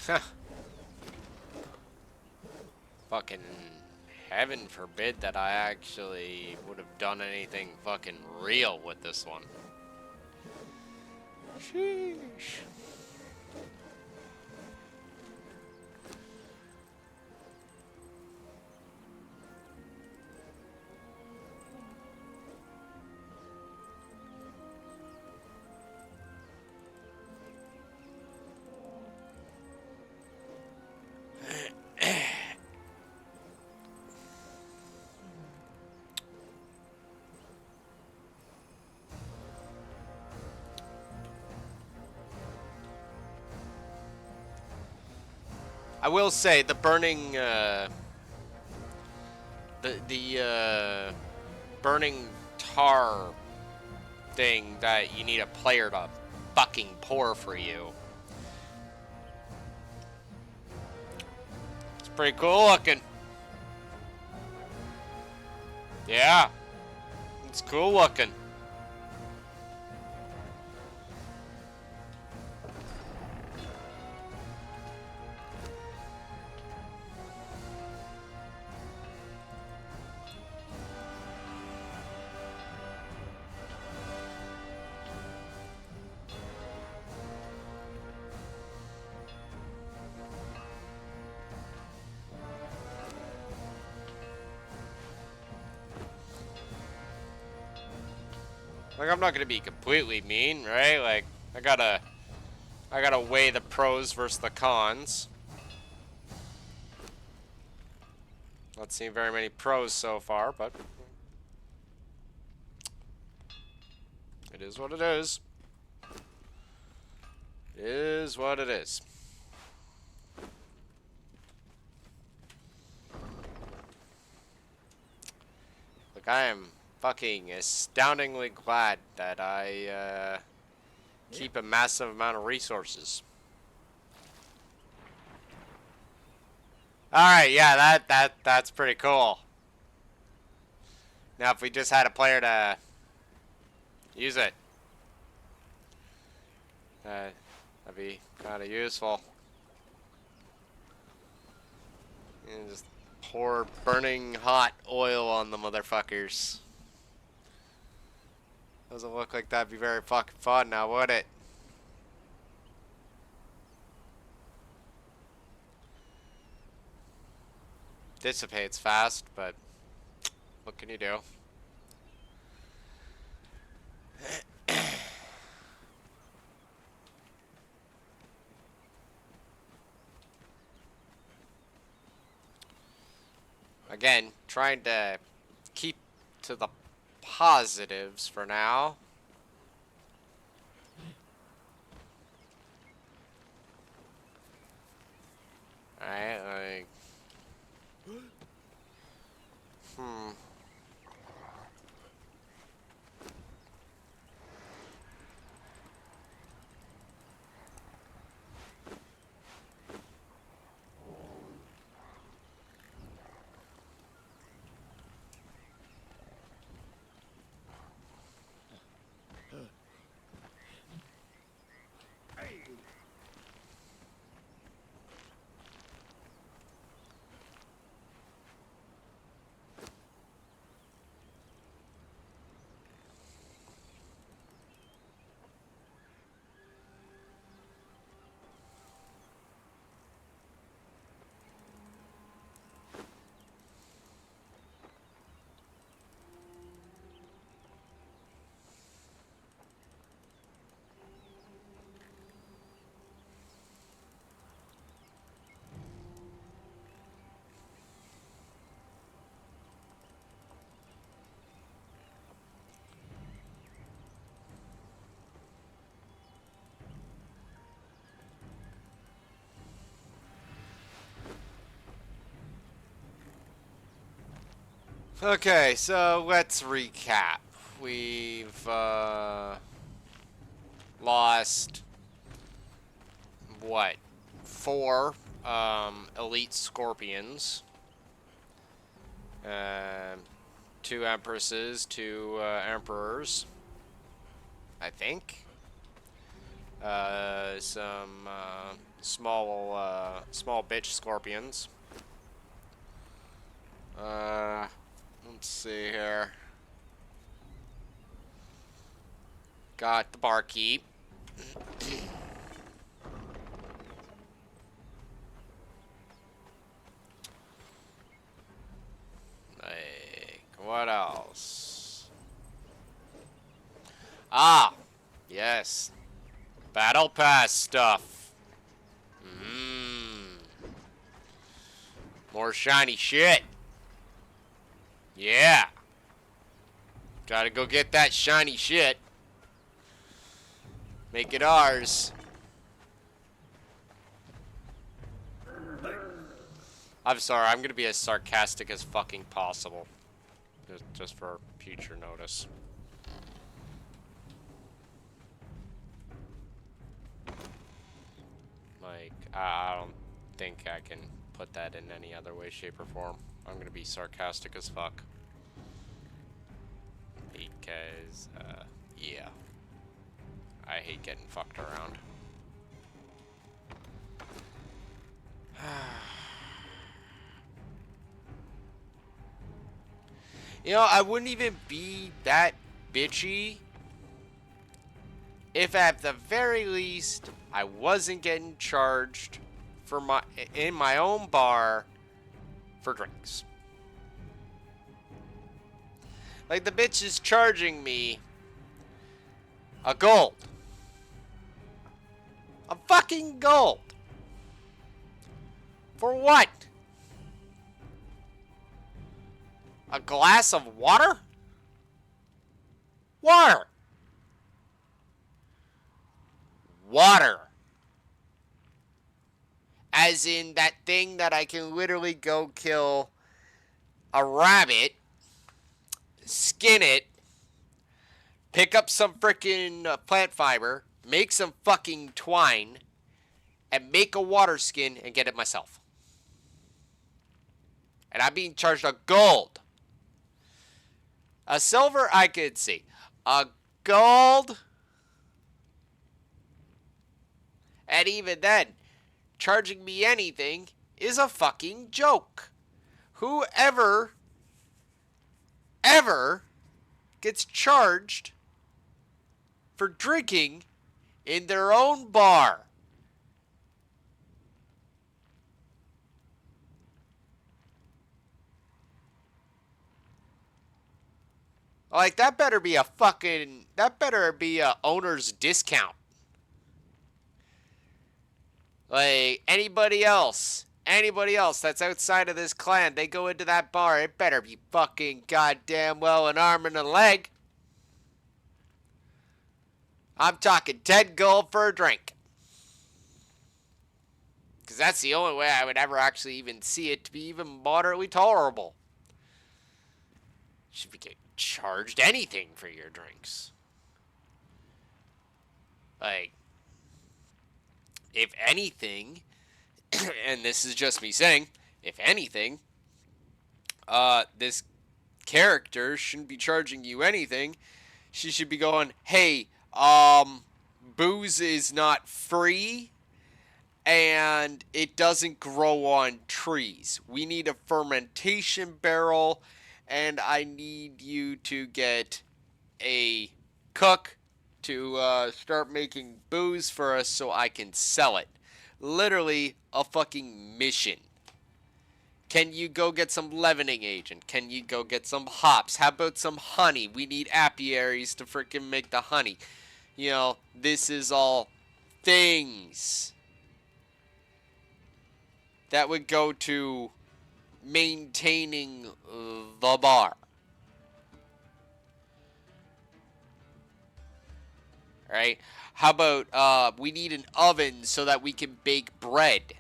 Like, fucking heaven forbid that I actually would have done anything fucking real with this one. Sheesh. I will say the burning, burning tar thing that you need a player to fucking pour for you. It's pretty cool looking. Yeah, it's cool looking. Like, I'm not gonna be completely mean, right? Like, I gotta weigh the pros versus the cons. Not seen very many pros so far, but it is what it is. It is what it is. Look, I am fucking astoundingly glad that I keep a massive amount of resources. Alright, yeah, that's pretty cool. Now if we just had a player to use it, that'd be kind of useful. And just Pour burning hot oil on the motherfuckers. Doesn't look like that'd be very fucking fun now, would it? Dissipates fast, but what can you do? Again, trying to keep to the positives for now. Alright, like... Okay, so let's recap. We've lost what? 4 elite scorpions, 2 empresses, 2 emperors, I think. Some small bitch scorpions. Let's see here. Got the barkeep. Like, what else? Ah, yes. Battle pass stuff. More shiny shit. Yeah. Gotta go get that shiny shit. Make it ours. I'm sorry, I'm gonna be as sarcastic as fucking possible. Just for future notice. Like, I don't think I can put that in any other way, shape, or form. I'm gonna be sarcastic as fuck. Because, yeah. I hate getting fucked around. You know, I wouldn't even be that bitchy if at the very least I wasn't getting charged for in my own bar for drinks. Like, the bitch is charging me a gold. A fucking gold. For what? A glass of water? Water. Water. As in that thing that I can literally go kill a rabbit, skin it, pick up some freaking plant fiber, make some fucking twine, and make a water skin and get it myself. And I'm being charged a gold. A silver, I could see. A gold? And even then, charging me anything is a fucking joke. Whoever ever gets charged for drinking in their own bar. Like, that better be a owner's discount. Like, anybody else that's outside of this clan, they go into that bar, it better be fucking goddamn well an arm and a leg. I'm talking 10 gold for a drink. Because that's the only way I would ever actually even see it to be even moderately tolerable. Should be getting charged anything for your drinks. Like, if anything, and this is just me saying, if anything, this character shouldn't be charging you anything. She should be going, hey, booze is not free, and it doesn't grow on trees. We need a fermentation barrel, and I need you to get a cook to start making booze for us so I can sell it. Literally a fucking mission. Can you go get some leavening agent? Can you go get some hops? How about some honey? We need apiaries to freaking make the honey. You know, this is all things that would go to maintaining the bar. Alright? How about, we need an oven so that we can bake bread.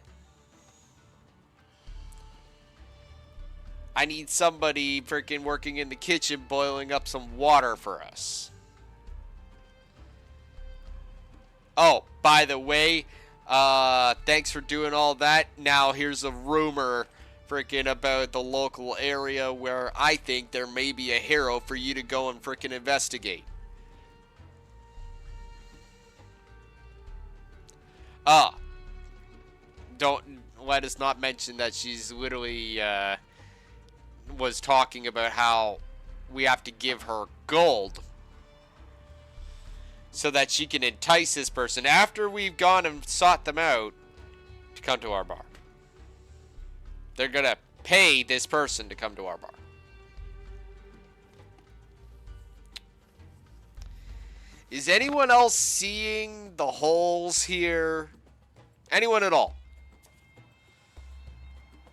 I need somebody freaking working in the kitchen boiling up some water for us. Oh, by the way, thanks for doing all that. Now here's a rumor freaking about the local area where I think there may be a hero for you to go and freaking investigate. Don't let us not mention that she's literally, was talking about how we have to give her gold so that she can entice this person after we've gone and sought them out to come to our bar. They're gonna pay this person to come to our bar. Is anyone else seeing the holes here? Anyone at all?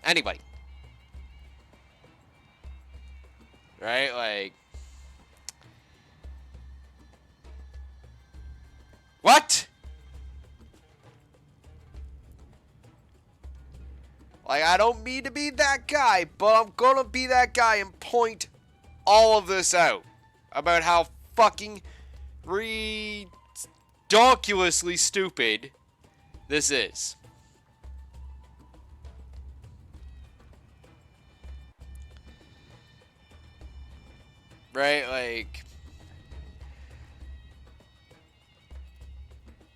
Anybody? Right? Like, what? Like, I don't mean to be that guy, but I'm gonna be that guy and point all of this out about how fucking ridiculously stupid this is. Right? Like,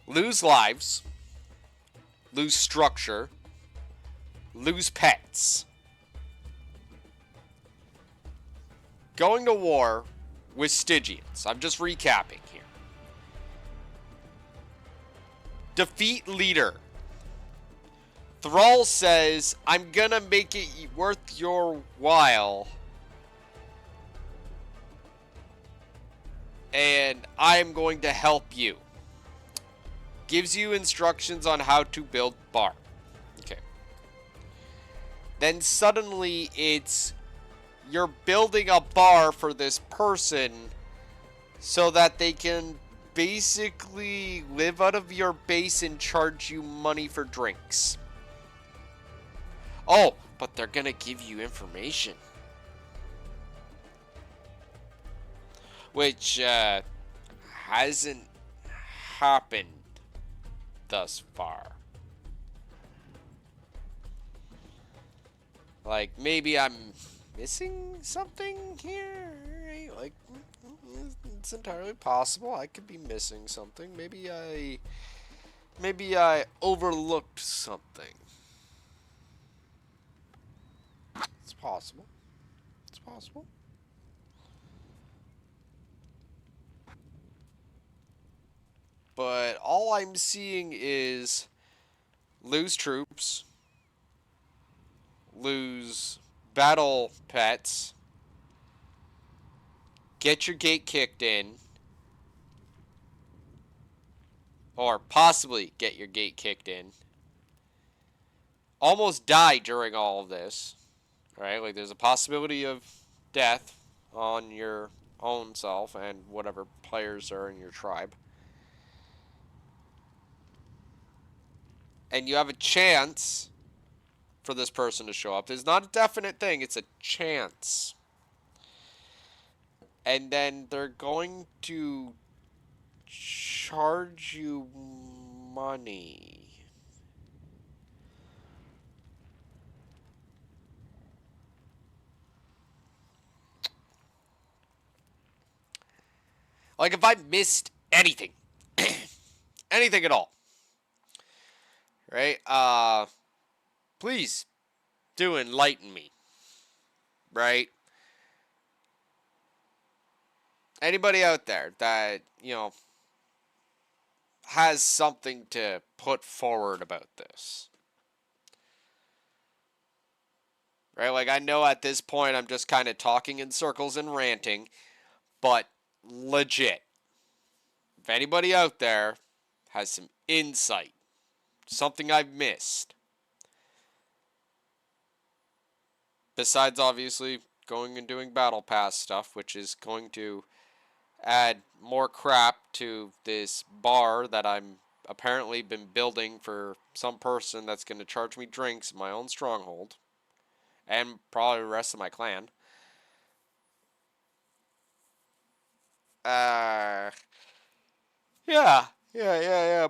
lose lives, lose structure, lose pets. Going to war with Stygians. I'm just recapping here. Defeat leader. Thrall says, I'm gonna make it worth your while. And I'm going to help you. Gives you instructions on how to build bar. Okay. Then suddenly it's, you're building a bar for this person so that they can basically live out of your base and charge you money for drinks. Oh, but they're gonna give you information. Which hasn't happened thus far. Like, maybe I'm missing something here, right? Like, it's entirely possible I could be missing something. Maybe I overlooked something. It's possible. It's possible. But all I'm seeing is lose troops, lose battle pets, get your gate kicked in, or possibly get your gate kicked in, almost die during all of this, right? Like, there's a possibility of death on your own self and whatever players are in your tribe. And you have a chance for this person to show up. It's not a definite thing, it's a chance. And then they're going to charge you money. Like, if I missed anything, anything at all, right? Please do enlighten me, right? Anybody out there that, has something to put forward about this, right? Like, I know at this point I'm just kind of talking in circles and ranting, but legit, if anybody out there has some insight, something I've missed, besides obviously going and doing battle pass stuff, which is going to add more crap to this bar that I'm apparently been building for some person that's going to charge me drinks in my own stronghold, and probably the rest of my clan. Yeah.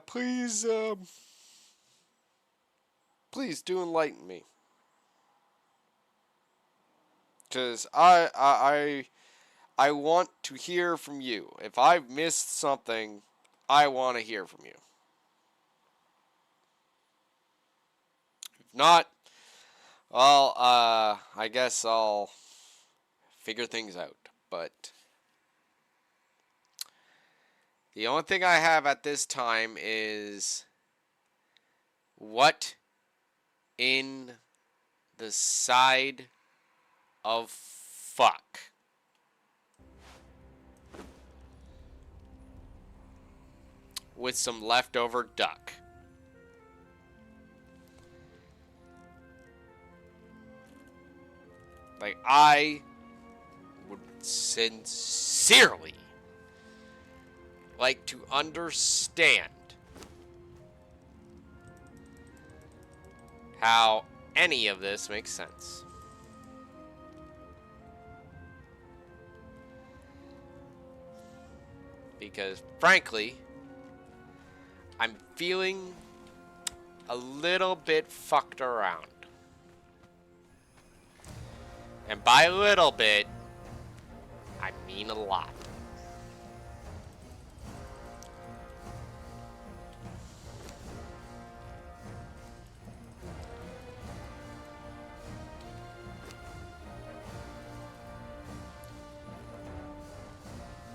Please do enlighten me, because I want to hear from you. If I've missed something, I want to hear from you. If not, well, I guess I'll figure things out. But the only thing I have at this time is what in the side of fuck. With some leftover duck. Like, I would sincerely like to understand how any of this makes sense. Because, frankly, I'm feeling a little bit fucked around. And by a little bit, I mean a lot.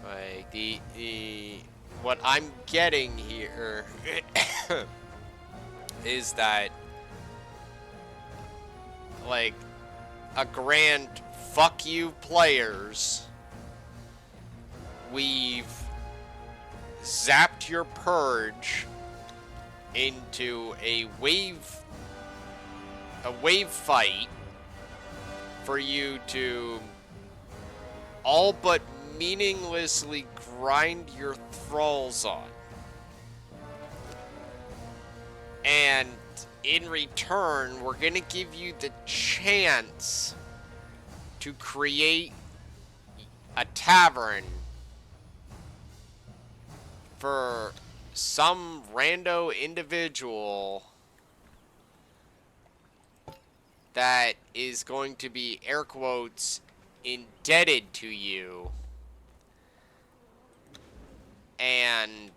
Like, what I'm getting here is that, like, a grand fuck you players, we've zapped your purge into a wave fight for you to all but meaninglessly grind your thralls on. And in return, we're gonna give you the chance to create a tavern for some rando individual that is going to be, air quotes, indebted to you. And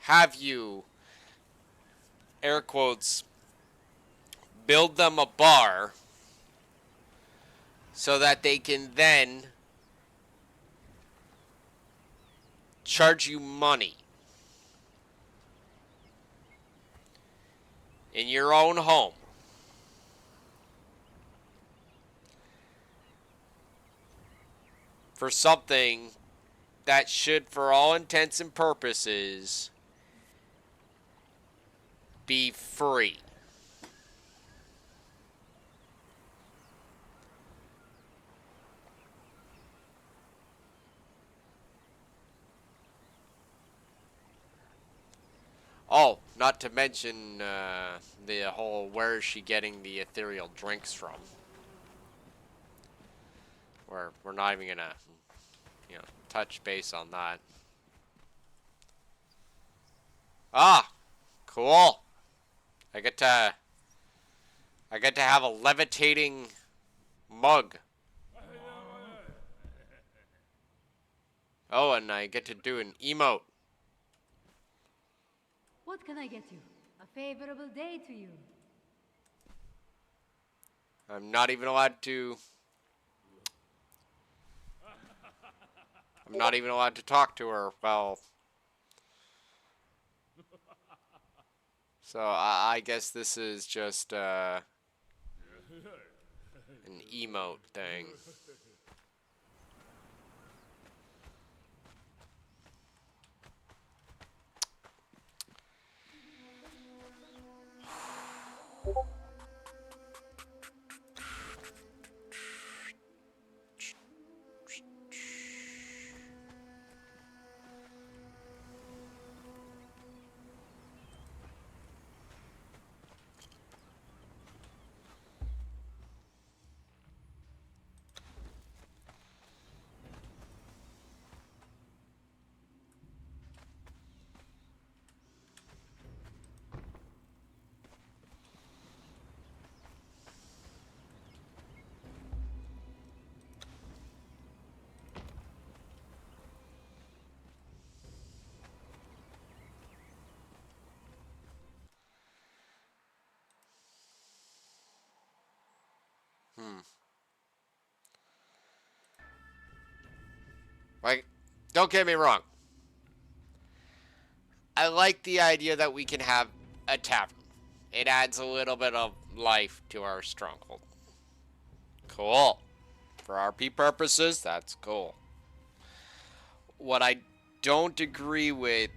have you, air quotes, build them a bar so that they can then charge you money in your own home for something that should, for all intents and purposes, be free. Oh, not to mention the whole where is she getting the ethereal drinks from? We're not even gonna, touch base on that. Ah, cool. I get to have a levitating mug. Oh, and I get to do an emote. What can I get you? A favorable day to you. I'm not even allowed to. I'm not even allowed to talk to her. Well, so I guess this is just an emote thing. Like, don't get me wrong. I like the idea that we can have a tavern. It adds a little bit of life to our stronghold. Cool. For RP purposes, that's cool. What I don't agree with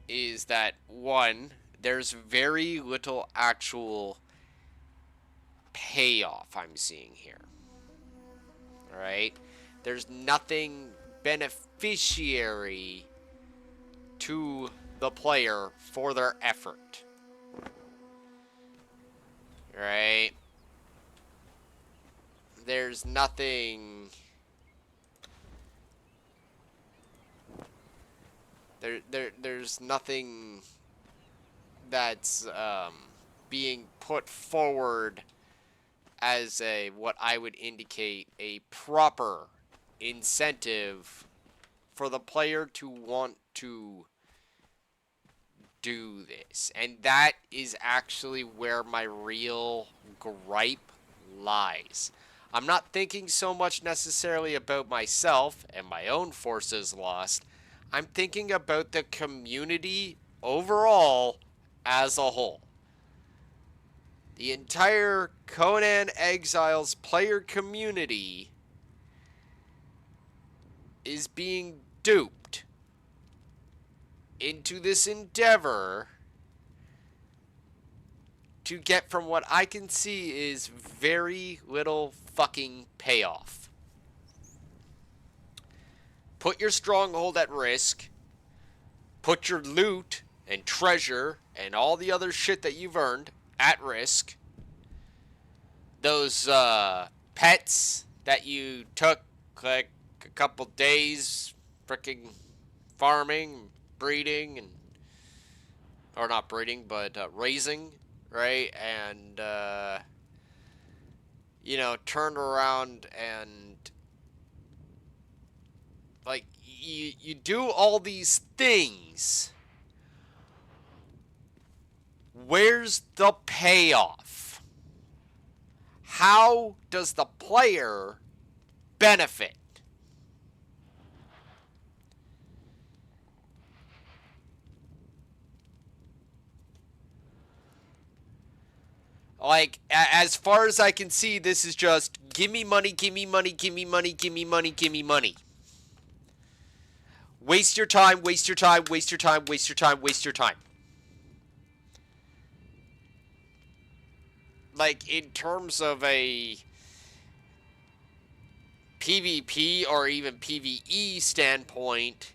is that, one, there's very little actual payoff I'm seeing here. Alright? There's nothing beneficiary to the player for their effort. Right? There's nothing... There's nothing that's being put forward as what I would indicate a proper incentive for the player to want to do this. And that is actually where my real gripe lies. I'm not thinking so much necessarily about myself and my own forces lost. I'm thinking about the community overall as a whole. The entire Conan Exiles player community is being duped into this endeavor to get, from what I can see, is very little fucking payoff. Put your stronghold at risk. Put your loot and treasure and all the other shit that you've earned at risk. Those pets that you took like a couple days freaking farming, breeding, and or not breeding, but raising, right? And turned around and like you do all these things Where's the payoff? How does the player benefit? Like, as far as I can see, this is just, give me money, give me money, give me money, give me money, give me money. Waste your time, waste your time, waste your time, waste your time, waste your time. Like, in terms of a PvP or even PvE standpoint,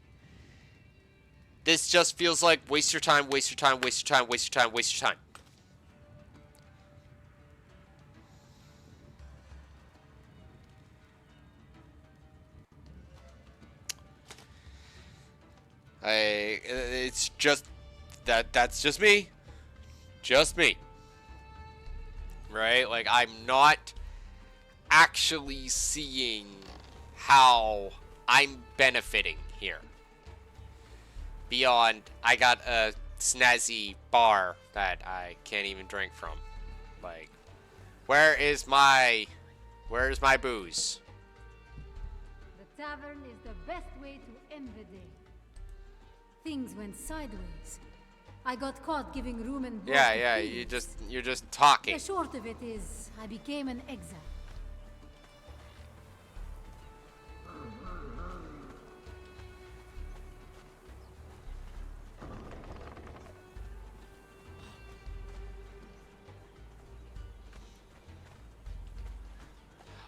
this just feels like waste your time, waste your time, waste your time, waste your time, waste your time. It's just that's just me. Just me. Right? Like, I'm not actually seeing how I'm benefiting here. Beyond, I got a snazzy bar that I can't even drink from. Like, where's my booze? The tavern is the best way to end the day. Things went sideways. I got caught giving room and board to Yeah, thieves. you're just talking. The short of it is, I became an exile.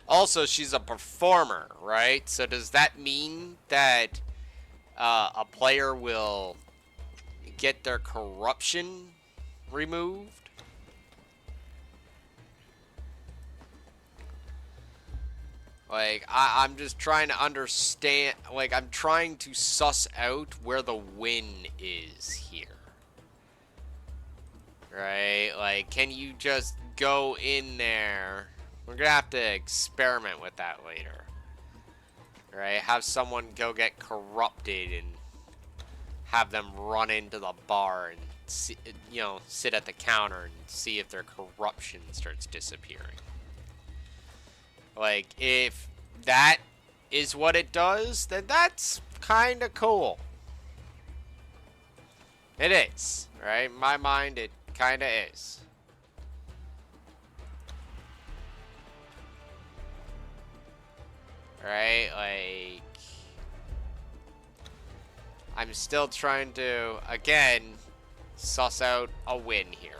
Also, she's a performer, right? So does that mean that a player will get their corruption removed? Like, I'm just trying to understand, like, I'm trying to suss out where the win is here. Right? Like, can you just go in there? We're gonna have to experiment with that later. Right? Have someone go get corrupted and have them run into the bar and, see, you know, sit at the counter and see if their corruption starts disappearing. Like, if that is what it does, then that's kind of cool. It is, right? In my mind, it kind of is. Right? Like, I'm still trying to, again, suss out a win here.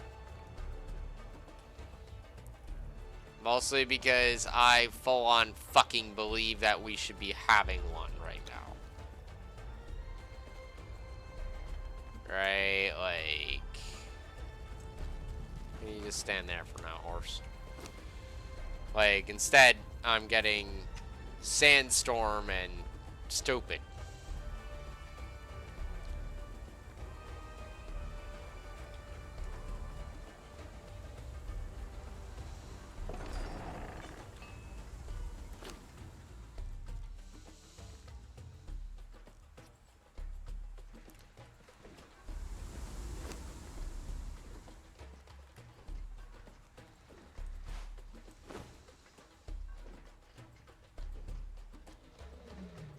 Mostly because I full on fucking believe that we should be having one right now. Right? Like, you just stand there for now, horse. Like, instead, I'm getting Sandstorm and Stupid.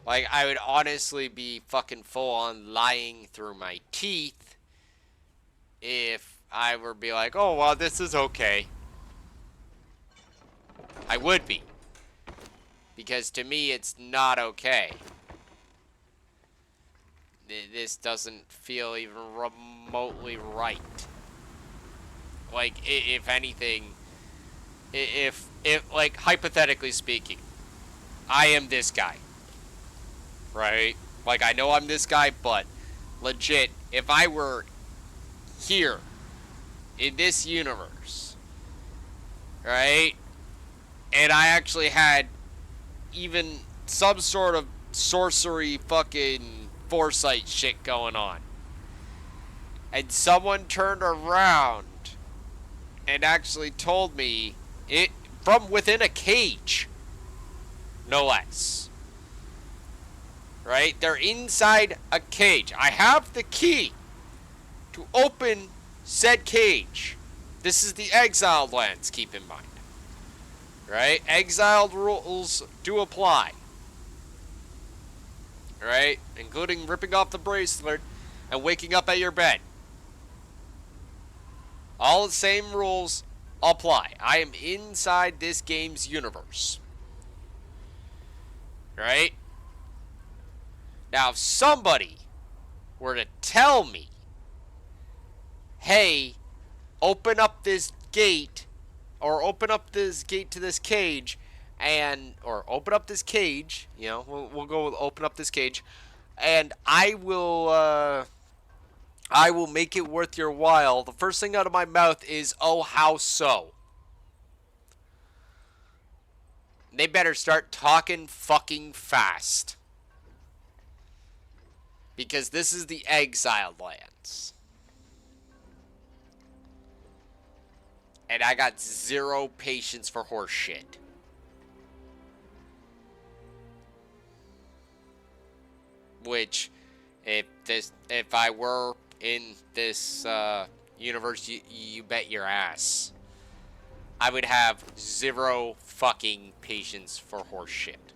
Like, I would honestly be fucking full on lying through my teeth if I were be like, oh, well, this is okay. I would be. Because to me, it's not okay. This doesn't feel even remotely right. Like, if anything, if like, hypothetically speaking, I am this guy. Right? Like, I know I'm this guy, but legit, if I were here in this universe, right, and I actually had even some sort of sorcery fucking foresight shit going on, and someone turned around and actually told me it from within a cage, no less. Right? They're inside a cage. I have the key to open Said cage. This is the exiled lands, keep in mind. Right? Exiled rules do apply. Right? Including ripping off the bracelet and waking up at your bed. All the same rules apply. I am inside this game's universe. Right? Now, if somebody were to tell me, hey, open up this gate, or open up this gate to this cage, or open up this cage, we'll go with open up this cage, and I will make it worth your while. The first thing out of my mouth is, oh, how so? They better start talking fucking fast. Because this is the exiled lands. And I got zero patience for horse shit. Which, if I were in this universe, you bet your ass, I would have zero fucking patience for horse shit.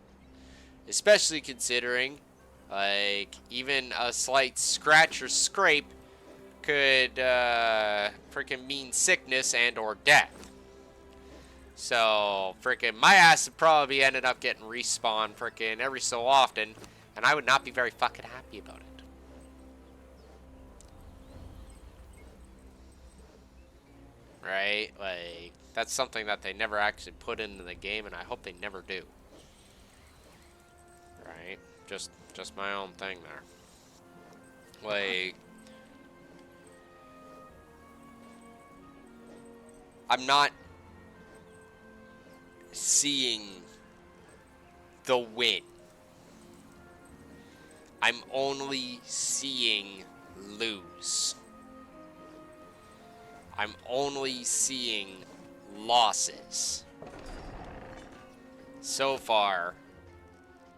Especially considering, like, even a slight scratch or scrape could freaking mean sickness and or death. So, freaking my ass would probably be ended up getting respawned freaking every so often, and I would not be very fucking happy about it. Right? Like, that's something that they never actually put into the game, and I hope they never do. Right? Just my own thing there. Like, I'm not seeing the win. I'm only seeing lose. I'm only seeing losses so far.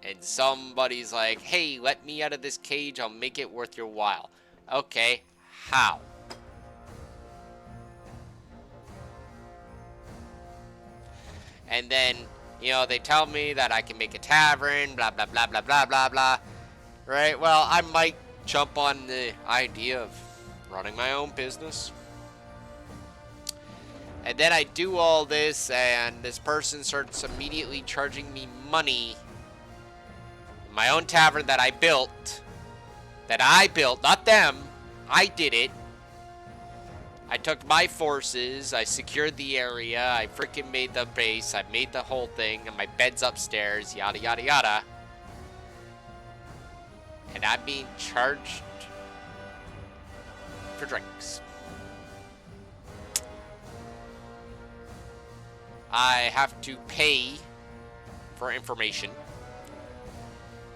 And somebody's like, hey, let me out of this cage, I'll make it worth your while. Okay, how? And then, they tell me that I can make a tavern, blah, blah, blah, blah, blah, blah, blah. Right? Well, I might jump on the idea of running my own business. And then I do all this, and this person starts immediately charging me money. My own tavern that I built. Not them. I did it. I took my forces, I secured the area, I freaking made the base, I made the whole thing, and my bed's upstairs, yada yada yada. And I'm being charged for drinks. I have to pay for information.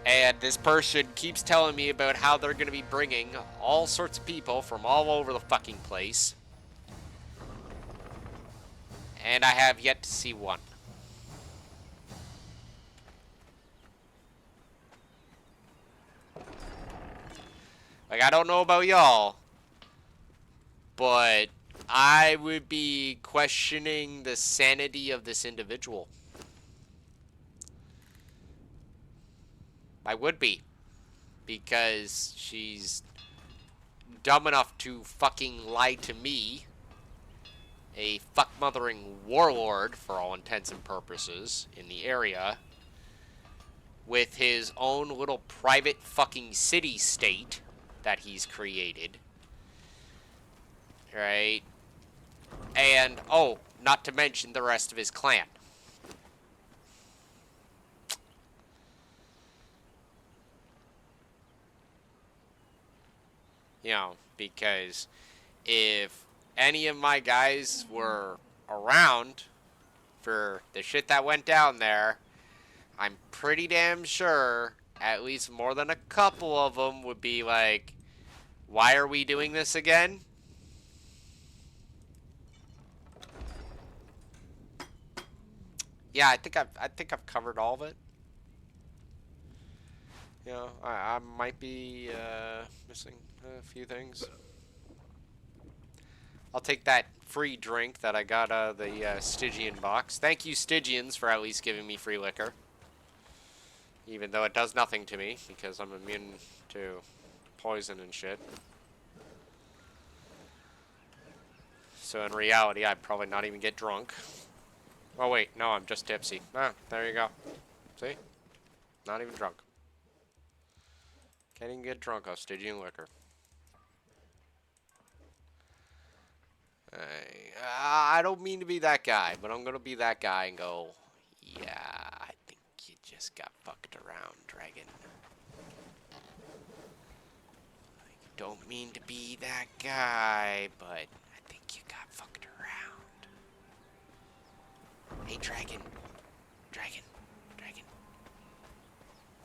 And this person keeps telling me about how they're going to be bringing all sorts of people from all over the fucking place. And I have yet to see one. Like, I don't know about y'all, but I would be questioning the sanity of this individual. I would be. Because she's dumb enough to fucking lie to me, a fuck-mothering warlord, for all intents and purposes, in the area, with his own little private fucking city-state that he's created. Right? And, oh, not to mention the rest of his clan. Because if any of my guys were around for the shit that went down there, I'm pretty damn sure at least more than a couple of them would be like, why are we doing this again? Yeah, I think I've covered all of it. I might be missing a few things. I'll take that free drink that I got out of the Stygian box. Thank you, Stygians, for at least giving me free liquor. Even though it does nothing to me, because I'm immune to poison and shit. So in reality, I'd probably not even get drunk. Oh wait, no, I'm just tipsy. Ah, there you go. See? Not even drunk. Can't even get drunk off Stygian liquor. I don't mean to be that guy, but I'm gonna be that guy and go, yeah, I think you just got fucked around, dragon. I don't mean to be that guy, but I think you got fucked around. Hey, dragon. Dragon. Dragon.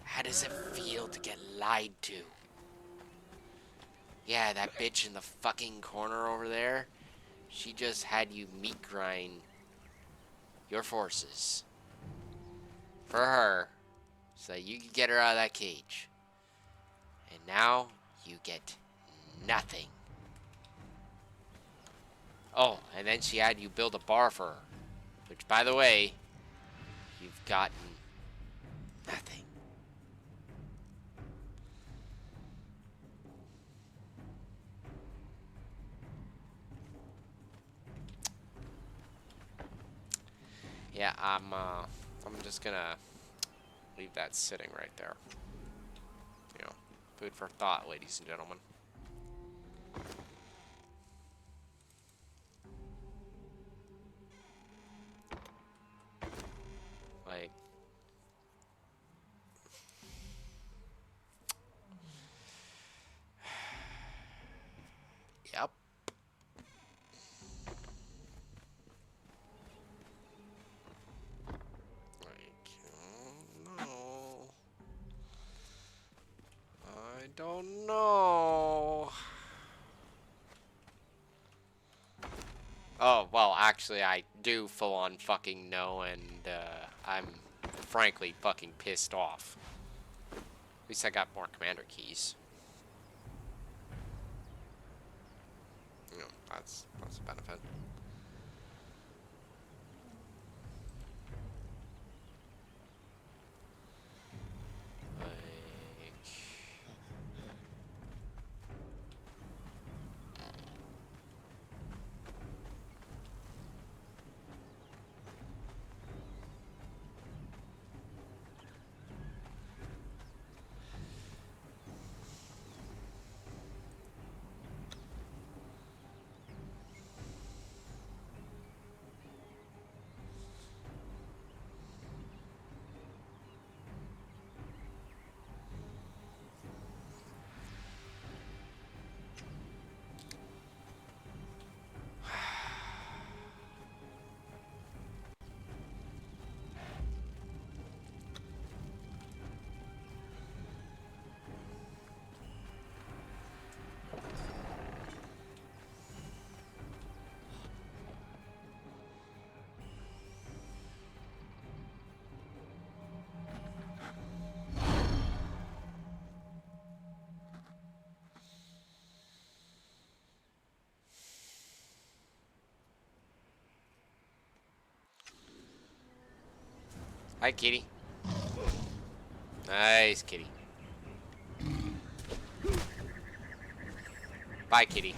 How does it feel to get lied to? Yeah, that bitch in the fucking corner over there, she just had you meat grind your forces for her so that you could get her out of that cage. And now you get nothing. Oh, and then she had you build a bar for her. Which, by the way, you've gotten nothing. Yeah, I'm just gonna leave that sitting right there. You know, food for thought, ladies and gentlemen. Like, yep. Like, no. I don't know. Oh, well, actually, I do full on fucking know, and I'm frankly fucking pissed off. At least I got more commander keys. You know, that's a benefit. Like, hi, kitty. Nice, kitty. Bye, kitty.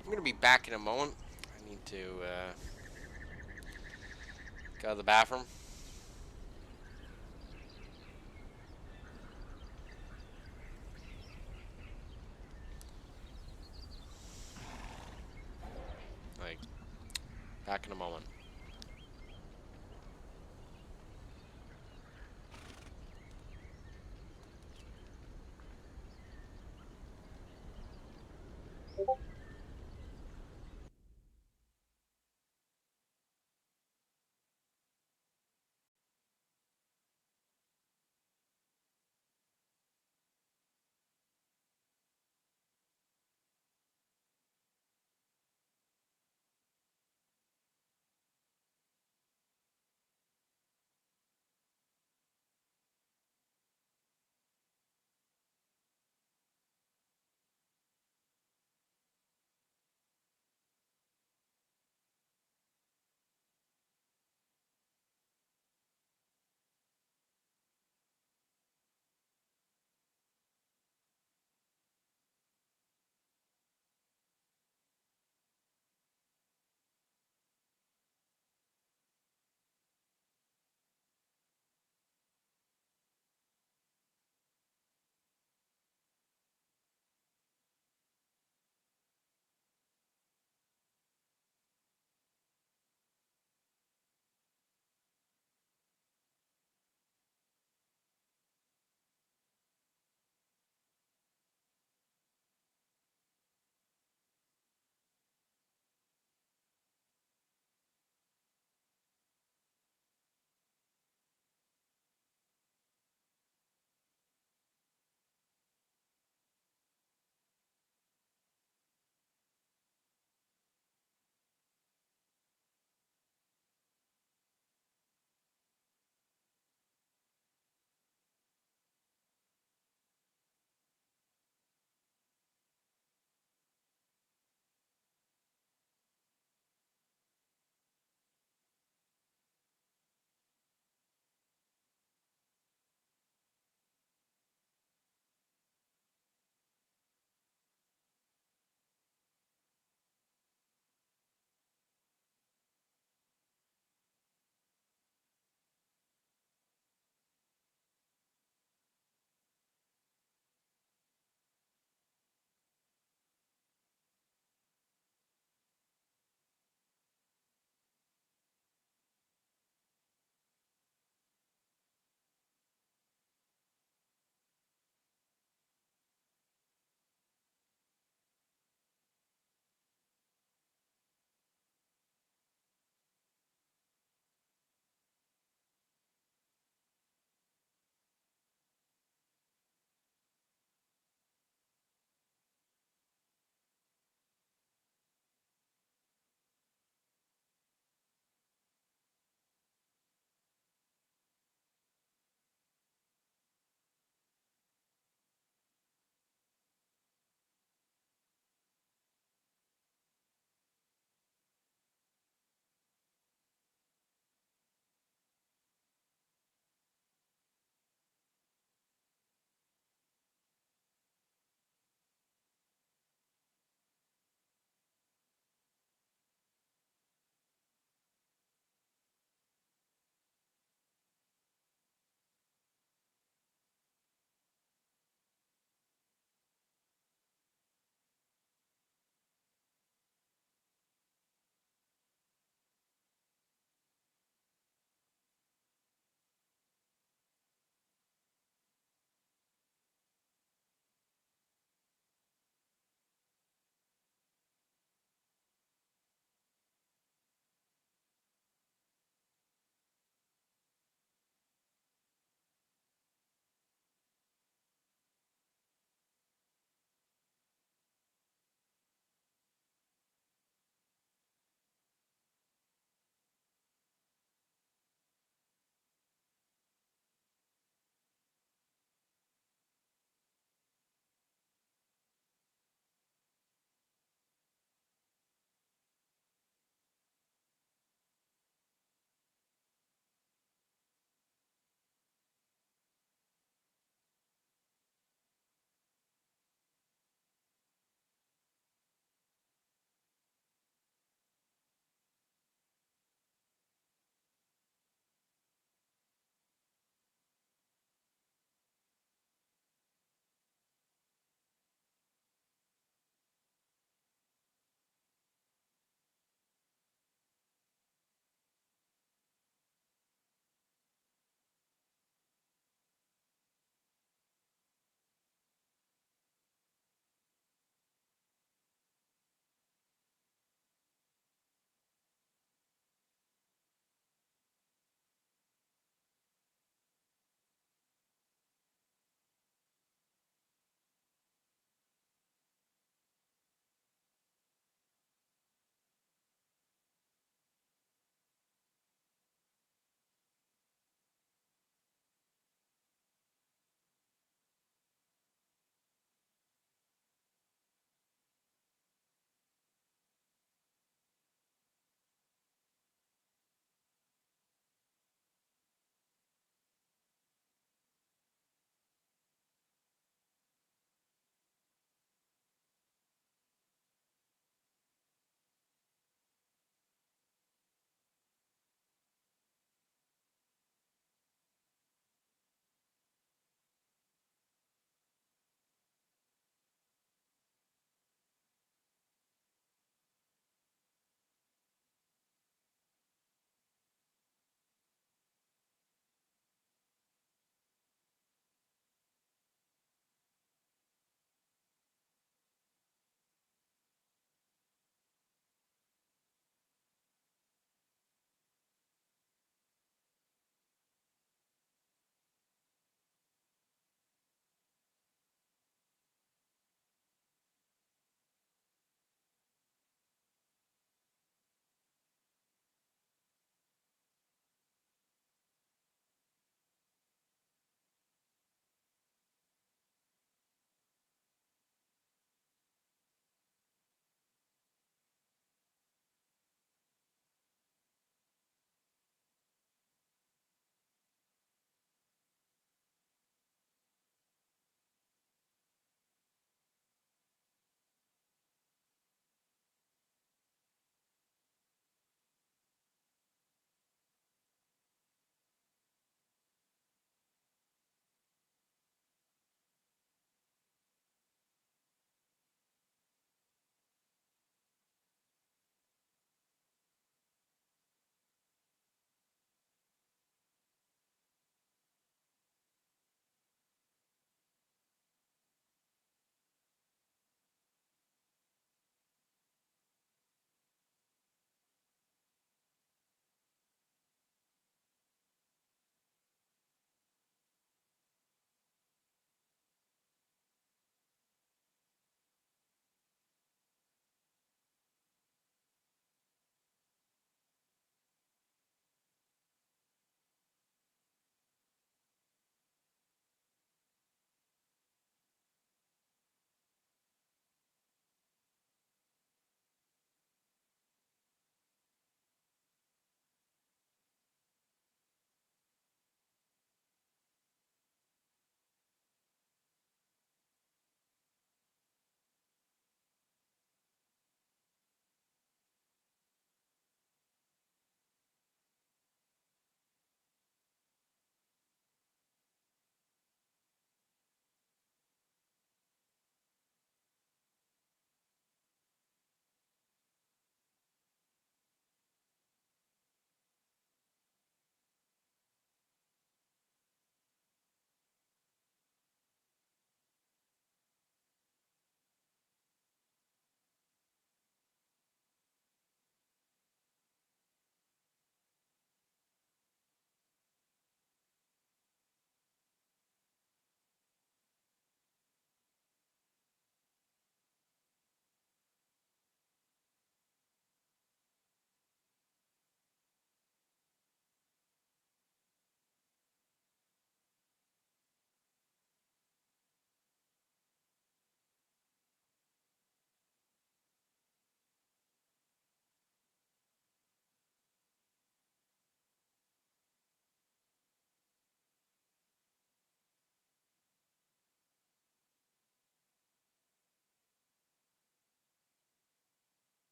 I'm gonna be back in a moment. I need to go to the bathroom. Like, back in a moment.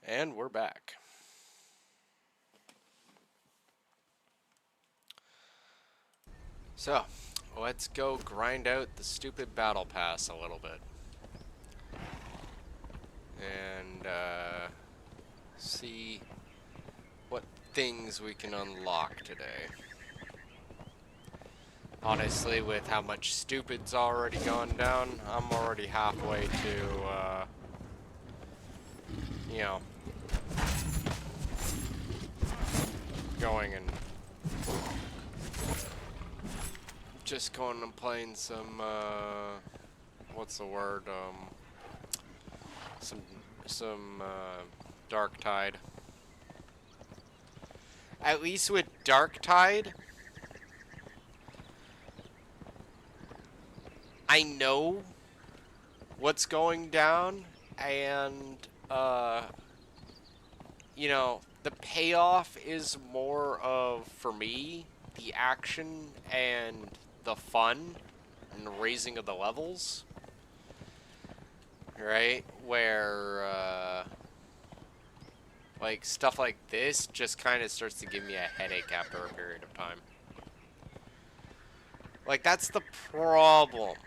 And we're back. So, let's go grind out the stupid battle pass a little bit. And, see what things we can unlock today. Honestly, with how much stupid's already gone down, I'm already halfway to, you know, going and just going and playing some, what's the word, some Dark Tide. At least with Dark Tide, I know what's going down, and, you know, the payoff is more of, for me, the action and the fun and the raising of the levels. Right? Where, like, stuff like this just kind of starts to give me a headache after a period of time. Like, that's the problem,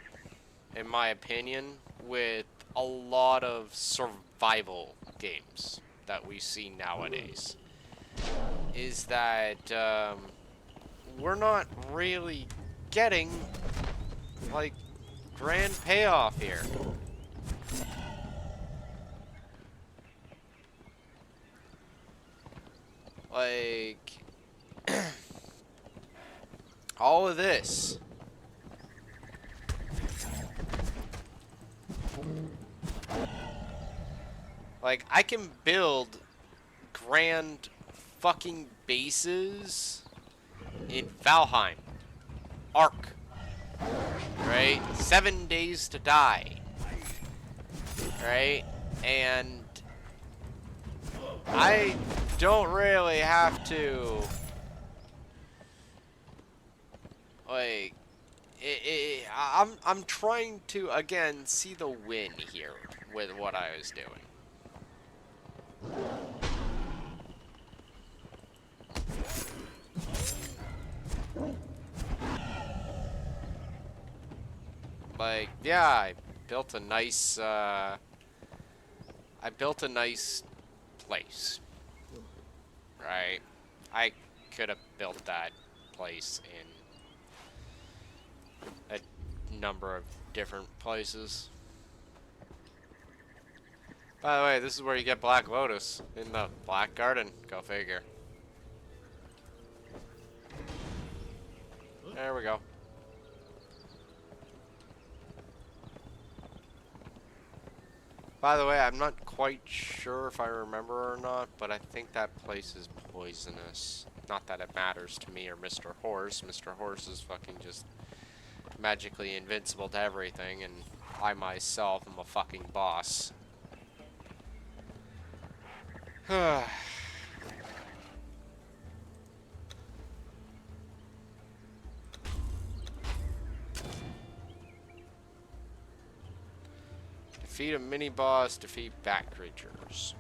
in my opinion, with a lot of survival games that we see nowadays. Is that, we're not really getting, like, grand payoff here. Like, all of this. Like, I can build grand fucking bases in Valheim. Ark. Right? 7 Days to Die. Right? And I don't really have to, like, I'm trying to, again, see the win here with what I was doing. Like, yeah, I built a nice place. Right? I could have built that place in a number of different places. By the way, this is where you get Black Lotus, in the Black Garden. Go figure. There we go. By the way, I'm not quite sure if I remember or not, but I think that place is poisonous. Not that it matters to me or Mr. Horse. Mr. Horse is fucking just magically invincible to everything, and I myself am a fucking boss. Defeat a mini-boss, defeat bat creatures.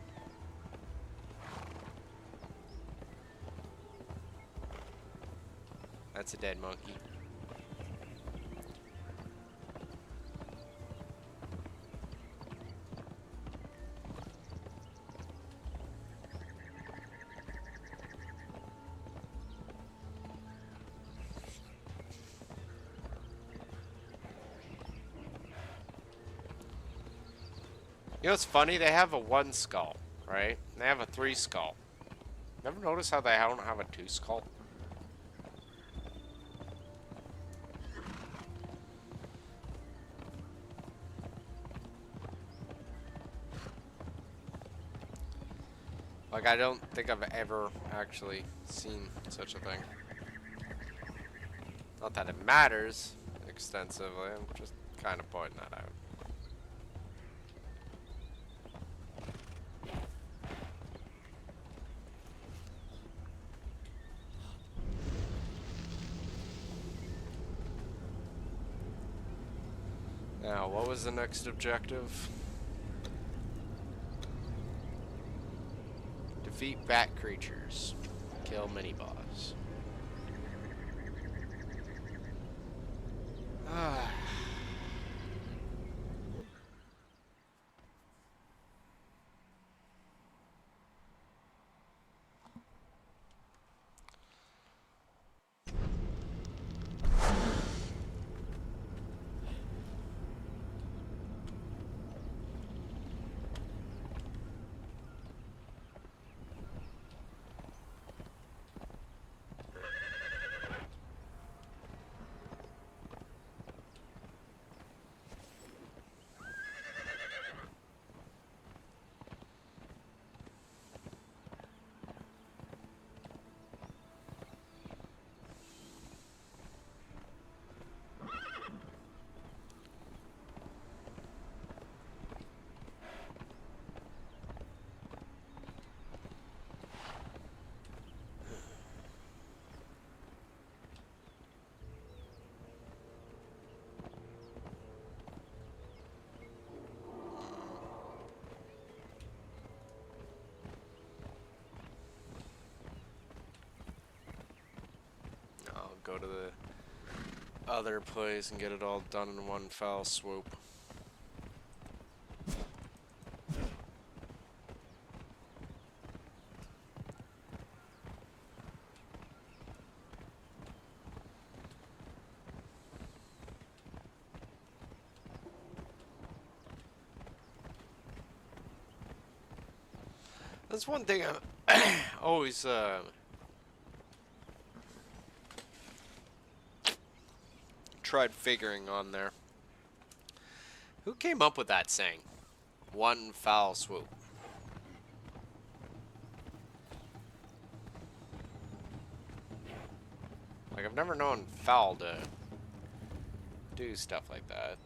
That's a dead monkey. You know what's funny? They have a 1 skull, right? And they have a 3 skull. Never notice how they don't have a 2 skull? Like, I don't think I've ever actually seen such a thing. Not that it matters extensively, I'm just kind of pointing that out. Now, what was the next objective? Defeat bat creatures. Kill mini boss. Ah. I'll go to the other place and get it all done in one foul swoop. That's one thing I always tried figuring on there. Who came up with that saying? One foul swoop. Like, I've never known foul to do stuff like that.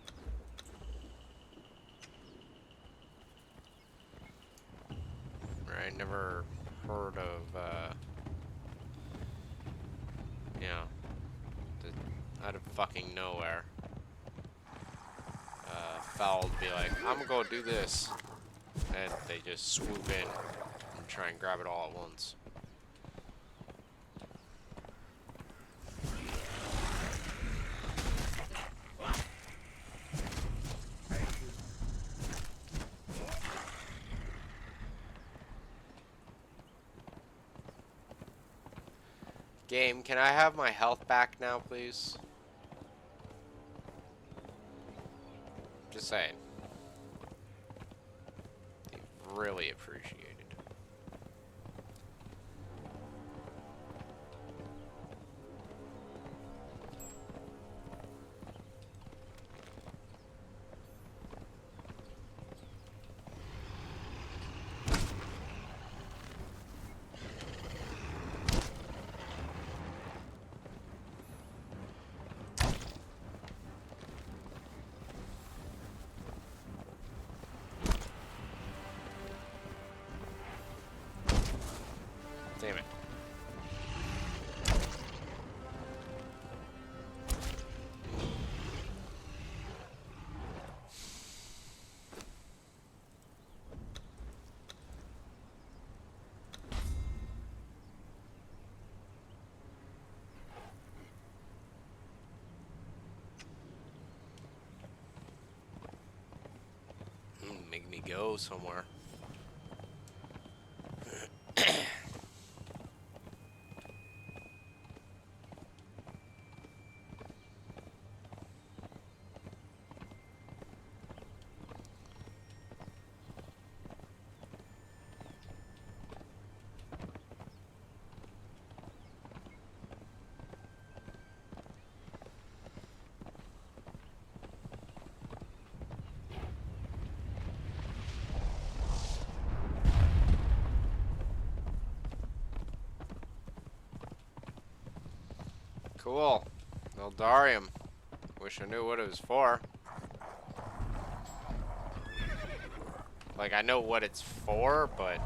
I never heard of, you know, out of fucking nowhere, foul to be like, I'm gonna go do this, and they just swoop in and try and grab it all at once. Game, can I have my health back now, please? Just saying. Really appreciated. Damn it. Make me go somewhere. Cool. Eldarium. Wish I knew what it was for. Like, I know what it's for, but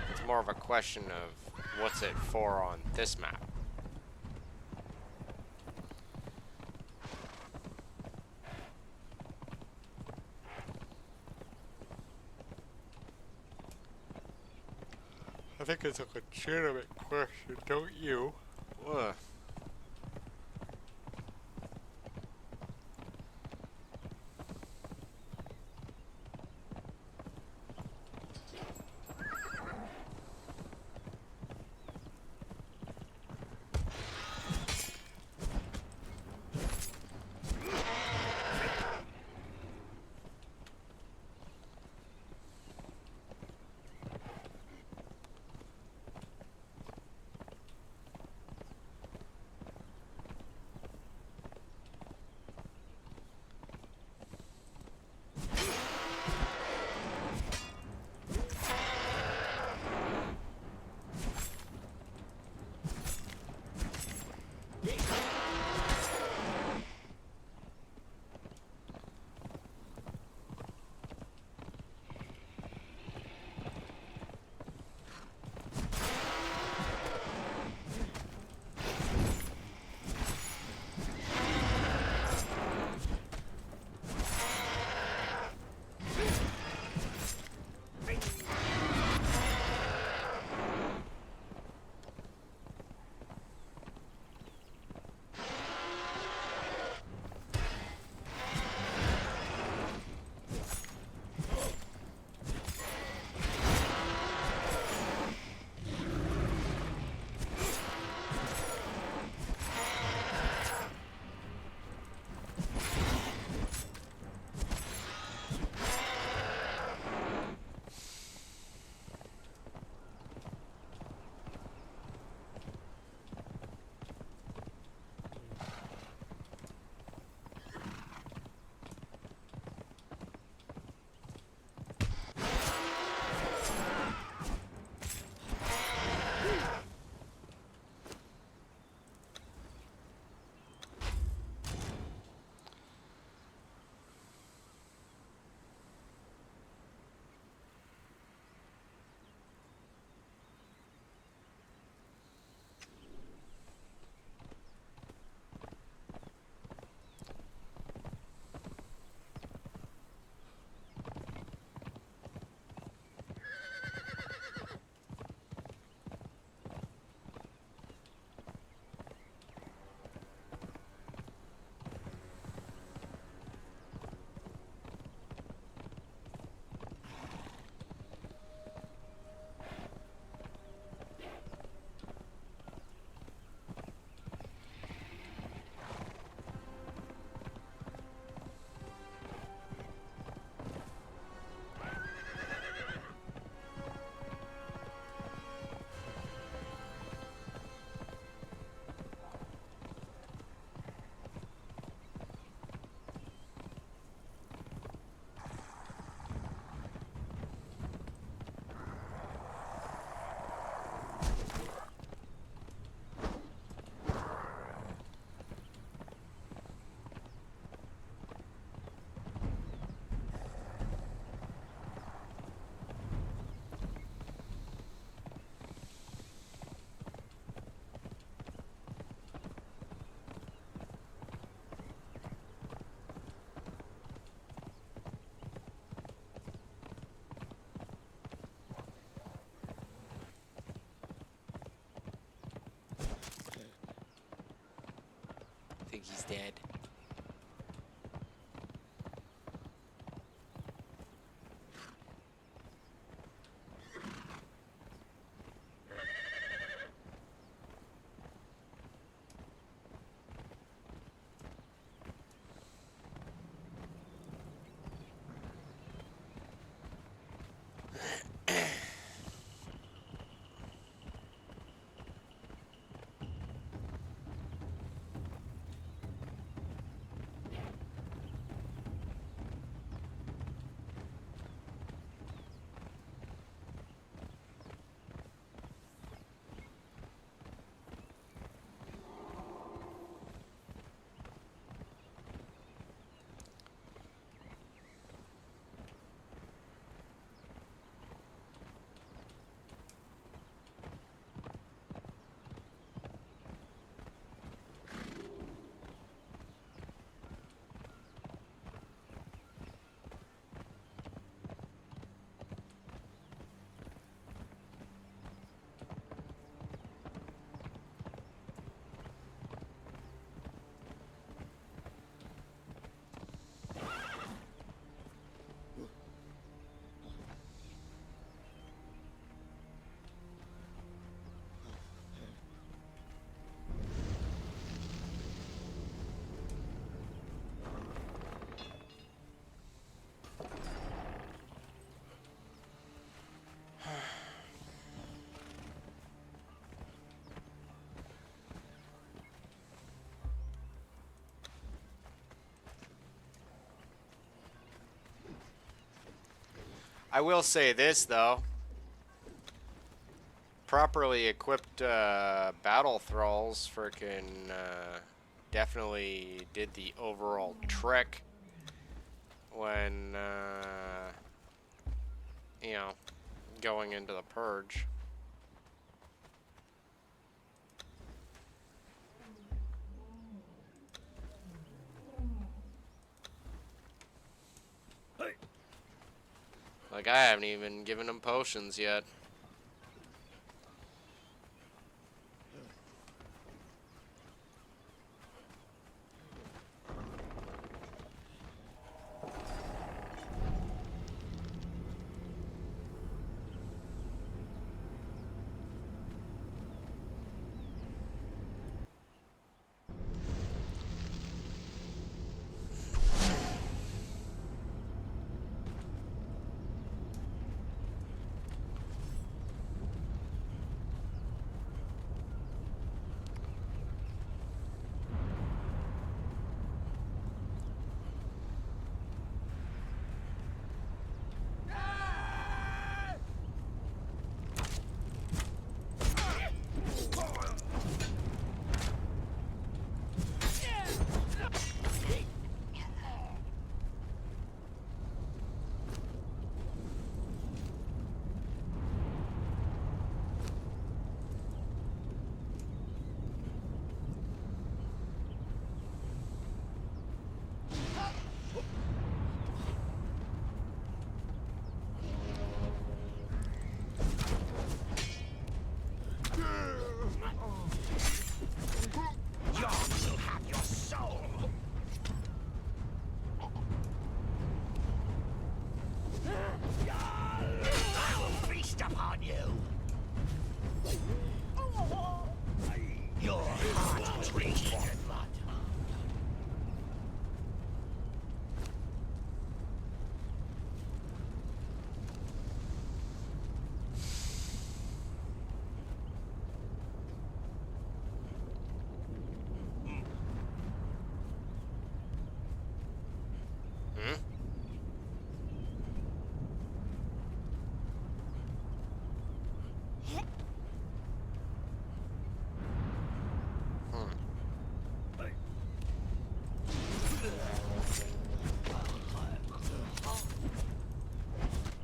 it's more of a question of what's it for on this map. I think it's a legitimate question, don't you? What? I think he's dead. I will say this though. Properly equipped battle thralls frickin' definitely did the overall trick when you know, going into the purge. Like, I haven't even given him potions yet.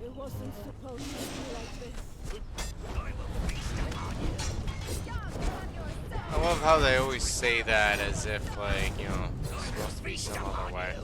It wasn't supposed to be like this. I love how they always say that as if, like, you know, it's supposed to be some other way.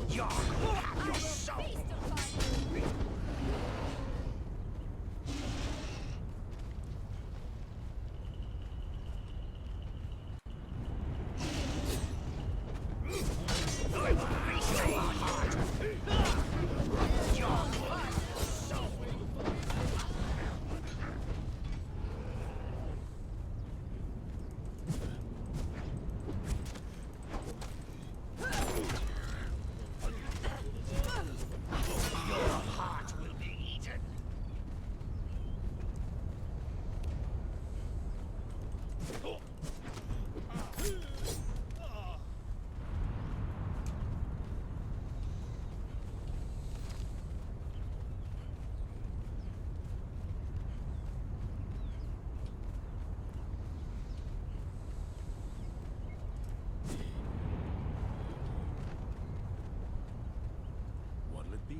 What'll it be?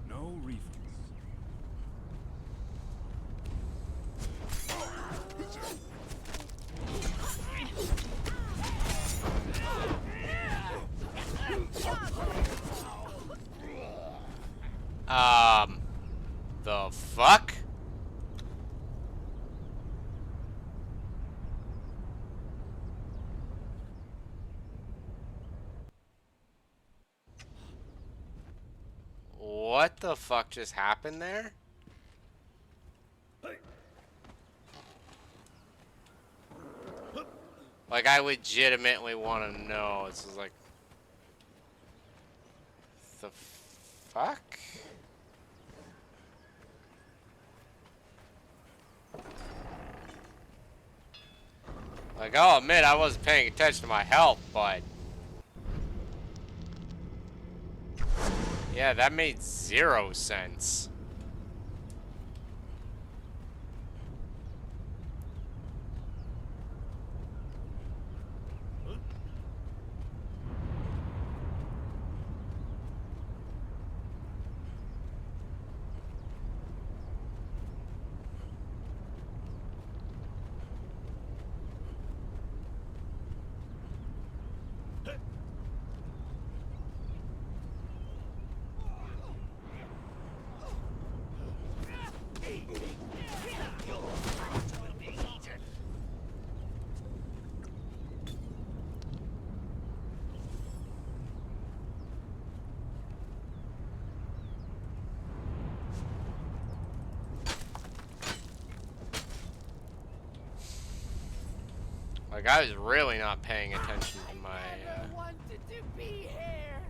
No refills. The fuck? What the fuck just happened there? Like, I legitimately want to know. This is like... The fuck? Like, I'll admit I wasn't paying attention to my health, but... Yeah, that made 0 sense. Like, I was really not paying attention to my, wanted to be here.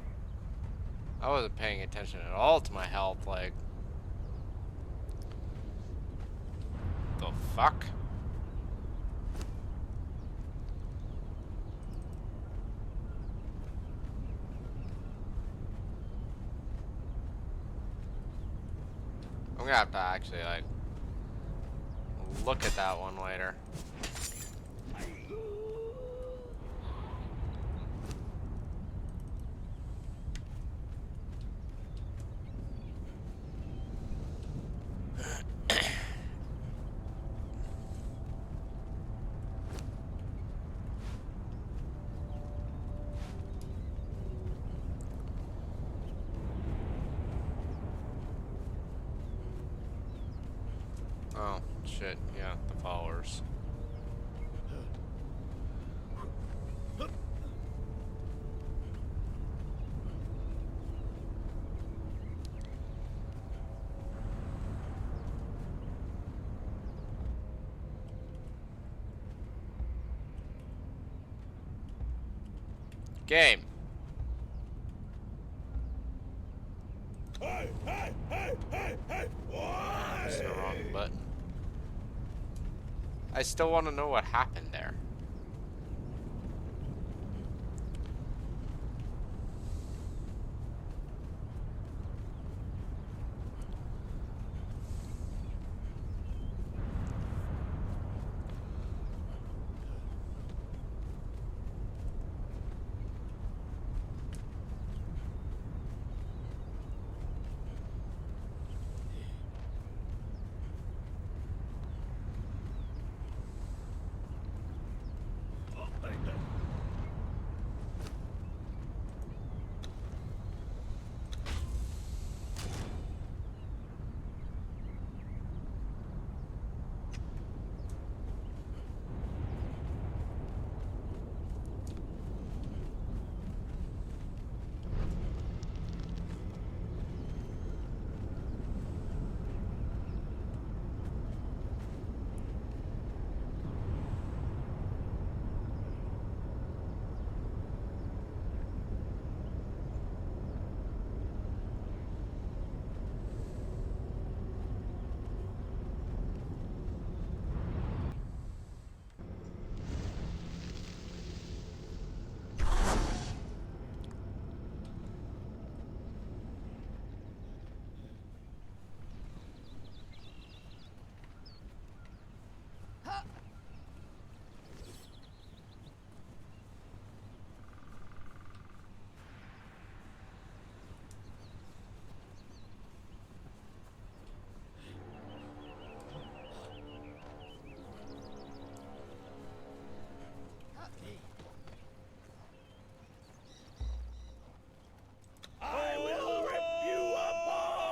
I wasn't paying attention at all to my health, like... The fuck? I'm gonna have to actually, like, look at that one later. Oh, shit, yeah, the followers. Game. Hey, hey, hey, hey, hey! That's the wrong button. I still want to know what happened there. I will rip you apart!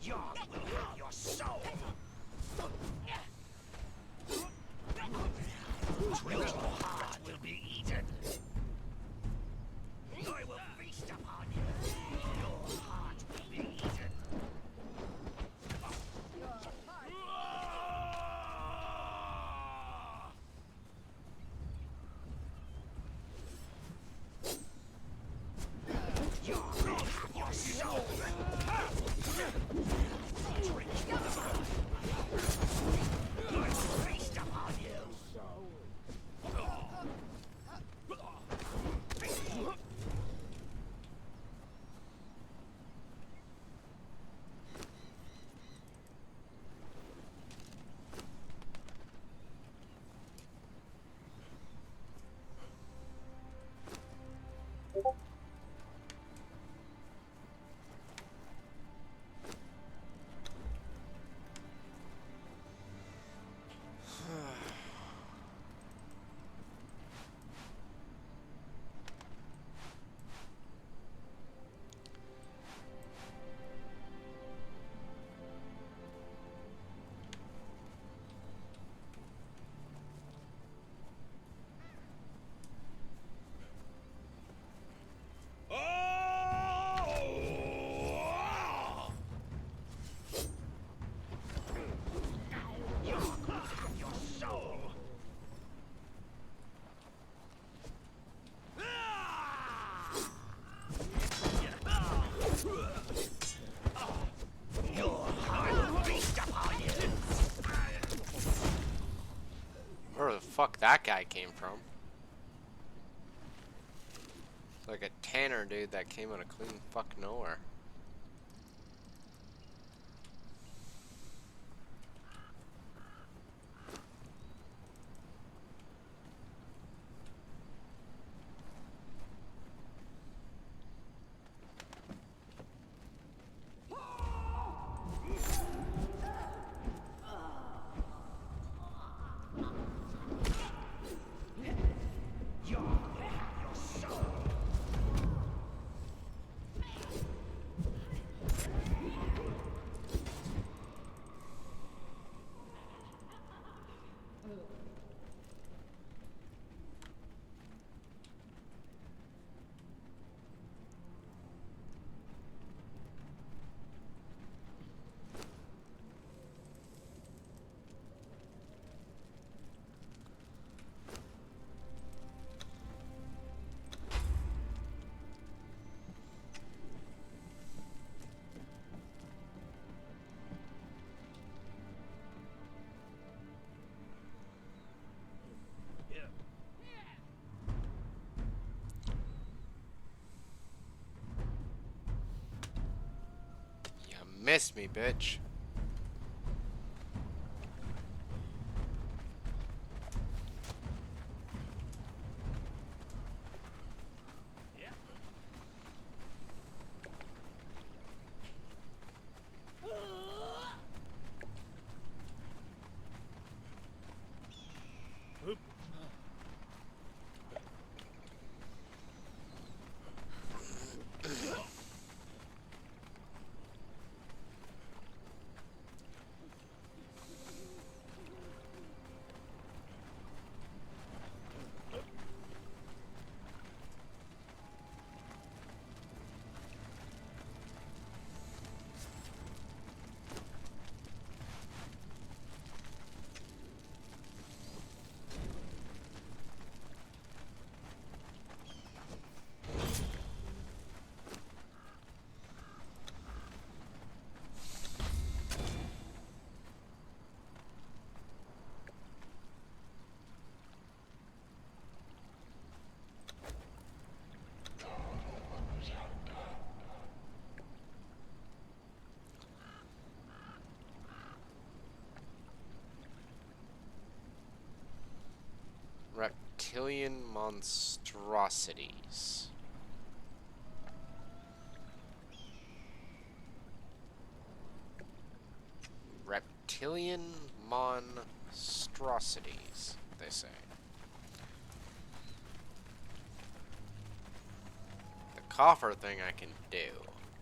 Your will have your soul! Your heart will be eaten! I will feast upon you! Your heart will be eaten! Your will have your soul! I will feast upon you! Where the fuck that guy came from? Like a tanner dude that came out of clean fuck nowhere. You missed me, bitch. Reptilian monstrosities. Reptilian monstrosities, they say. The coffer thing I can do.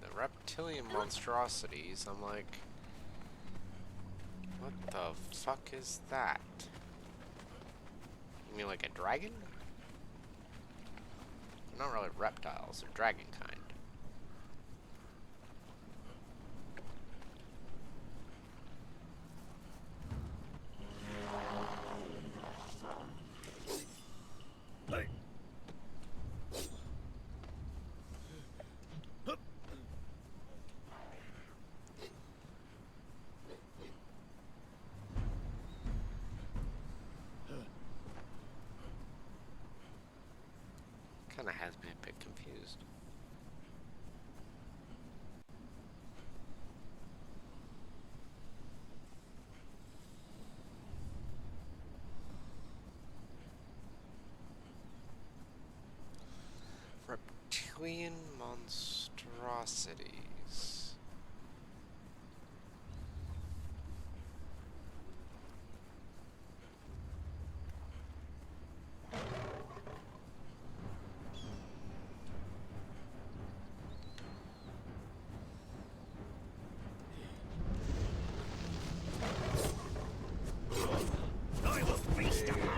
The reptilian monstrosities, I'm like, what the fuck is that? You mean like a dragon? They're not really reptiles, they're dragon kind. Play. Kinda has me a bit confused. Reptilian monstrosities. I will feast upon you.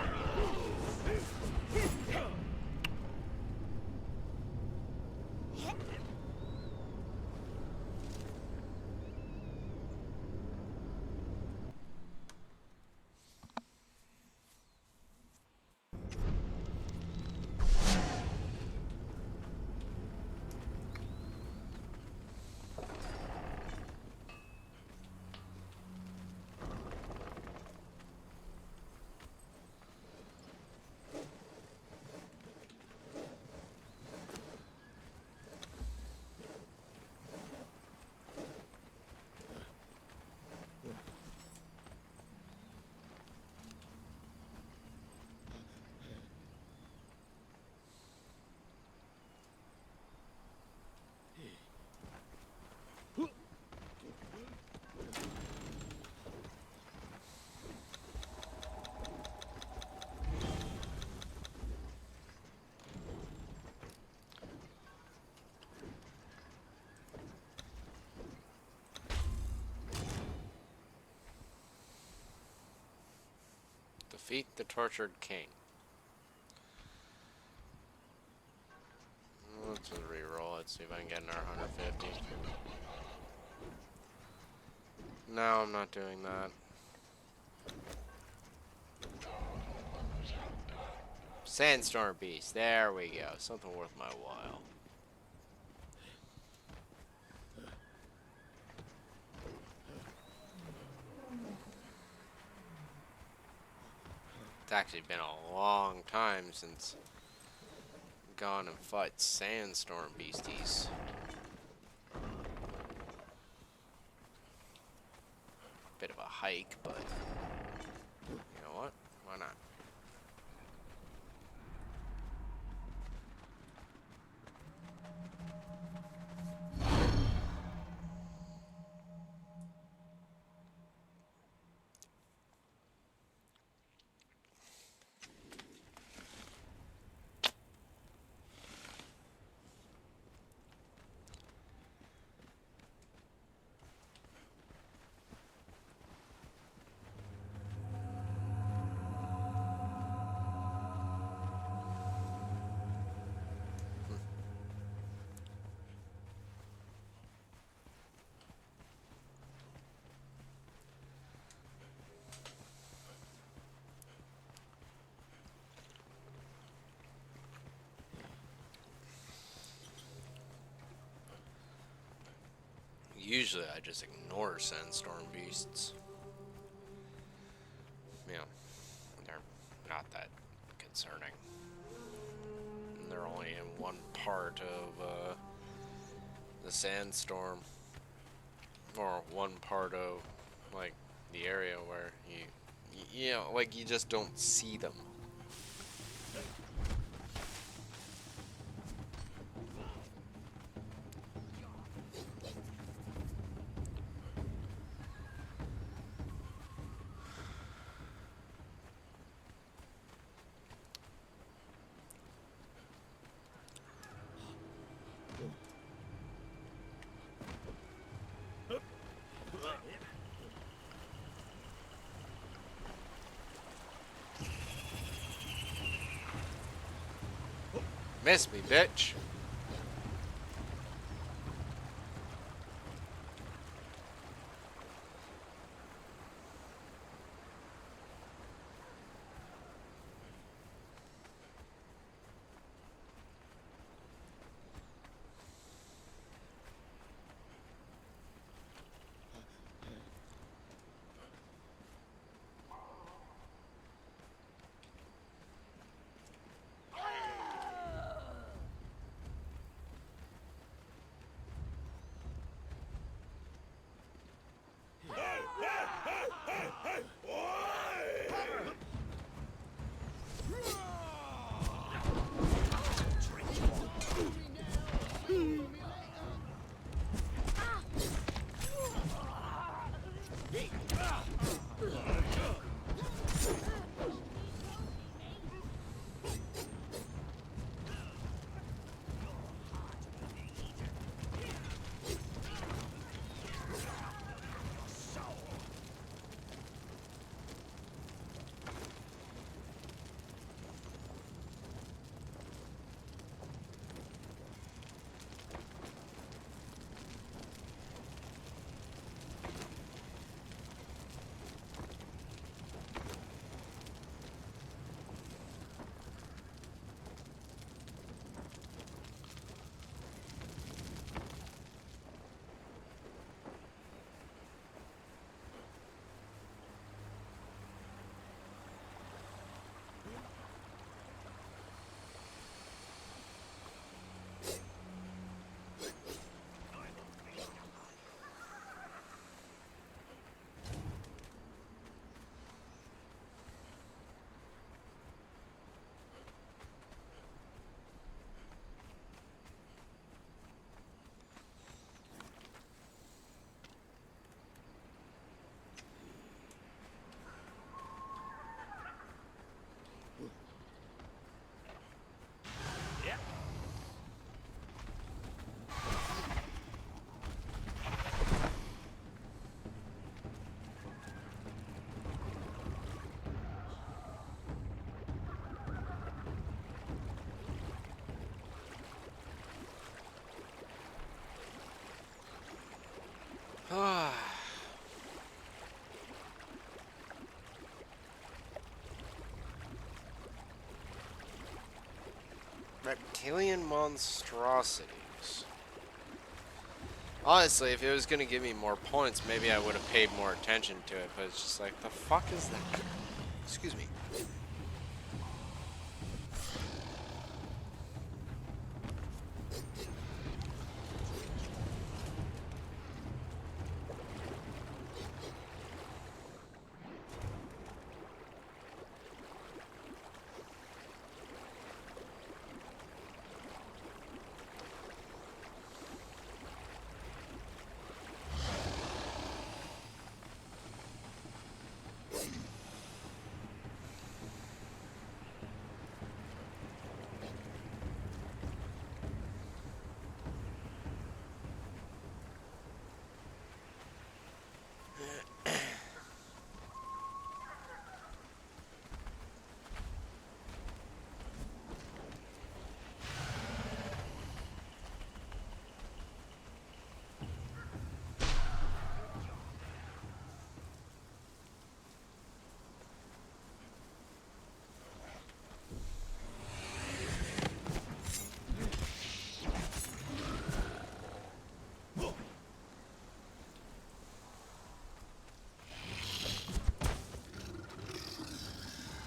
Defeat the tortured king. Let's just reroll it, see if I can get another 150. No, I'm not doing that. Sandstorm Beast, there we go. Something worth my while. It's actually been a long time since I've gone and fought Sandstorm Beasties. Bit of a hike, but you know what? Why not? Usually I just ignore Sandstorm Beasts. You know, they're not that concerning. And they're only in one part of the sandstorm. Or one part of, like, the area where you know, like, you just don't see them. Miss me, bitch. Reptilian monstrosities. Honestly, if it was gonna give me more points, maybe I would have paid more attention to it, but it's just like, the fuck is that? Excuse me.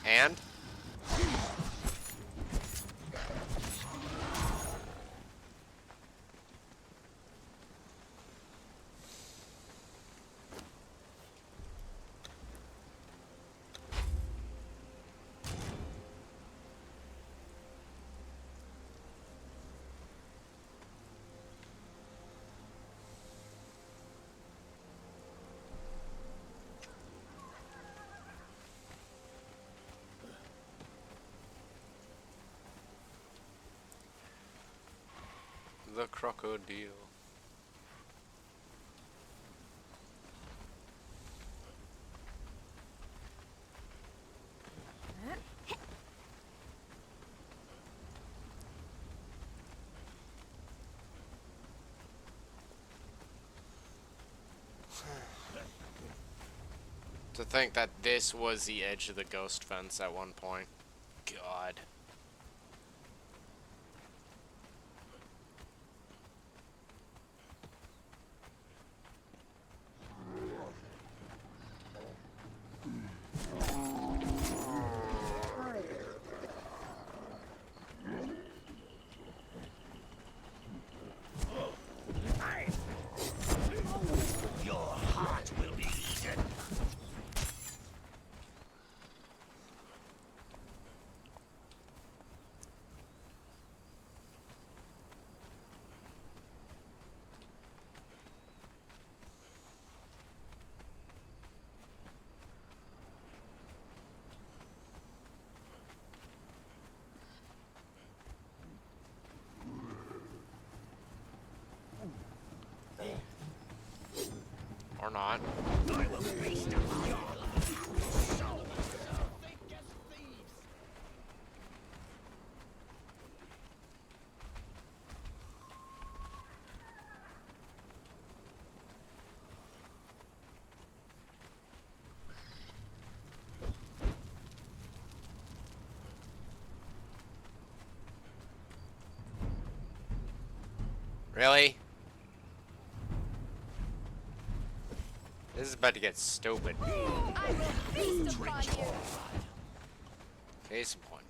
And? The crocodile. To think that this was the edge of the ghost fence at one point. God. Your heart will be eaten. Or not. I will feast upon your soul. Think as thieves. Really? This is about to get stupid. I will feast upon you. Case in point.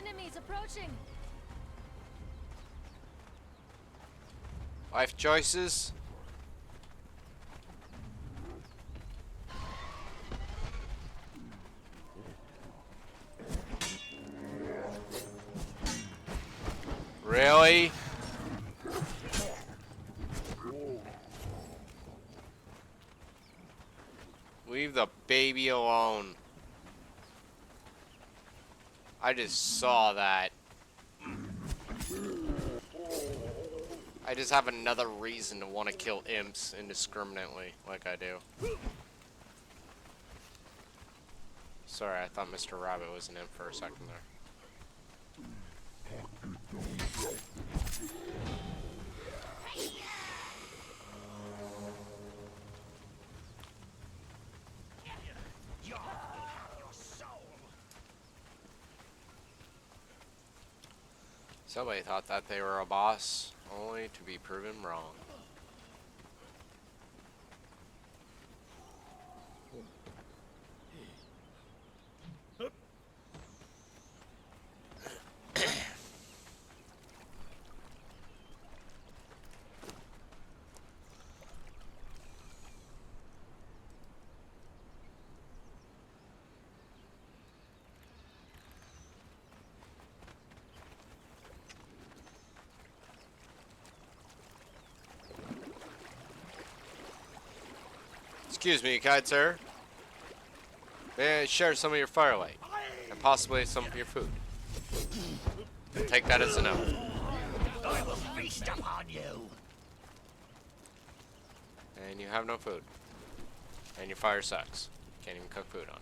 Enemies approaching. Life choices. Really? Leave the baby alone. I just saw that. I just have another reason to want to kill imps indiscriminately, like I do. Sorry, I thought Mr. Rabbit was an imp for a second there. Somebody thought that they were a boss, only to be proven wrong. Excuse me, kind sir. May I share some of your firelight? And possibly some of your food? Take that as a no. I will feast upon you. And you have no food. And your fire sucks. Can't even cook food on it.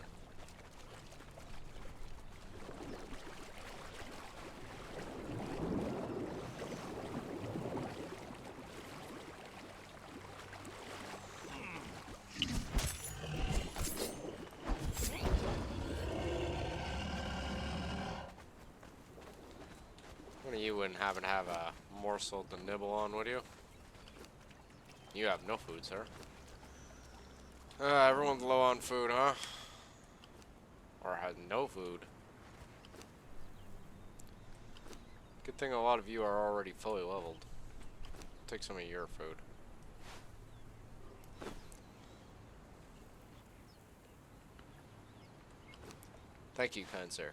You wouldn't happen to have a morsel to nibble on, would you? You have no food, sir. Everyone's low on food, huh? Or has no food. Good thing a lot of you are already fully leveled. Take some of your food. Thank you, kind sir.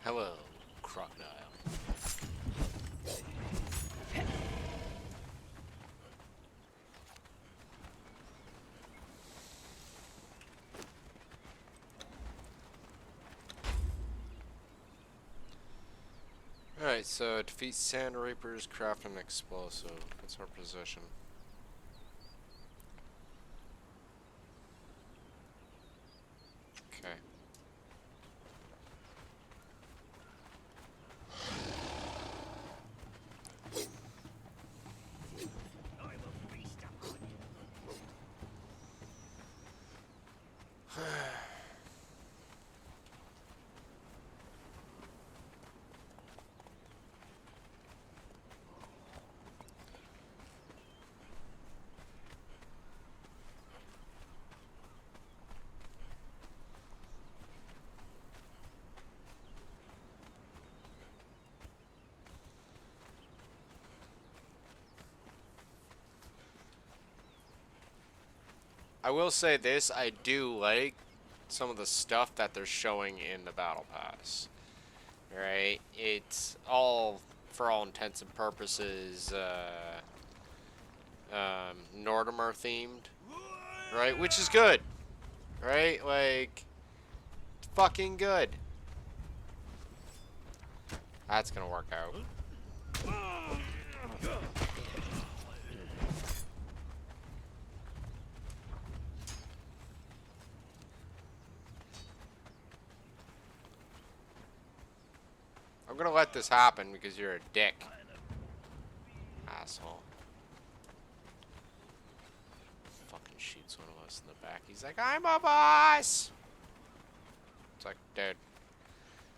Hello, crocodile. Alright, so defeat sand reapers, craft an explosive. What's our position? I will say this, I do like some of the stuff that they're showing in the Battle Pass. Right? It's all, for all intents and purposes, Nordimer themed. Right? Which is good. Right? Like, it's fucking good. That's gonna work out. I'm gonna let this happen because you're a dick. Asshole. Fucking shoots one of us in the back. He's like, I'm a boss! It's like, dude.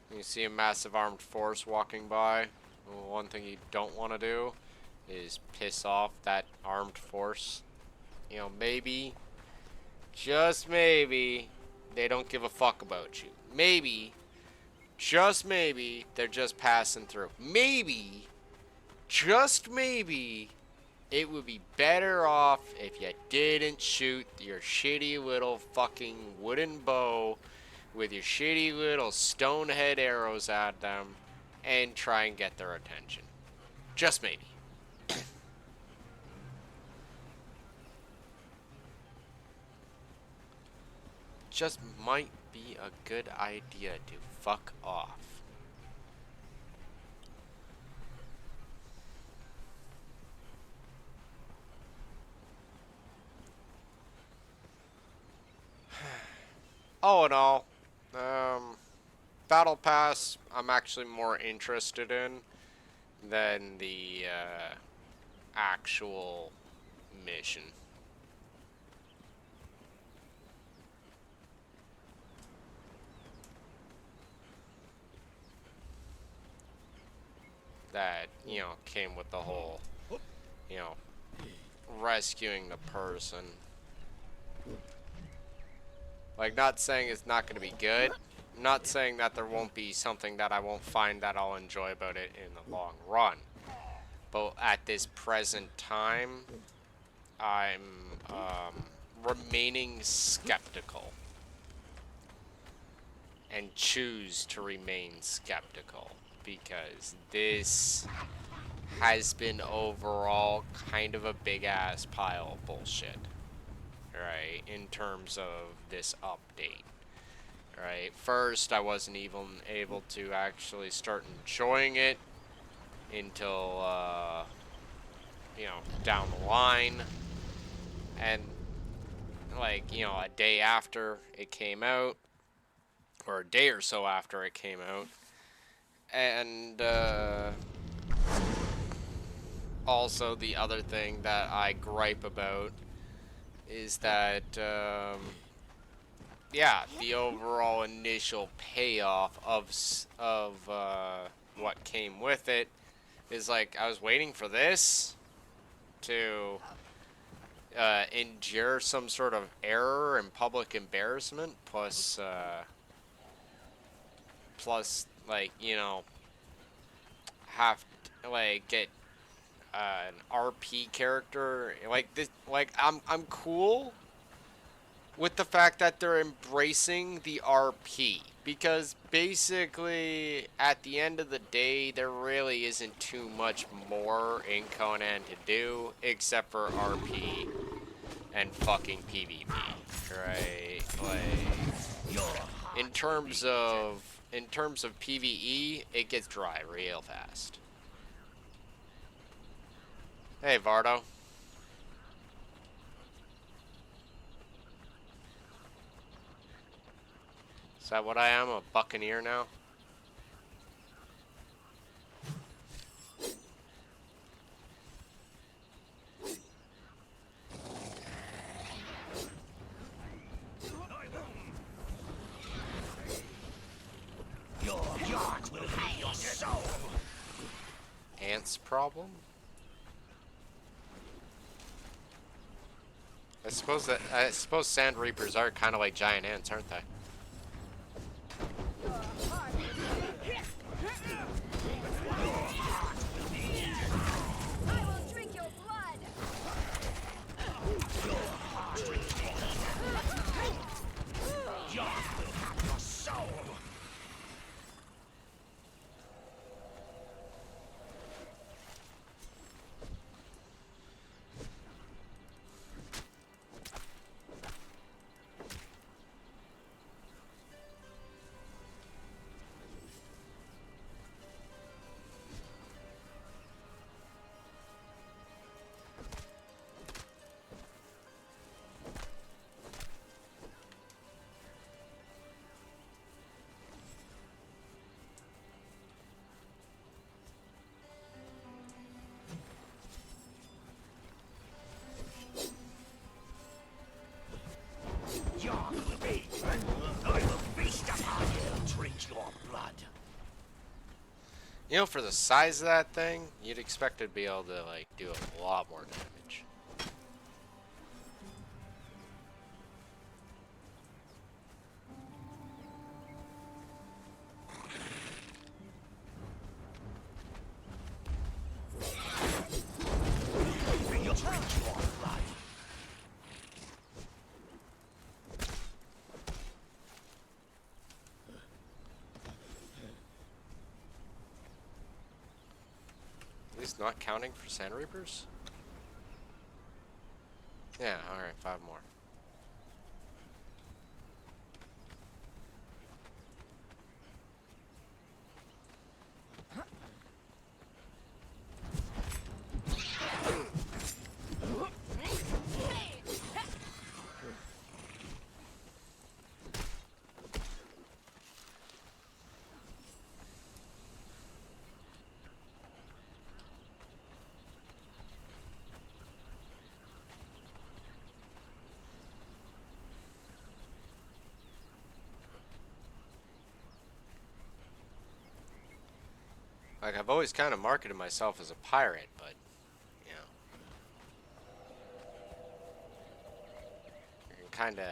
When you see a massive armed force walking by, well, one thing you don't want to do is piss off that armed force. You know, maybe, just maybe, they don't give a fuck about you. Maybe, just maybe, they're just passing through. Maybe, just maybe, it would be better off if you didn't shoot your shitty little fucking wooden bow with your shitty little stonehead arrows at them and try and get their attention. Just maybe. Just might be a good idea to fuck off. All in all, Battle Pass I'm actually more interested in than the actual mission. That, you know, came with the whole, you know, rescuing the person. Like, not saying it's not going to be good. Not saying that there won't be something that I won't find that I'll enjoy about it in the long run. But at this present time, I'm remaining skeptical. And choose to remain skeptical. Because this has been overall kind of a big-ass pile of bullshit. Right, in terms of this update. Right, first I wasn't even able to actually start enjoying it until, you know, down the line. And, like, you know, a day after it came out, or a day or so after it came out. And, also the other thing that I gripe about is that, yeah, the overall initial payoff of what came with it is like, I was waiting for this to endure some sort of error and public embarrassment, plus, like, you know, have to, like, get an RP character like this. Like, I'm cool with the fact that they're embracing the RP, because basically at the end of the day there really isn't too much more in Conan to do except for RP and fucking PvP, right? Like, in terms of PvE, it gets dry real fast. Hey, Vardo. Is that what I am? A buccaneer now? Your heart will be your soul. Ants problem? I suppose Sand Reapers are kind of like giant ants, aren't they? I will drink your blood. You know, for the size of that thing, you'd expect it to be able to, like, do a lot more damage. At least not counting for Sand Reapers? Yeah, alright, 5 more. Like, I've always kind of marketed myself as a pirate, but, you know, kind of,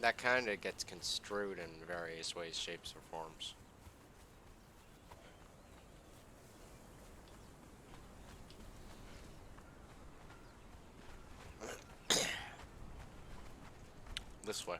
that kind of gets construed in various ways, shapes, or forms. This way.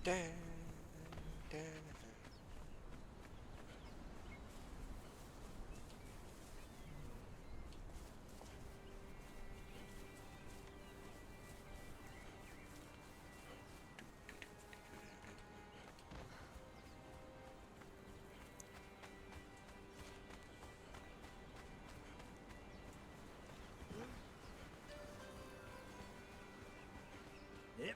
Dun, dun, dun. Yep.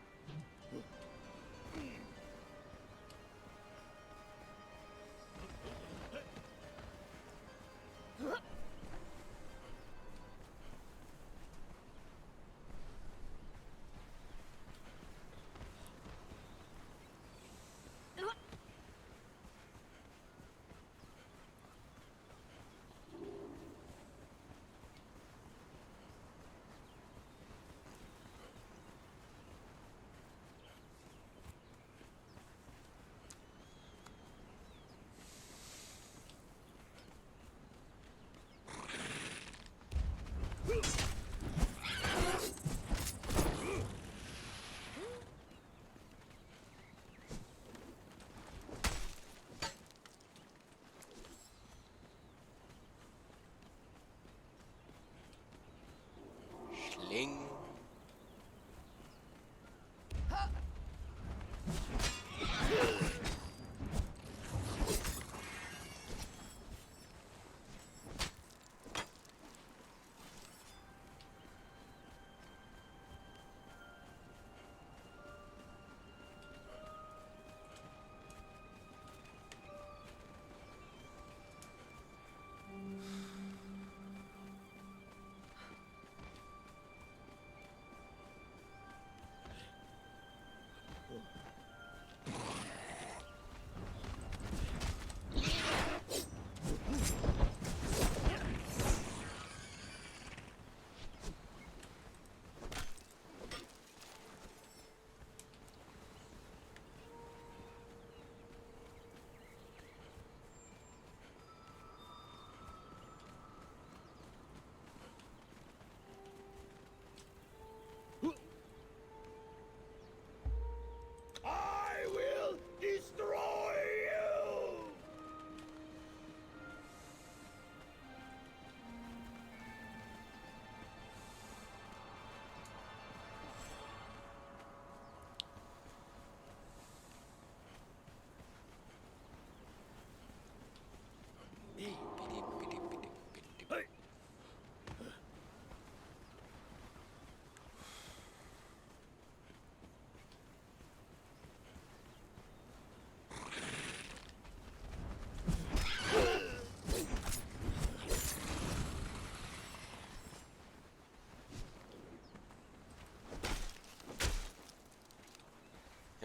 Schling.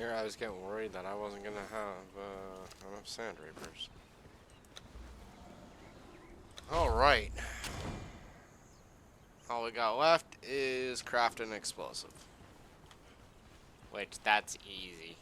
Here I was getting worried that I wasn't gonna have enough sand reapers. Alright. All we got left is craft an explosive. Which, that's easy.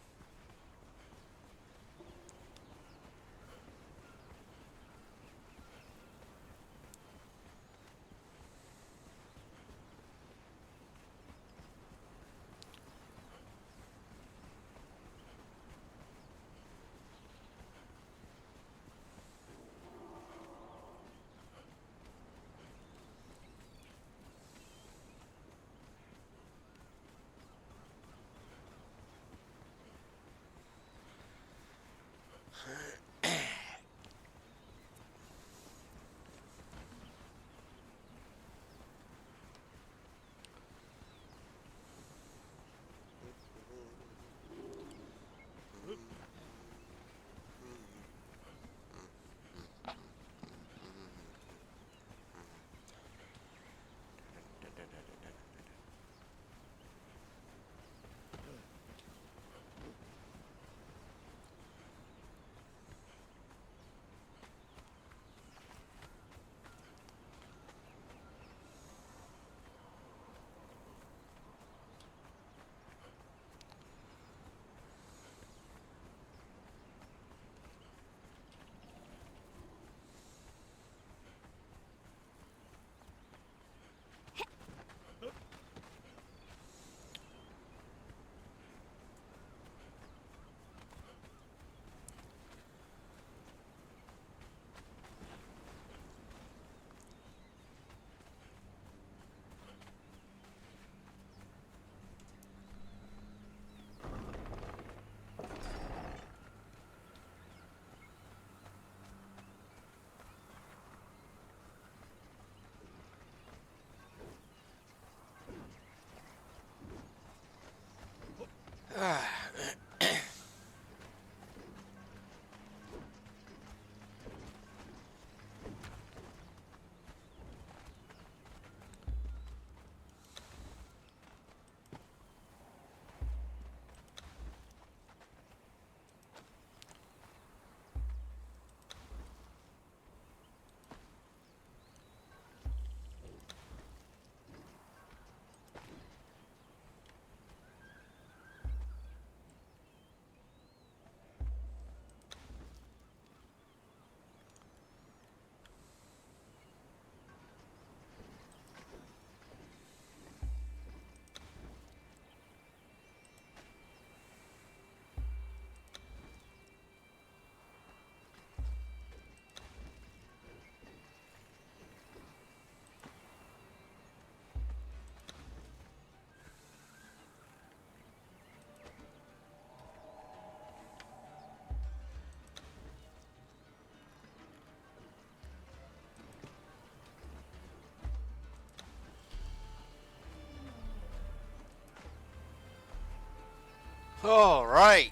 All right.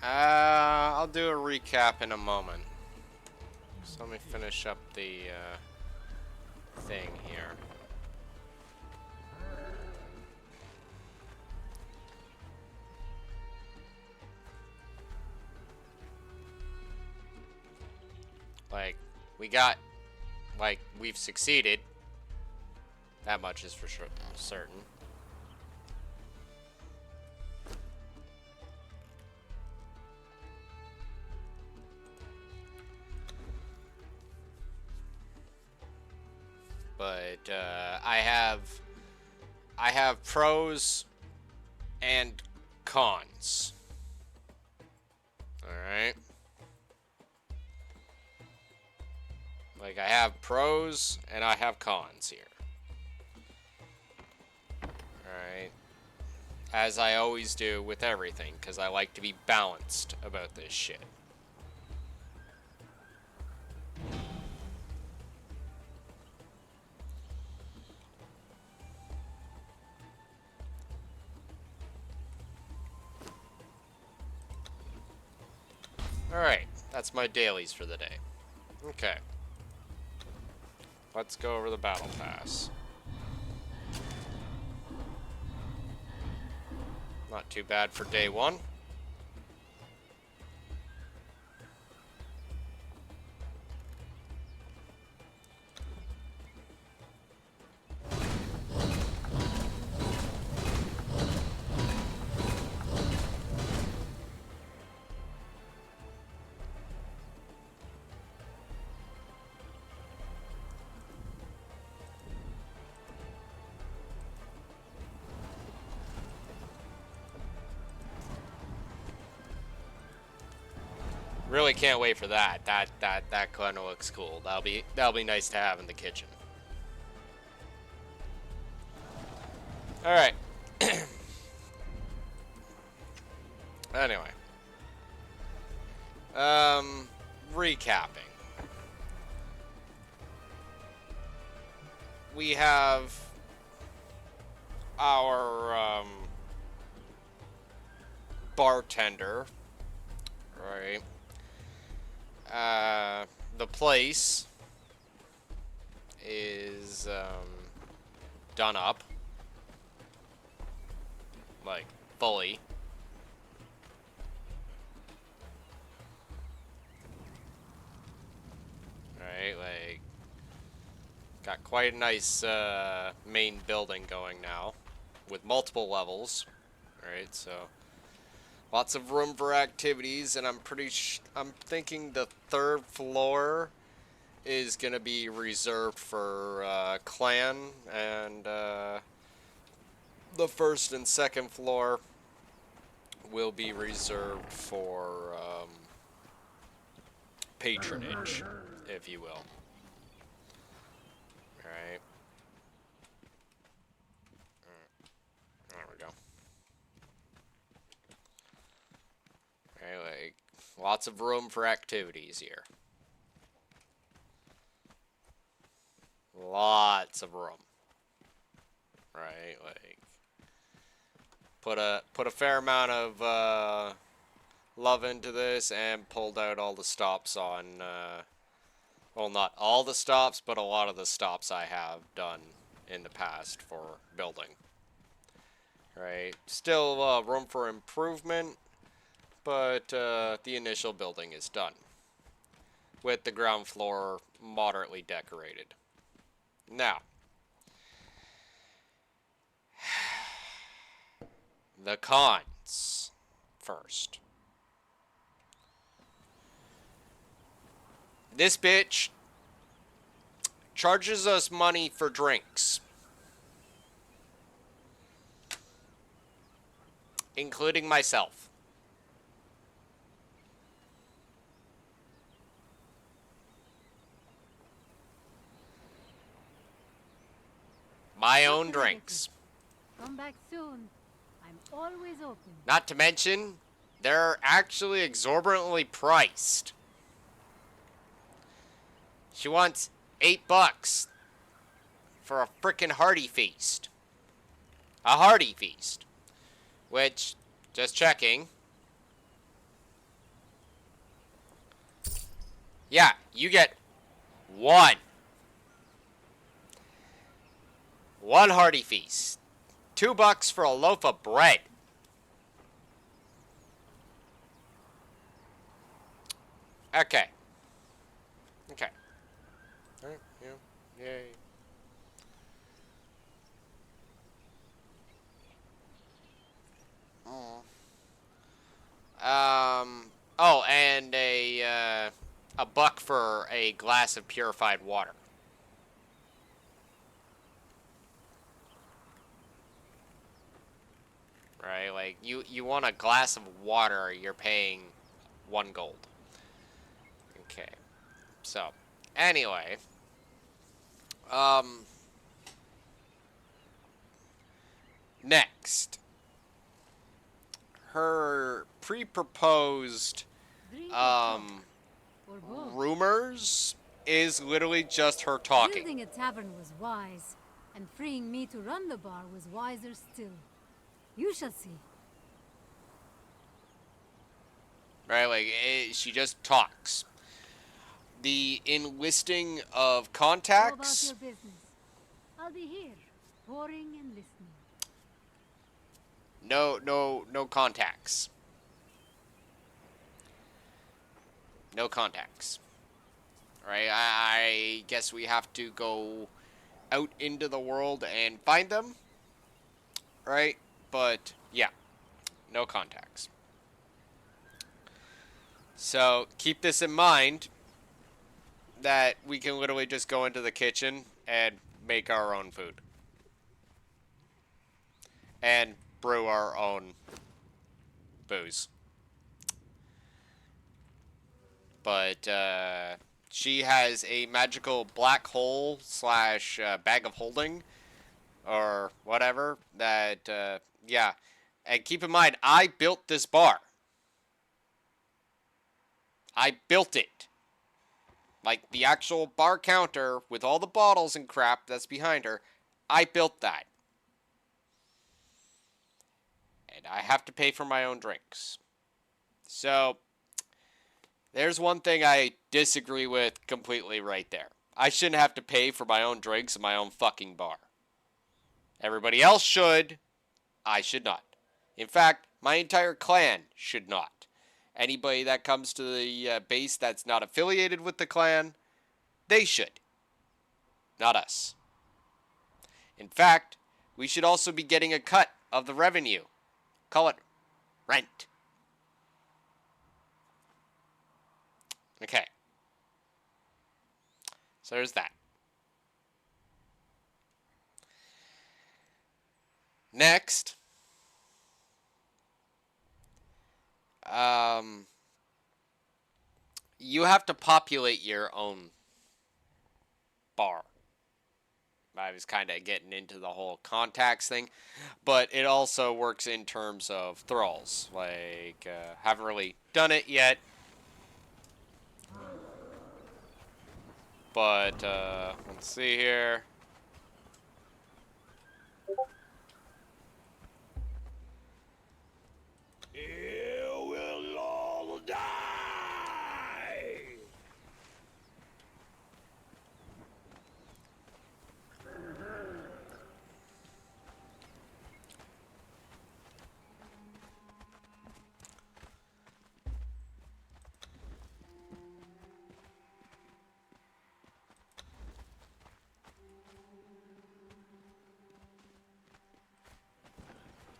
I'll do a recap in a moment. So let me finish up the thing here. Like, we've succeeded. That much is for sure, certain. But I have pros and cons. All right. Like, I have pros and I have cons here. Alright. As I always do with everything, because I like to be balanced about this shit. Alright, that's my dailies for the day. Okay. Let's go over the battle pass. Not too bad for day one. Really can't wait for that. That kind of looks cool. That'll be nice to have in the kitchen. All right. Anyway, recapping. We have our bartender, right? The place is done up, like fully. Right, like got quite a nice main building going now, with multiple levels. Right, so lots of room for activities, and I'm thinking the third floor is gonna be reserved for clan, and the first and second floor will be reserved for patronage, if you will. All right. There we go. Like, lots of room for activities here. Lots of room. Right, like put a fair amount of love into this and pulled out all the stops on well, not all the stops, but a lot of the stops I have done in the past for building. Right, still room for improvement, but the initial building is done, with the ground floor moderately decorated. Now, the cons first. This bitch charges us money for drinks, including myself. My own drinks. Come back soon. I'm always open. Not to mention, they're actually exorbitantly priced. She wants $8 for a frickin' hearty feast. A hearty feast. Which, just checking. Yeah, you get one. One hearty feast. $2 for a loaf of bread. Okay. Okay. Alright, yeah. Yay. Oh, and a buck for a glass of purified water. Right, like you want a glass of water, you're paying 1 gold. Okay. So, anyway, next, her pre-proposed Drink or talk, or both. rumors is literally just her talking. Building a tavern was wise, and freeing me to run the bar was wiser still. You shall see. Right, like she just talks. The enlisting of How about contacts. your business? I'll be here, pouring and listening. No contacts. No contacts. Right? I guess we have to go out into the world and find them. Right? But, yeah. No contacts. So, keep this in mind, that we can literally just go into the kitchen and make our own food. And brew our own booze. But, she has a magical black hole slash bag of holding, or whatever, that, yeah. And keep in mind, I built this bar. I built it. Like, the actual bar counter with all the bottles and crap that's behind her, I built that. And I have to pay for my own drinks. So, there's one thing I disagree with completely right there. I shouldn't have to pay for my own drinks in my own fucking bar. Everybody else should. I should not. In fact, my entire clan should not. Anybody that comes to the base that's not affiliated with the clan, they should. Not us. In fact, we should also be getting a cut of the revenue. Call it rent. Okay. So there's that. Next. You have to populate your own bar. I was kind of getting into the whole contacts thing, but it also works in terms of thralls. Like, haven't really done it yet, but let's see here. You will all die!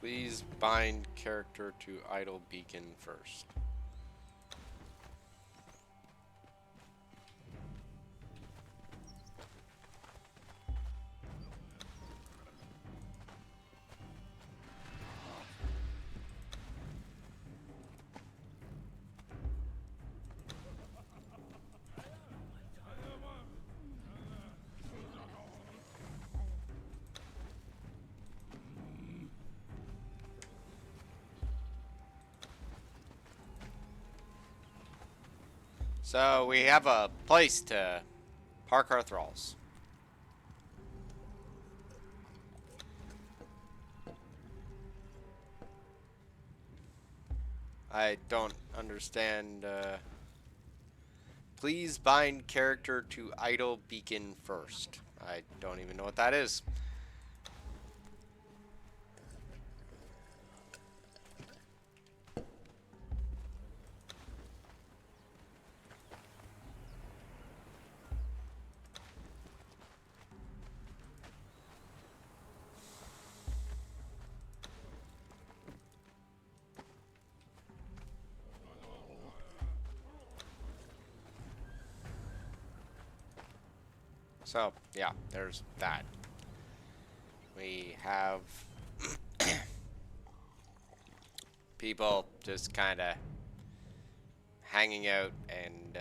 Please bind character to idle beacon first. So we have a place to park our thralls. I don't understand. Please bind character to idle beacon first. I don't even know what that is. So, yeah, there's that. We have people just kind of hanging out and,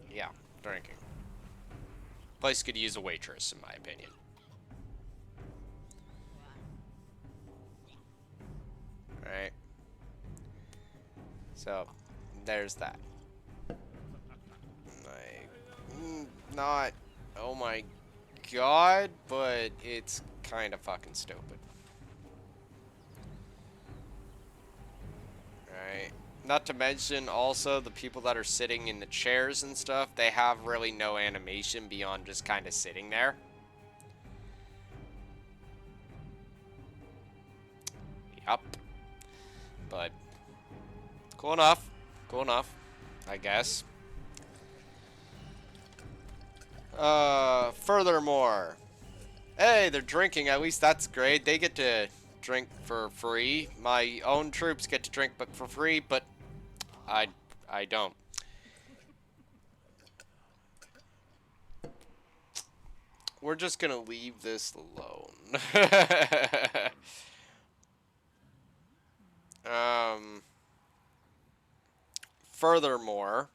yeah, drinking. Place could use a waitress, in my opinion. Alright. So, there's that. Not, oh my god, but it's kind of fucking stupid. Right. Not to mention also the people that are sitting in the chairs and stuff, they have really no animation beyond just kind of sitting there. but cool enough. Cool enough, I guess. Furthermore, hey, they're drinking. At least that's great. They get to drink for free. My own troops get to drink but for free, but I don't. We're just gonna leave this alone. Furthermore,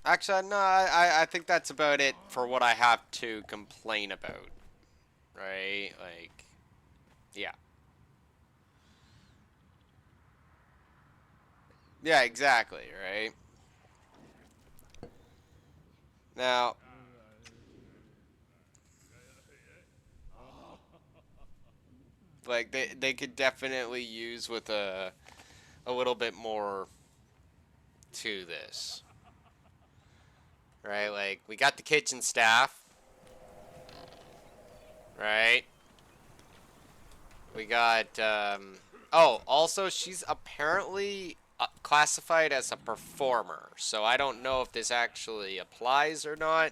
actually, no, I think that's about it for what I have to complain about. Right? Like, yeah. Yeah, exactly, right? Now, like, they could definitely use with a little bit more to this. Right? Like, we got the kitchen staff. Right? We got, oh, also, she's apparently classified as a performer. So I don't know if this actually applies or not.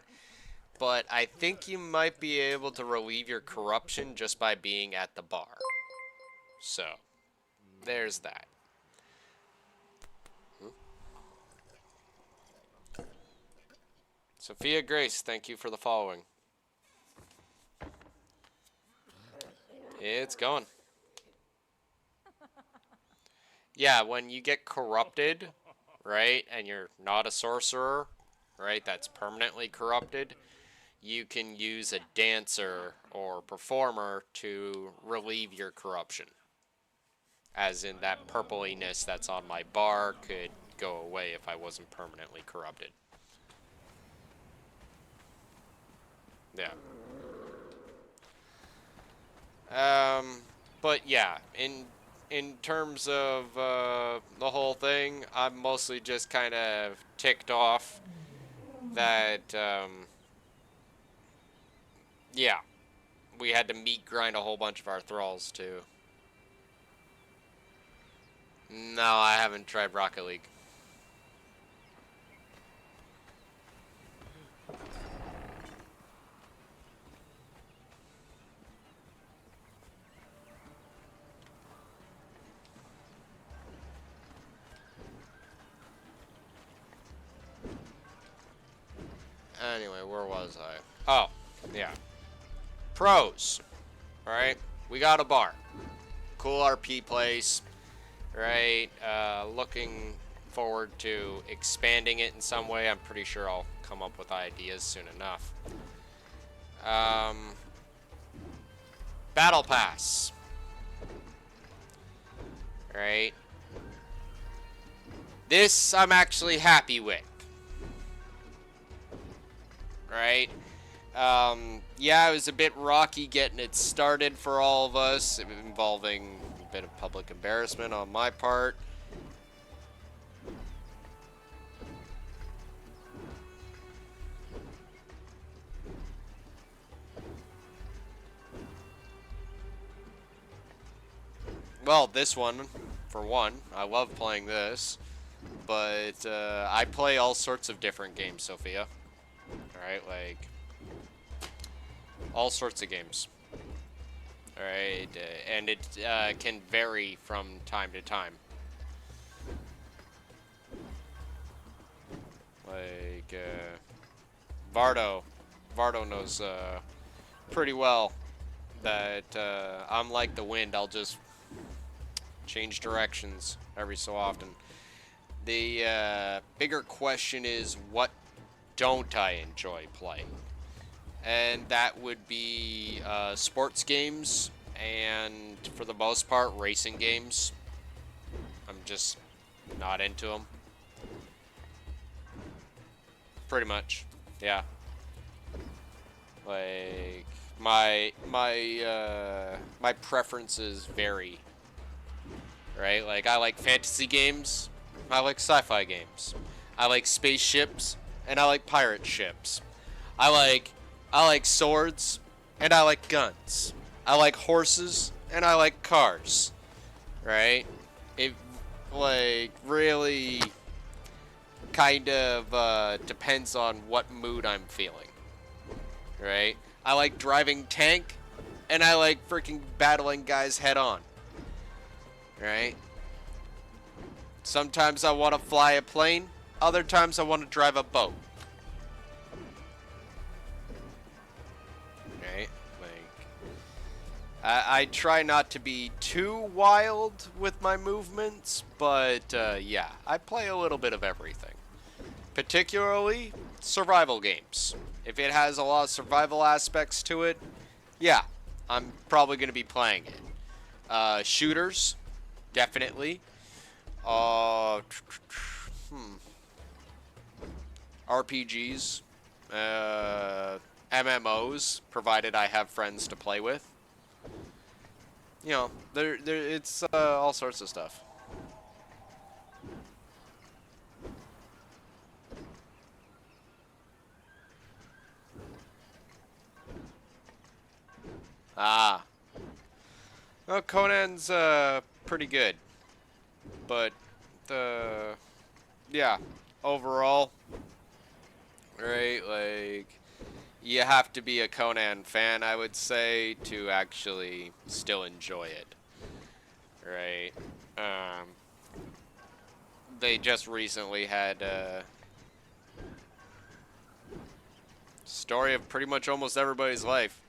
But I think you might be able to relieve your corruption just by being at the bar. So, there's that. Sophia Grace, thank you for the following. It's going. Yeah, when you get corrupted, right, and you're not a sorcerer, right, that's permanently corrupted, you can use a dancer or performer to relieve your corruption. As in that purpliness that's on my bar could go away if I wasn't permanently corrupted. Yeah. But yeah, in terms of the whole thing, I'm mostly just kind of ticked off that yeah, we had to meat grind a whole bunch of our thralls too. No, I haven't tried Rocket League. Anyway, where was I? Oh, yeah. Pros. Alright, we got a bar. Cool RP place. Right, looking forward to expanding it in some way. I'm pretty sure I'll come up with ideas soon enough. Battle Pass. Right. This I'm actually happy with. Right? Yeah, it was a bit rocky getting it started for all of us, involving a bit of public embarrassment on my part. Well, this one, for one, I love playing this, but I play all sorts of different games, Sophia. Alright, like, all sorts of games. Alright, and it can vary from time to time. Like, Vardo knows pretty well that I'm like the wind. I'll just change directions every so often. The bigger question is, what don't I enjoy playing? And that would be sports games, and for the most part, racing games. I'm just not into them. Pretty much, yeah. Like, my preferences vary. Right? Like, I like fantasy games, I like sci-fi games, I like spaceships, and I like pirate ships. I like swords, and I like guns. I like horses, and I like cars. Right? It, like, really kind of depends on what mood I'm feeling. Right? I like driving tank, and I like freaking battling guys head on. Right? Sometimes I want to fly a plane, other times I want to drive a boat. Right? Like, I try not to be too wild with my movements, but yeah, I play a little bit of everything. Particularly survival games. If it has a lot of survival aspects to it, yeah, I'm probably going to be playing it. Shooters, definitely. RPGs, MMOs, provided I have friends to play with. You know, it's all sorts of stuff. Ah. Well, Conan's pretty good. But yeah, overall, right, like, you have to be a Conan fan, I would say, to actually still enjoy it. Right? They just recently had a story of pretty much almost everybody's life.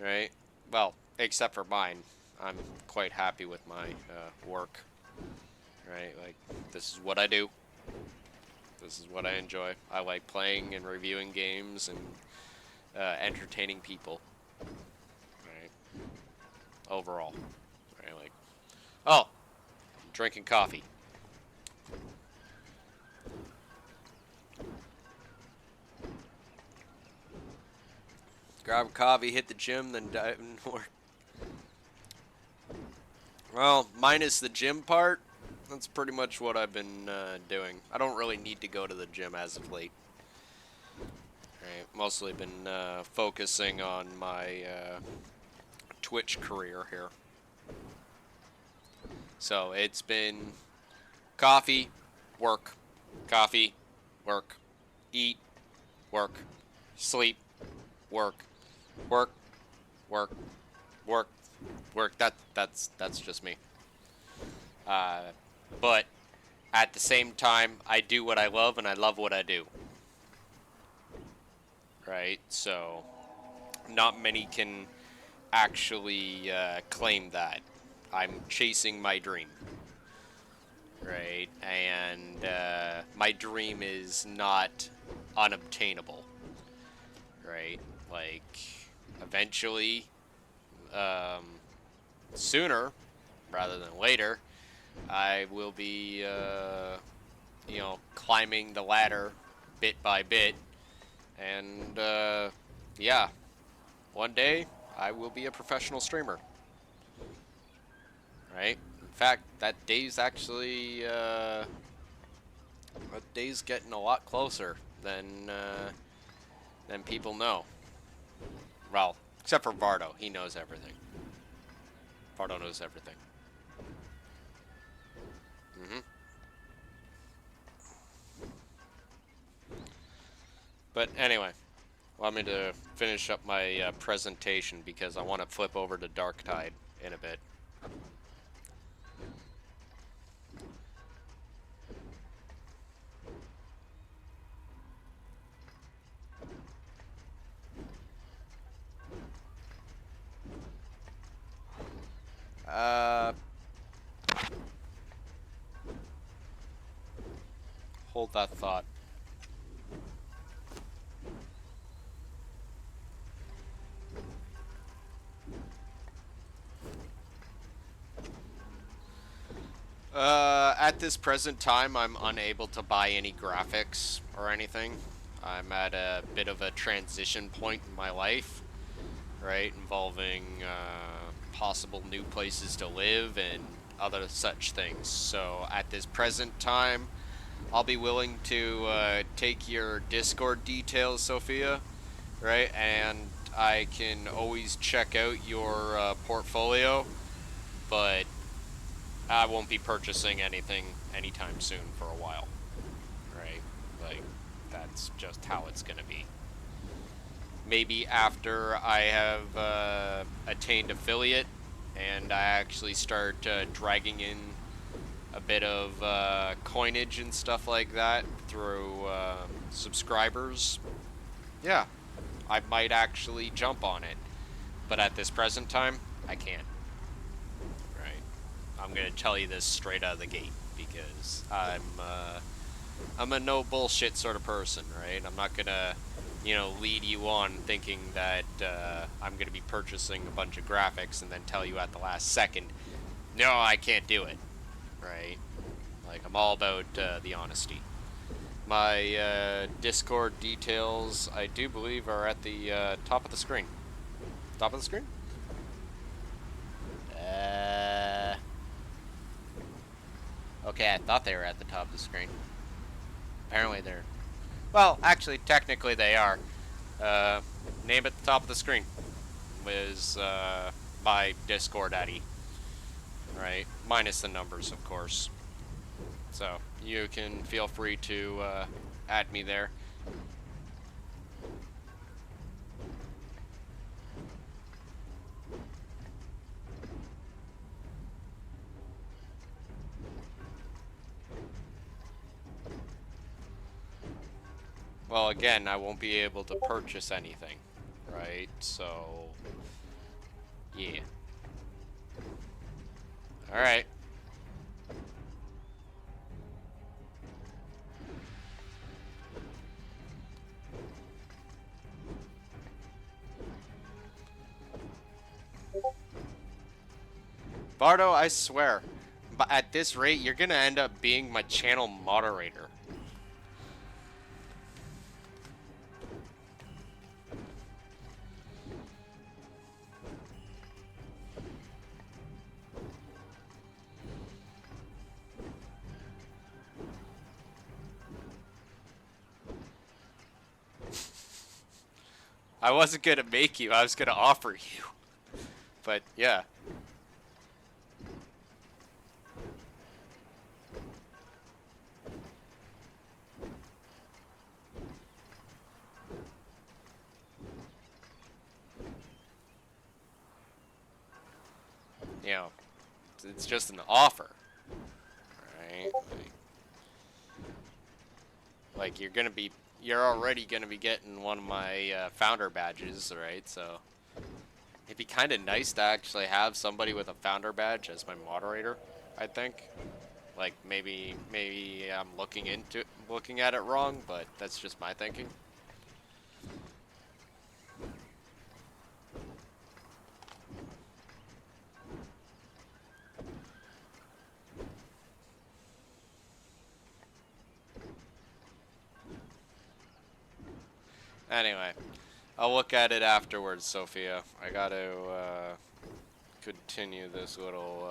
Right? Well, except for mine. I'm quite happy with my work. Right? Like, this is what I do. This is what I enjoy. I like playing and reviewing games and entertaining people. Right? Overall. Right? Like, oh, I'm drinking coffee. Grab a coffee, hit the gym, then dive in work. Well, minus the gym part, that's pretty much what I've been doing. I don't really need to go to the gym as of late. Right, mostly been focusing on my Twitch career here. So it's been coffee, work, eat, work, sleep, work, work, work, work, work. That's just me. But at the same time, I do what I love, and I love what I do. Right? So not many can actually claim that. I'm chasing my dream. Right? And my dream is not unobtainable. Right? Like, eventually, sooner rather than later, I will be, you know, climbing the ladder bit by bit. And, yeah, one day I will be a professional streamer. Right? In fact, that day's actually, that day's getting a lot closer than people know. Well, except for Vardo. He knows everything. Vardo knows everything. But anyway, allow me to finish up my presentation because I want to flip over to Darktide in a bit. Hold that thought. At this present time, I'm unable to buy any graphics or anything. I'm at a bit of a transition point in my life, right, involving possible new places to live and other such things. So at this present time, I'll be willing to take your Discord details, Sophia, right, and I can always check out your portfolio, but I won't be purchasing anything anytime soon for a while, right? Like, that's just how it's gonna be. Maybe after I have attained affiliate and I actually start dragging in a bit of coinage and stuff like that through subscribers, yeah, I might actually jump on it. But at this present time, I can't. Right? I'm gonna tell you this straight out of the gate because I'm a no bullshit sort of person, right? I'm not gonna, lead you on thinking that I'm gonna be purchasing a bunch of graphics and then tell you at the last second, no, I can't do it, right? Like, I'm all about the honesty. My Discord details, I do believe, are at the top of the screen. Top of the screen? Okay, I thought they were at the top of the screen. Apparently they're... Well, actually, technically they are. Name at the top of the screen was my Discord ID. Right? Minus the numbers, of course. So, you can feel free to add me there. Well, again, I won't be able to purchase anything, right? So, yeah. Alright. Bardo, I swear, but at this rate, you're gonna end up being my channel moderator. I wasn't gonna make you, I was gonna offer you. But, yeah. You know, it's just an offer. Right? Like you're already gonna be getting one of my founder badges, right? So it'd be kind of nice to actually have somebody with a founder badge as my moderator, I think. Like maybe I'm looking at it wrong, but that's just my thinking. Anyway, I'll look at it afterwards, Sophia. I gotta continue this little.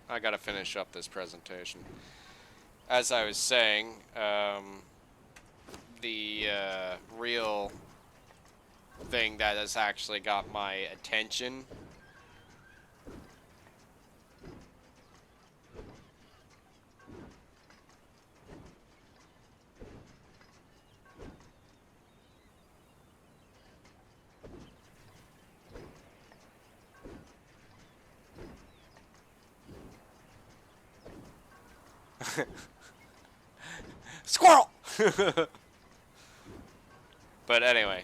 I gotta finish up this presentation. As I was saying, the real thing that has actually got my attention squirrel. But anyway,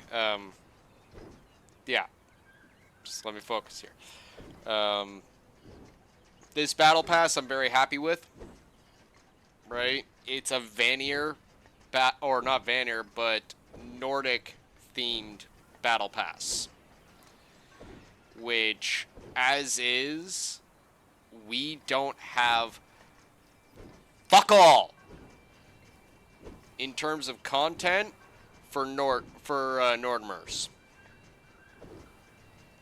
yeah, just let me focus here. This battle pass I'm very happy with, right? It's a Vanir, or not Vanir, but Nordic themed battle pass, which, as is, we don't have fuck all in terms of content for Nordmers.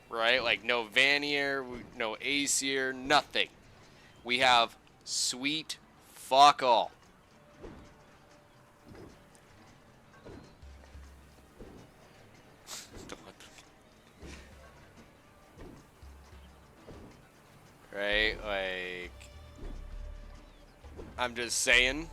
Right? Like no Vanir, no Aesir, nothing. We have sweet fuck all. right? Like, I'm just saying.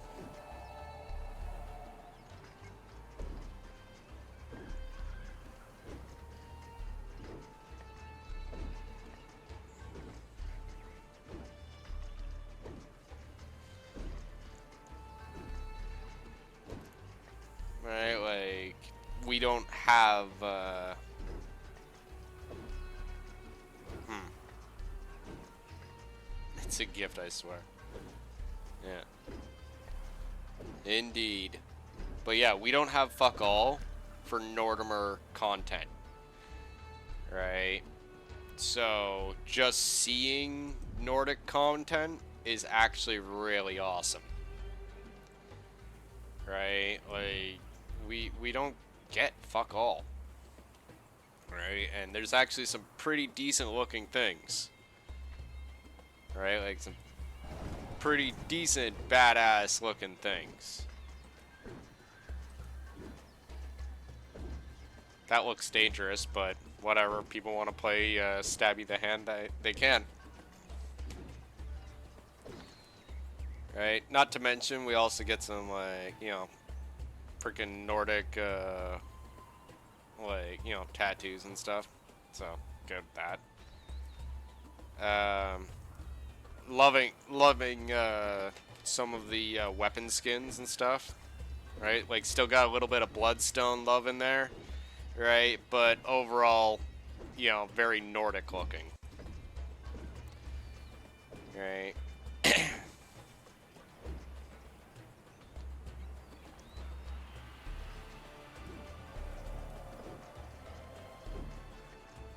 Right, like, we don't have, It's a gift, I swear. Yeah. Indeed. But yeah, we don't have fuck all for Nordimer content. Right? So, just seeing Nordic content is actually really awesome. Right? Like, we don't get fuck all. Right? And there's actually some pretty decent looking things. Right? Like some pretty decent, badass looking things. That looks dangerous, but whatever. People want to play Stabby the Hand, they can. Right? Not to mention, we also get some, like, you know, freaking Nordic, like, you know, tattoos and stuff. So, good with that. Loving, some of the weapon skins and stuff. Right? Like, still got a little bit of Bloodstone love in there. Right? But overall, you know, very Nordic looking. Right?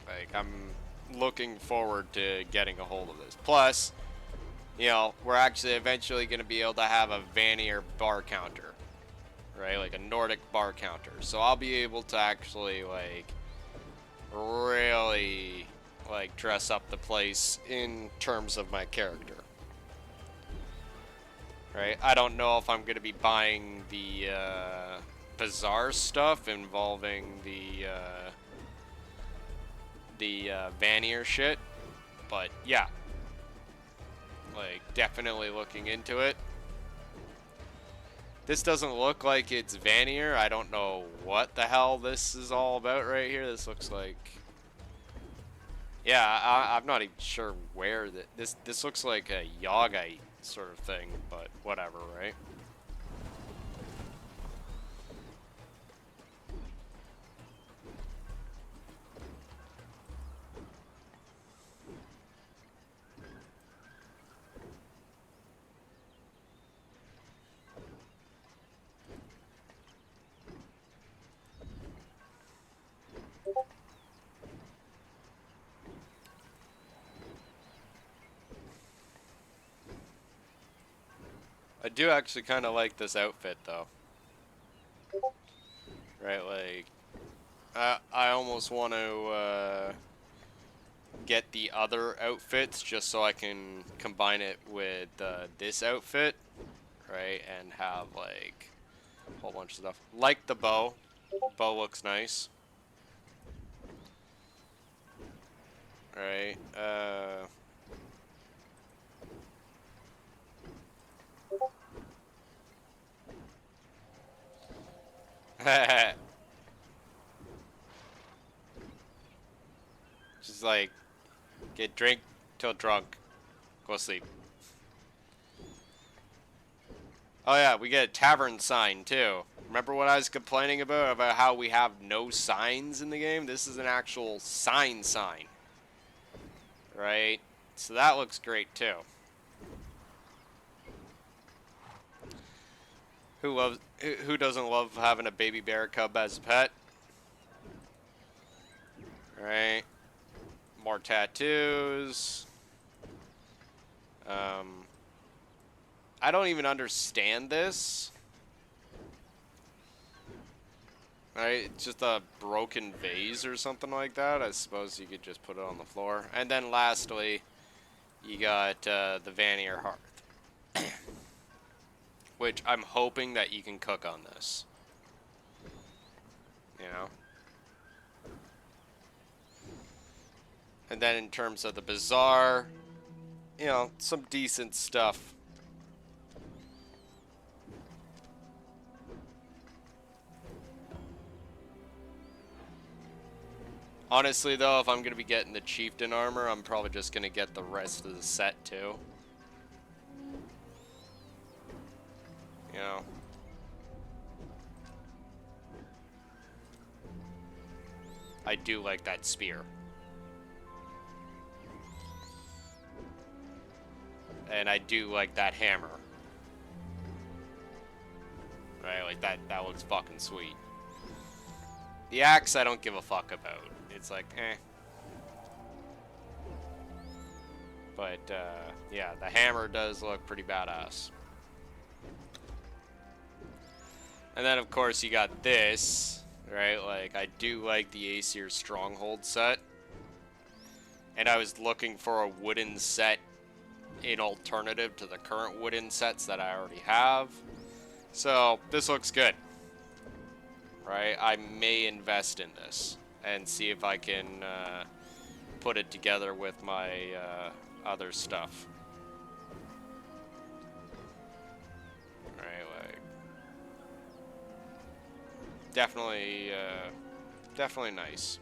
Like, I'm looking forward to getting a hold of this. Plus, you know, we're actually eventually going to be able to have a Vanir bar counter. Right? Like a Nordic bar counter. So I'll be able to actually, like, really, like, dress up the place in terms of my character. Right? I don't know if I'm going to be buying the bizarre stuff involving the Vanir shit, but yeah, like, definitely looking into it. This doesn't look like it's Vanir. I don't know what the hell this is all about right here. This looks like, yeah, I'm not even sure where this looks like a Yogite sort of thing, but whatever, right? I do actually kind of like this outfit, though. Right, like, I almost want to get the other outfits just so I can combine it with this outfit, right, and have, like, a whole bunch of stuff. Like the bow. Bow looks nice. Right, just like, drink till drunk, go sleep. Oh yeah, we get a tavern sign too. Remember what I was complaining about how we have no signs in the game? This is an actual sign. Right? So that looks great too. Who doesn't love having a baby bear cub as a pet? Right? More tattoos. I don't even understand this. Right? It's just a broken vase or something like that. I suppose you could just put it on the floor. And then lastly, you got the Vanir Hearth. Which I'm hoping that you can cook on this. You know? And then in terms of the bazaar, you know, some decent stuff. Honestly, though, if I'm going to be getting the chieftain armor, I'm probably just going to get the rest of the set, too. You know. I do like that spear. And I do like that hammer. Right, like that looks fucking sweet. The axe I don't give a fuck about. It's like, eh. But, yeah, the hammer does look pretty badass. And then, of course, you got this, right? Like, I do like the Aesir Stronghold set. And I was looking for a wooden set in alternative to the current wooden sets that I already have. So, this looks good. Right? I may invest in this and see if I can put it together with my other stuff. Right? Like, definitely nice.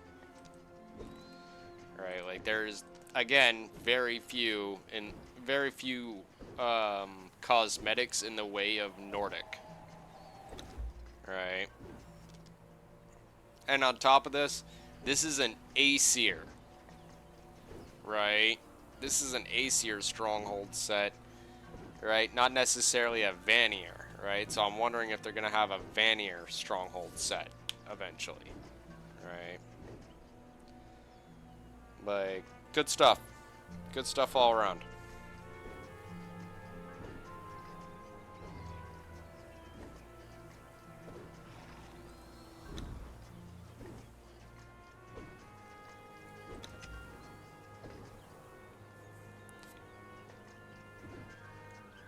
Right? Like, there's again very few cosmetics in the way of Nordic. Right? And on top of this, this is an Aesir. Right? This is an Aesir Stronghold set. Right? Not necessarily a Vanir. Right? So I'm wondering if they're going to have a Vanir Stronghold set eventually. Right? Like, good stuff. Good stuff all around.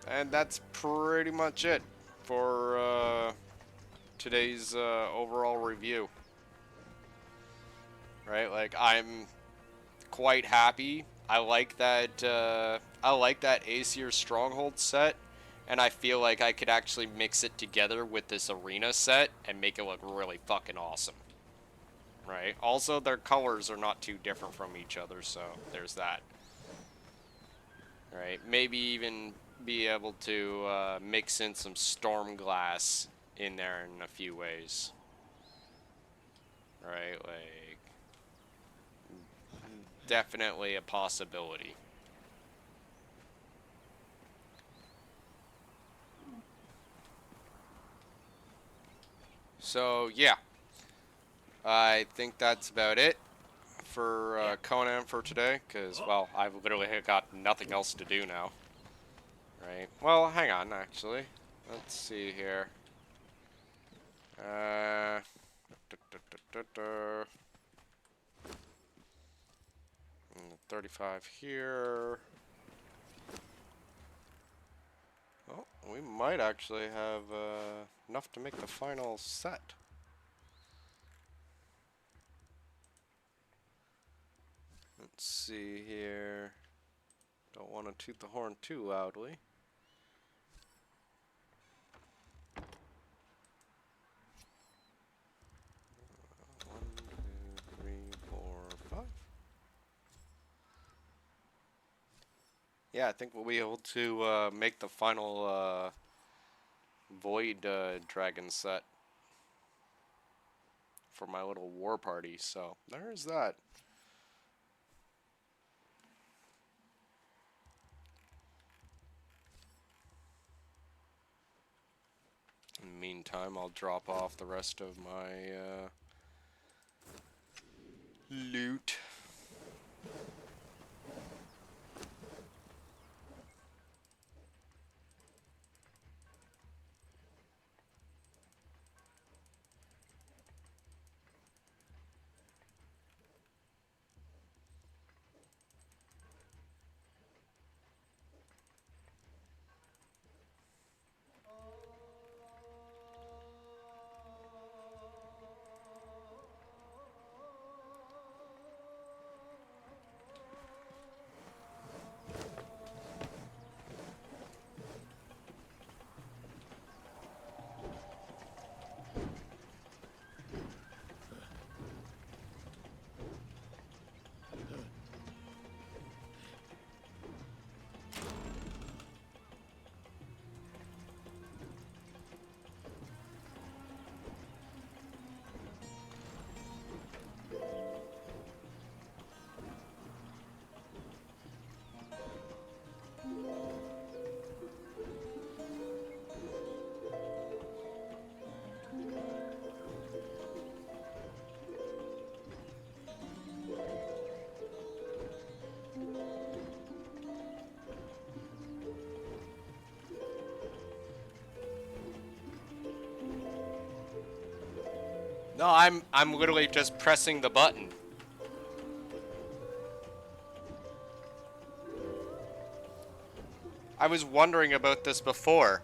And that's pretty much it for today's overall review. Right? Like, I'm quite happy. I like that Aesir Stronghold set, and I feel like I could actually mix it together with this arena set and make it look really fucking awesome. Right? Also, their colors are not too different from each other, so there's that. Right? Maybe even be able to mix in some storm glass in there in a few ways. Right? Like, definitely a possibility. So, yeah. I think that's about it for Conan for today, because, well, I've literally got nothing else to do now. Right? Well, hang on, actually. Let's see here. 35 here. Oh, we might actually have enough to make the final set. Let's see here. Don't want to toot the horn too loudly. One, two, three, four, five. Yeah, I think we'll be able to make the final Void Dragon set for my little war party. So there's that. In the meantime, I'll drop off the rest of my loot. No, I'm literally just pressing the button. I was wondering about this before.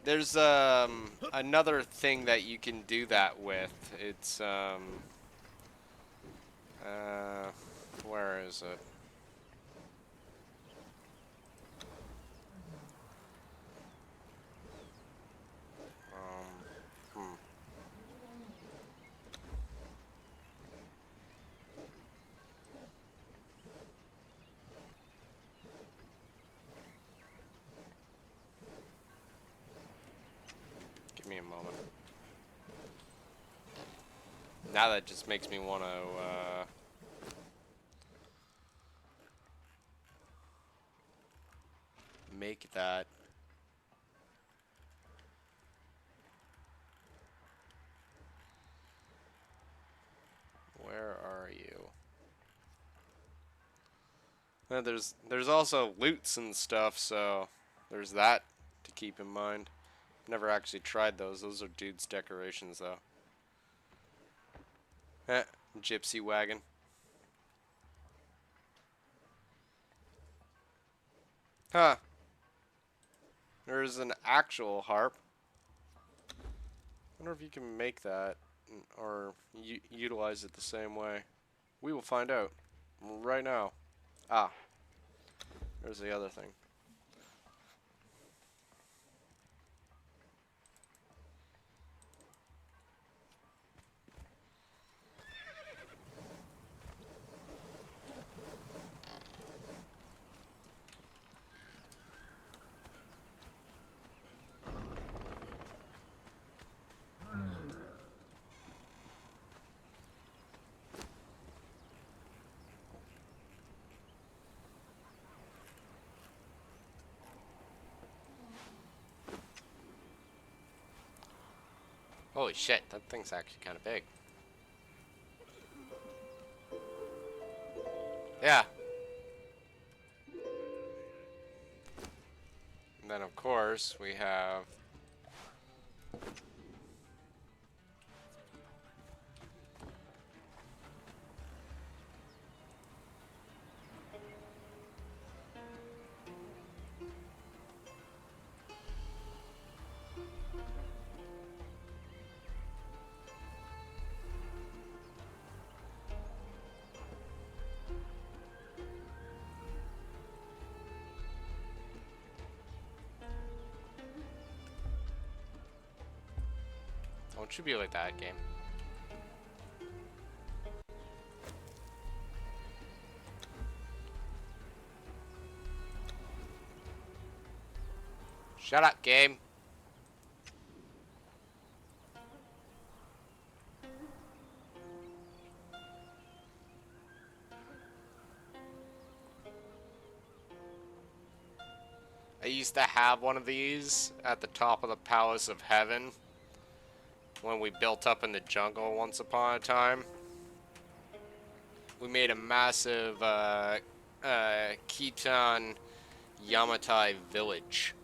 There's another thing that you can do that with. It's where is it? Hmm. Give me a moment. Now that just makes me want to make that. Where are you? There's also loots and stuff, so there's that to keep in mind. Never actually tried those. Those are dude's decorations, though. Gypsy wagon. Huh. There's an actual harp. I wonder if you can make that or utilize it the same way. We will find out right now. Ah, there's the other thing. Holy shit, that thing's actually kind of big. Yeah. And then, of course, we have... Don't you be like that, game. Shut up, game. I used to have one of these at the top of the Palace of Heaven when we built up in the jungle once upon a time. We made a massive Khitan Yamatai village.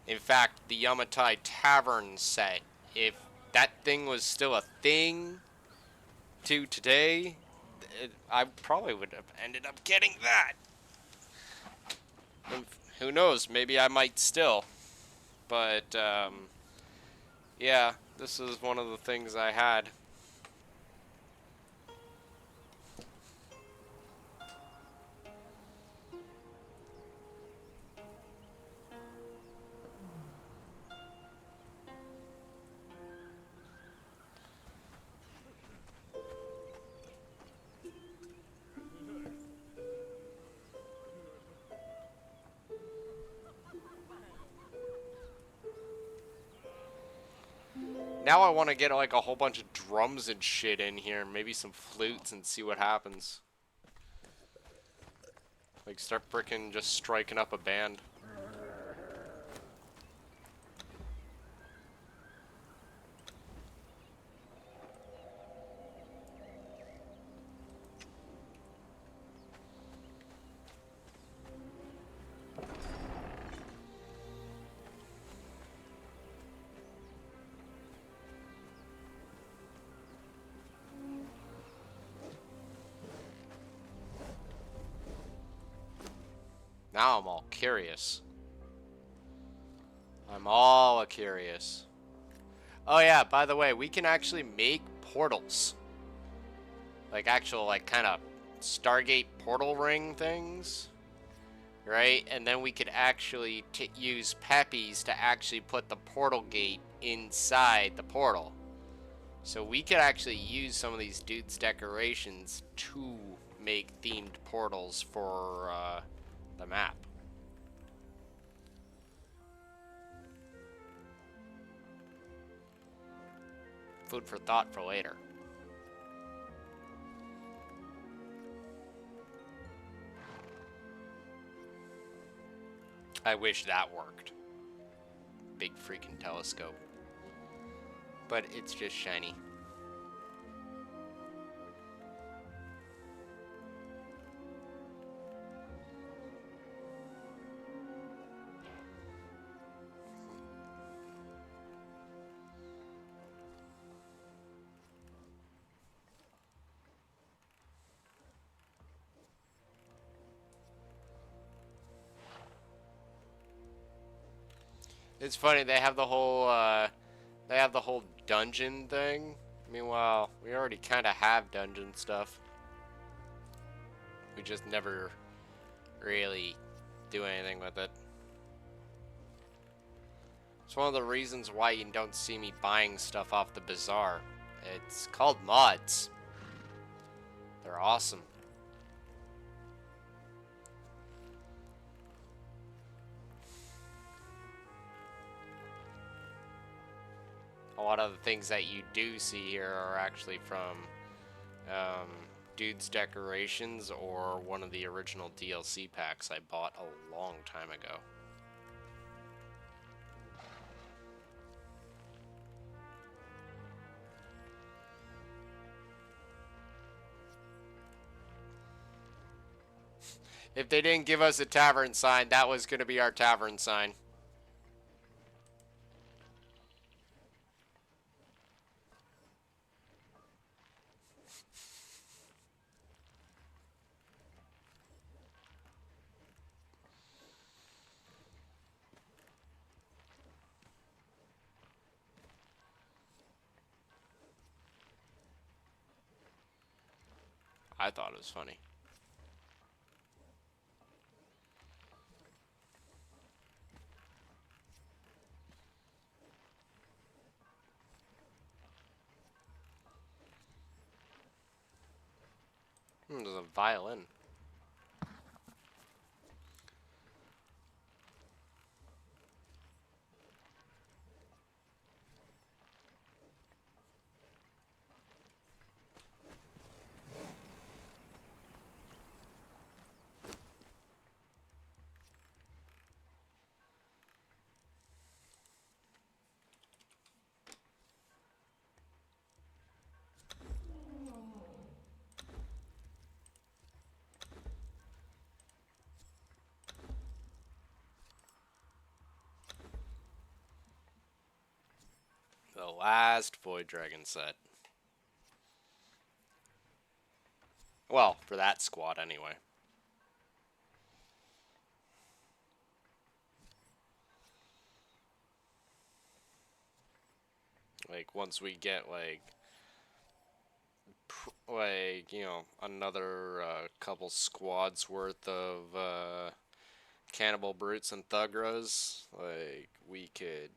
In fact, the Yamatai Tavern set, if that thing was still a thing to today, I probably would have ended up getting that. And who knows, maybe I might still. But, yeah, this is one of the things I had. Now I want to get like a whole bunch of drums and shit in here, maybe some flutes, and see what happens. Like start frickin' just striking up a band. Now I'm all curious. I'm all curious. Oh yeah, by the way, we can actually make portals. Like actual, like, kind of Stargate portal ring things. Right? And then we could actually use Peppies to actually put the portal gate inside the portal. So we could actually use some of these dudes' decorations to make themed portals for the map. Food for thought for later. I wish that worked. Big freaking telescope. But it's just shiny. It's funny, they have the whole dungeon thing. Meanwhile, we already kind of have dungeon stuff. We just never really do anything with it. It's one of the reasons why you don't see me buying stuff off the bazaar. It's called mods. They're awesome. A lot of the things that you do see here are actually from Dude's Decorations or one of the original DLC packs I bought a long time ago. If they didn't give us a tavern sign, that was going to be our tavern sign. I thought it was funny. There's a violin. The last Void Dragon set. Well, for that squad anyway. Like, once we get, like, you know, another couple squads worth of Cannibal Brutes and Thugras, like, we could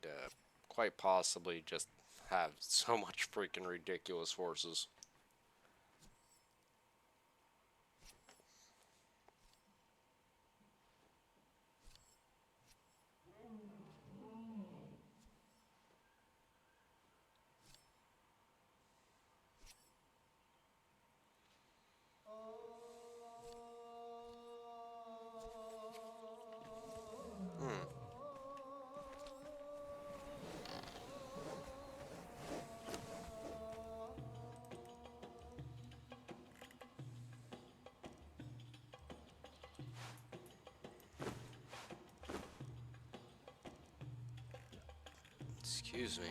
quite possibly just have so much freaking ridiculous forces. Excuse me.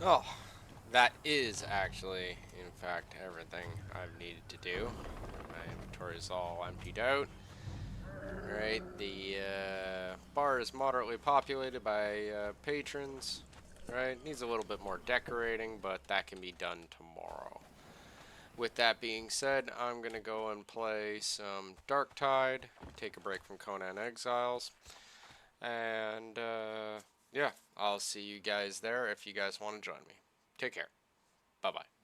Oh, that is actually, in fact, everything I've needed to do. My inventory is all emptied out. Alright, the bar is moderately populated by patrons. Right, needs a little bit more decorating, but that can be done tomorrow. With that being said, I'm going to go and play some Dark Tide, take a break from Conan Exiles, and yeah, I'll see you guys there if you guys want to join me. Take care. Bye-bye.